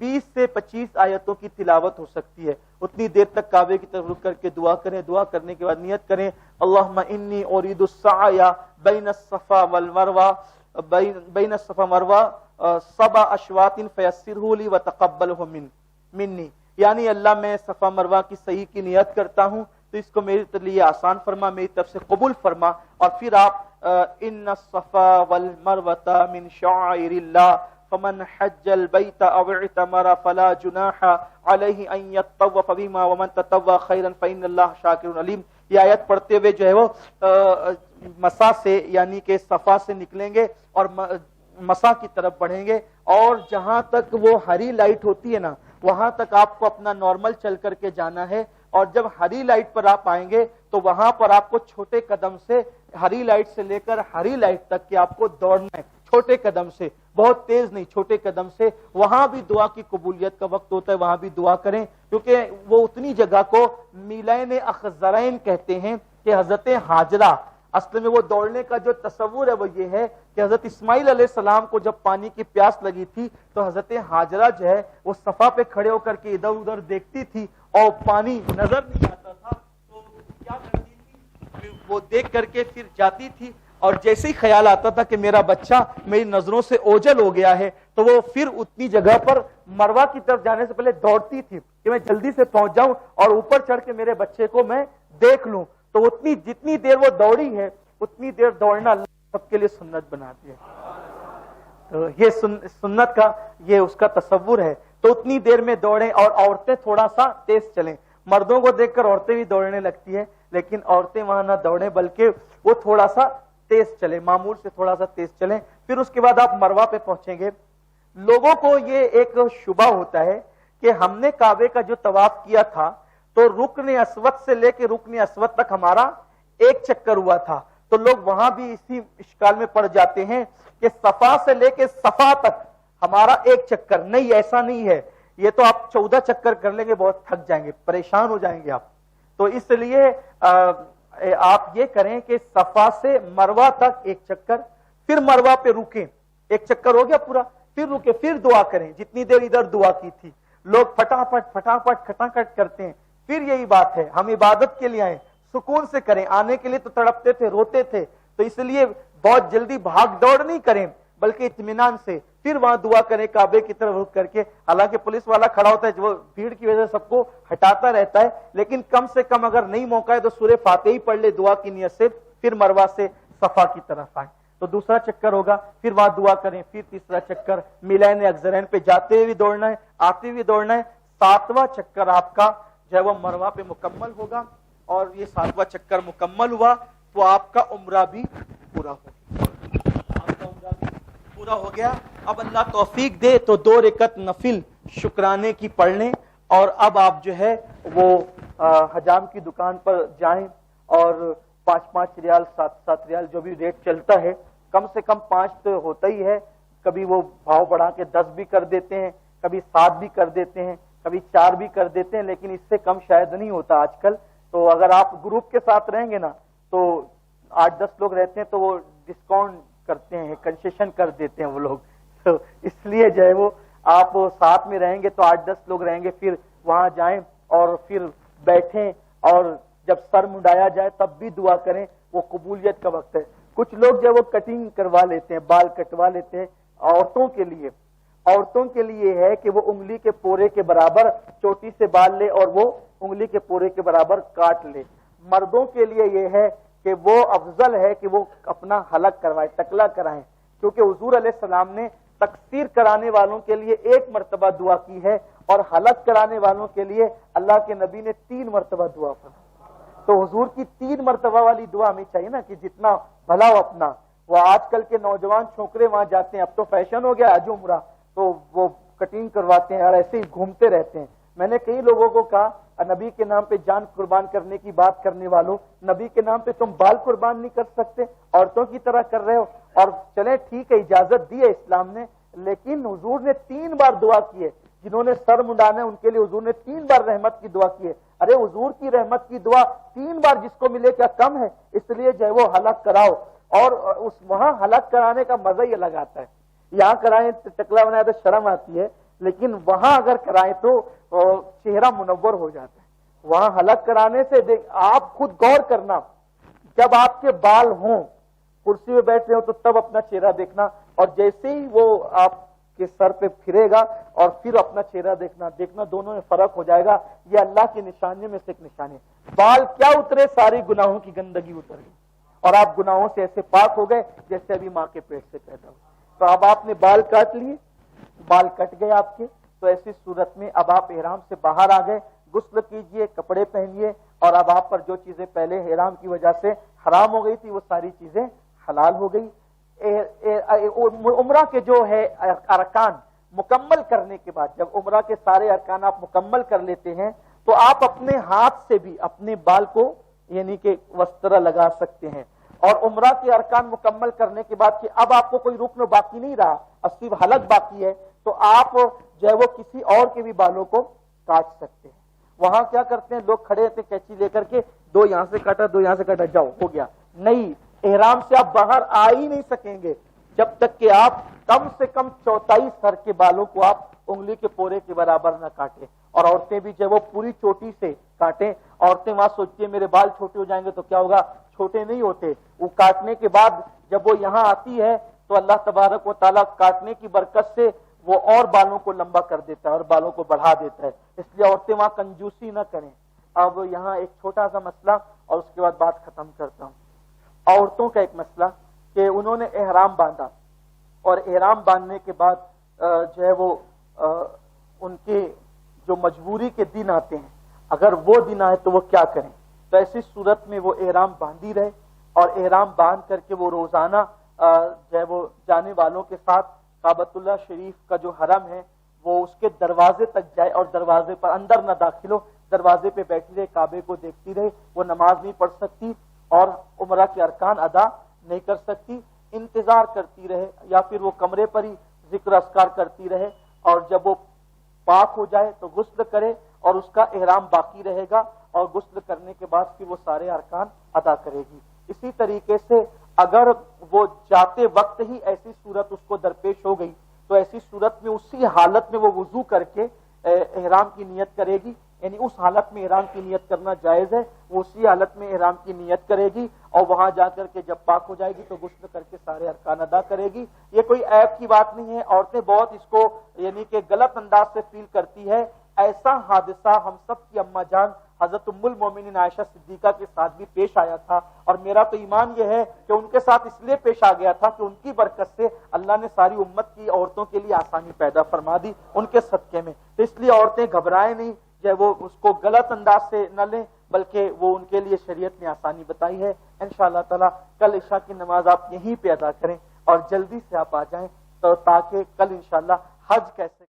20 سے 25 آیتوں کی تلاوت ہو سکتی ہے. اتنی دیر تک کعبے کی طرف رک کر کے دعا کریں. دعا کرنے کے بعد نیت کریں اللہم انی ارید السعی بین الصفا والمروہ بین الصفا مروہ 7 اشواط فیسرہ لی وتقبلہ منی. یعنی اللہ میں صفا مروہ کی صحیح کی نیت کرتا ہوں تو اس کو میرے لیے آسان فرما, میری طرف سے قبول فرما. اور پھر آپ ان الصفا والمروۃ من شعائر اللہ فمن حج البیت او اعتمر فلا جناح علیہ ان یطوف بہما ومن تطوع خیرا فإن اللہ شاکر علیم. یہ آیت پڑھتے ہوئے جو ہے وہ مسا سے یعنی کہ صفا سے نکلیں گے اور مسا کی طرف بڑھیں گے, اور جہاں تک وہ ہری لائٹ ہوتی ہے نا وہاں تک آپ کو اپنا نارمل چل کر کے جانا ہے. اور جب ہری لائٹ پر آپ آئیں گے تو وہاں پر آپ کو چھوٹے قدم سے ہری لائٹ سے لے کر ہری لائٹ تک کہ آپ کو دوڑنا ہے, چھوٹے قدم سے, بہت تیز نہیں, چھوٹے قدم سے. وہاں بھی دعا کی قبولیت کا وقت ہوتا ہے, وہاں بھی دعا کریں, کیونکہ وہ اتنی جگہ کو میلین اخضرین کہتے ہیں کہ حضرت ہاجرہ, اصل میں وہ دوڑنے کا جو تصور ہے وہ یہ ہے کہ حضرت اسماعیل علیہ السلام کو جب پانی کی پیاس لگی تھی تو حضرت ہاجرہ جو ہے وہ صفا پہ کھڑے ہو کر کے ادھر ادھر دیکھتی تھی اور پانی نظر نہیں آتا تھا, تو کیا کرتی تھی, وہ دیکھ کر کے پھر جاتی تھی, اور جیسے ہی خیال آتا تھا کہ میرا بچہ میری نظروں سے اوجھل ہو گیا ہے تو وہ پھر اتنی جگہ پر مروہ کی طرف جانے سے پہلے دوڑتی تھی کہ میں جلدی سے پہنچ جاؤں اور اوپر چڑھ کے میرے بچے کو میں دیکھ لوں. تو اتنی جتنی دیر وہ دوڑی ہے اتنی دیر دوڑنا اللہ سب کے لیے سنت بنا دی ہے. تو یہ سنت کا یہ اس کا تصور ہے. تو اتنی دیر میں دوڑیں, اور عورتیں تھوڑا سا تیز چلیں. مردوں کو دیکھ کر عورتیں بھی دوڑنے لگتی ہیں, لیکن عورتیں وہاں نہ دوڑیں بلکہ وہ تھوڑا سا تیز چلیں, معمول سے تھوڑا سا تیز چلیں. پھر اس کے بعد آپ مروہ پہ پہنچیں گے. لوگوں کو یہ ایک شبہ ہوتا ہے کہ ہم نے کعبے کا جو طواف کیا تھا تو رکن اسود سے لے کے رکن اسود تک ہمارا ایک چکر ہوا تھا, تو لوگ وہاں بھی اسی اشکال میں پڑ جاتے ہیں کہ صفا سے لے کے صفا تک ہمارا ایک چکر. نہیں, ایسا نہیں ہے. یہ تو آپ 14 چکر کر لیں گے, بہت تھک جائیں گے, پریشان ہو جائیں گے آپ. تو اس لیے آپ یہ کریں کہ صفا سے مروہ تک ایک چکر, پھر مروہ پہ رکیں, ایک چکر ہو گیا پورا, پھر رکے, پھر دعا کریں جتنی دیر ادھر دعا کی تھی. لوگ پھٹافٹ کھٹاکھٹ کرتے ہیں. پھر یہی بات ہے, ہم عبادت کے لیے آئے, سکون سے کریں. آنے کے لیے تو تڑپتے تھے, روتے تھے, تو اس لیے بہت جلدی بھاگ دوڑ نہیں کریں بلکہ اطمینان سے. پھر وہاں دعا کریں کعبے کی طرف رک کر کے. حالانکہ پولیس والا کھڑا ہوتا ہے, وہ بھیڑ کی وجہ سے سب کو ہٹاتا رہتا ہے, لیکن کم سے کم اگر نہیں موقع ہے تو سورہ فاتحہ ہی پڑھ لے دعا کی نیت سے, پھر مروہ سے صفا کی طرف آئیں. تو دوسرا چکر ہوگا, پھر وہاں دعا کریں, پھر تیسرا چکر میلین اخضرین پہ جاتے ہوئے بھی دوڑنا ہے, آتے ہوئے دوڑنا ہے. 7واں چکر آپ کا جو ہے وہ مروہ پہ مکمل ہوگا, اور یہ 7واں چکر مکمل ہوا تو آپ کا عمرہ بھی پورا ہو گیا. آپ کا عمرہ بھی پورا ہو گیا. اب اللہ توفیق دے تو 2 رکعت نفل شکرانے کی پڑھ لیں, اور اب آپ جو ہے وہ حجام کی دکان پر جائیں اور 5-5 ریال 7-7 ریال جو بھی ریٹ چلتا ہے, کم سے کم 5 تو ہوتا ہی ہے. کبھی وہ بھاؤ بڑھا کے 10 بھی کر دیتے ہیں, کبھی 7 بھی کر دیتے ہیں, کبھی 4 بھی کر دیتے ہیں, لیکن اس سے کم شاید نہیں ہوتا آج کل. تو اگر آپ گروپ کے ساتھ رہیں گے نا تو 8-10 لوگ رہتے ہیں تو وہ ڈسکاؤنٹ کرتے ہیں, کنسیشن کر دیتے ہیں وہ لوگ. تو اس لیے جو ہے وہ آپ ساتھ میں رہیں گے تو 8-10 لوگ رہیں گے, پھر وہاں جائیں اور پھر بیٹھیں, اور جب سر منڈایا جائے تب بھی دعا کریں. وہ قبولیت کا وقت ہے. کچھ لوگ جو وہ کٹنگ کروا لیتے ہیں, بال کٹوا لیتے ہیں. عورتوں کے لیے ہے کہ وہ انگلی کے پورے کے برابر چوٹی سے بال لے اور وہ انگلی کے پورے کے برابر کاٹ لے. مردوں کے لیے یہ ہے کہ وہ افضل ہے کہ وہ اپنا حلق کروائے, ٹکلا کرائیں, کیونکہ حضور علیہ السلام نے تقصیر کرانے والوں کے لیے 1 مرتبہ دعا کی ہے, اور حلق کرانے والوں کے لیے اللہ کے نبی نے 3 مرتبہ دعا فرمائی. تو حضور کی 3 مرتبہ والی دعا ہمیں چاہیے نا کہ جتنا بھلا ہو اپنا. وہ آج کل کے نوجوان چھوکرے وہاں جاتے ہیں, اب تو فیشن ہو گیا حج عمرہ, تو وہ کٹنگ کرواتے ہیں اور ایسے ہی گھومتے رہتے ہیں. میں نے کئی لوگوں کو کہا, نبی کے نام پہ جان قربان کرنے کی بات کرنے والوں, نبی کے نام پہ تم بال قربان نہیں کر سکتے, عورتوں کی طرح کر رہے ہو. اور چلیں ٹھیک ہے, اجازت دی ہے اسلام نے, لیکن حضور نے 3 بار دعا کی ہے. جنہوں نے سر منڈانا ہے ان کے لیے حضور نے 3 بار رحمت کی دعا کی ہے. ارے حضور کی رحمت کی دعا 3 بار جس کو ملے کیا کم ہے؟ اس لیے جو ہے وہ حلق کراؤ, اور اس وہاں حلق کرانے کا مزہ ہی الگ آتا ہے. یہاں کرائیں ٹکلا بنایا تو شرم آتی ہے, لیکن وہاں اگر کرائیں تو چہرہ منور ہو جاتا ہے. وہاں حلق کرانے سے آپ خود غور کرنا، جب آپ کے بال ہوں، کرسی پہ بیٹھ رہے ہو تو تب اپنا چہرہ دیکھنا، اور جیسے ہی وہ آپ کے سر پہ پھرے گا اور پھر اپنا چہرہ دیکھنا دونوں میں فرق ہو جائے گا. یہ اللہ کی نشانیوں میں سے ایک نشانی ہے. بال کیا اترے؟ ساری گناہوں کی گندگی اتر گئی اور آپ گناہوں سے ایسے پاک ہو گئے جیسے ابھی ماں کے پیٹ سے پیدا ہو. تو اب آپ نے بال کاٹ لیے، بال کٹ گئے آپ کے، تو ایسی صورت میں اب آپ احرام سے باہر آ گئے. غسل کیجئے، کپڑے پہنیے، اور اب آپ پر جو چیزیں پہلے احرام کی وجہ سے حرام ہو گئی تھی وہ ساری چیزیں حلال ہو گئی. عمرہ کے جو ہے ارکان مکمل کرنے کے بعد، جب عمرہ کے سارے ارکان آپ مکمل کر لیتے ہیں تو آپ اپنے ہاتھ سے بھی اپنے بال کو یعنی کہ وسترا لگا سکتے ہیں. اور عمرہ کے ارکان مکمل کرنے کے بعد کہ اب آپ کو کوئی رکن باقی نہیں رہا، اب صرف حلق باقی ہے، تو آپ جو ہے وہ کسی اور کے بھی بالوں کو کاٹ سکتے ہیں. وہاں کیا کرتے ہیں لوگ کھڑے ہوتے کینچی لے کر کے، دو یہاں سے کاٹا، دو یہاں سے کاٹا، جاؤ ہو گیا. نہیں، احرام سے آپ باہر آ ہی نہیں سکیں گے جب تک کہ آپ کم سے کم 4 سر کے بالوں کو آپ انگلی کے پورے کے برابر نہ کاٹیں. اور عورتیں بھی جو وہ پوری چوٹی سے کاٹیں. عورتیں وہاں سوچتی ہیں میرے بال چھوٹے ہو جائیں گے تو کیا ہوگا، چھوٹے نہیں ہوتے. وہ کاٹنے کے بعد جب وہ یہاں آتی ہے تو اللہ تبارک و تعالیٰ کاٹنے کی برکت سے وہ اور بالوں کو لمبا کر دیتا ہے اور بالوں کو بڑھا دیتا ہے. اس لیے عورتیں وہاں کنجوسی نہ کریں. اب یہاں ایک چھوٹا سا مسئلہ اور اس کے بعد بات ختم کرتا ہوں. عورتوں کا ایک مسئلہ کہ انہوں نے احرام باندھا اور احرام باندھنے کے بعد جو ہے وہ ان کے جو مجبوری کے دن آتے ہیں، اگر وہ دن آئے تو وہ کیا کریں. تو ایسی صورت میں وہ احرام باندھی رہے اور احرام باندھ کر کے وہ روزانہ جو ہے وہ جانے والوں کے ساتھ کعبۃ اللہ شریف کا جو حرم ہے وہ اس کے دروازے تک جائے اور دروازے پر اندر نہ داخل ہو، دروازے پہ بیٹھی رہے، کعبے کو دیکھتی رہے. وہ نماز نہیں پڑھ سکتی اور عمرہ کے ارکان ادا نہیں کر سکتی. انتظار کرتی رہے یا پھر وہ کمرے پر ہی ذکر اذکار کرتی رہے، اور جب وہ پاک ہو جائے تو غسل کرے اور اس کا احرام باقی رہے گا، اور غسل کرنے کے بعد پھر وہ سارے ارکان ادا کرے گی. اسی طریقے سے اگر وہ جاتے وقت ہی ایسی صورت اس کو درپیش ہو گئی تو ایسی صورت میں اسی حالت میں وہ وضو کر کے احرام کی نیت کرے گی. یعنی اس حالت میں احرام کی نیت کرنا جائز ہے، وہ اسی حالت میں احرام کی نیت کرے گی اور وہاں جا کر کے جب پاک ہو جائے گی تو غسل کر کے سارے ارکان ادا کرے گی. یہ کوئی عیب کی بات نہیں ہے. عورتیں بہت اس کو یعنی کہ غلط انداز سے فیل کرتی ہے. ایسا حادثہ ہم سب کی اماں جان حضرت ام المومنین عائشہ صدیقہ کے ساتھ بھی پیش آیا تھا، اور میرا تو ایمان یہ ہے کہ ان کے ساتھ اس لیے پیش آ گیا تھا کہ ان کی برکت سے اللہ نے ساری امت کی عورتوں کے لیے آسانی پیدا فرما دی ان کے صدقے میں. تو اس لیے عورتیں گھبرائیں نہیں، جو وہ اس کو غلط انداز سے نہ لیں، بلکہ وہ ان کے لیے شریعت نے آسانی بتائی ہے. انشاءاللہ تعالی کل عشاء کی نماز آپ یہیں پہ ادا کریں اور جلدی سے آپ آ جائیں تو تاکہ کل انشاءاللہ حج کیسے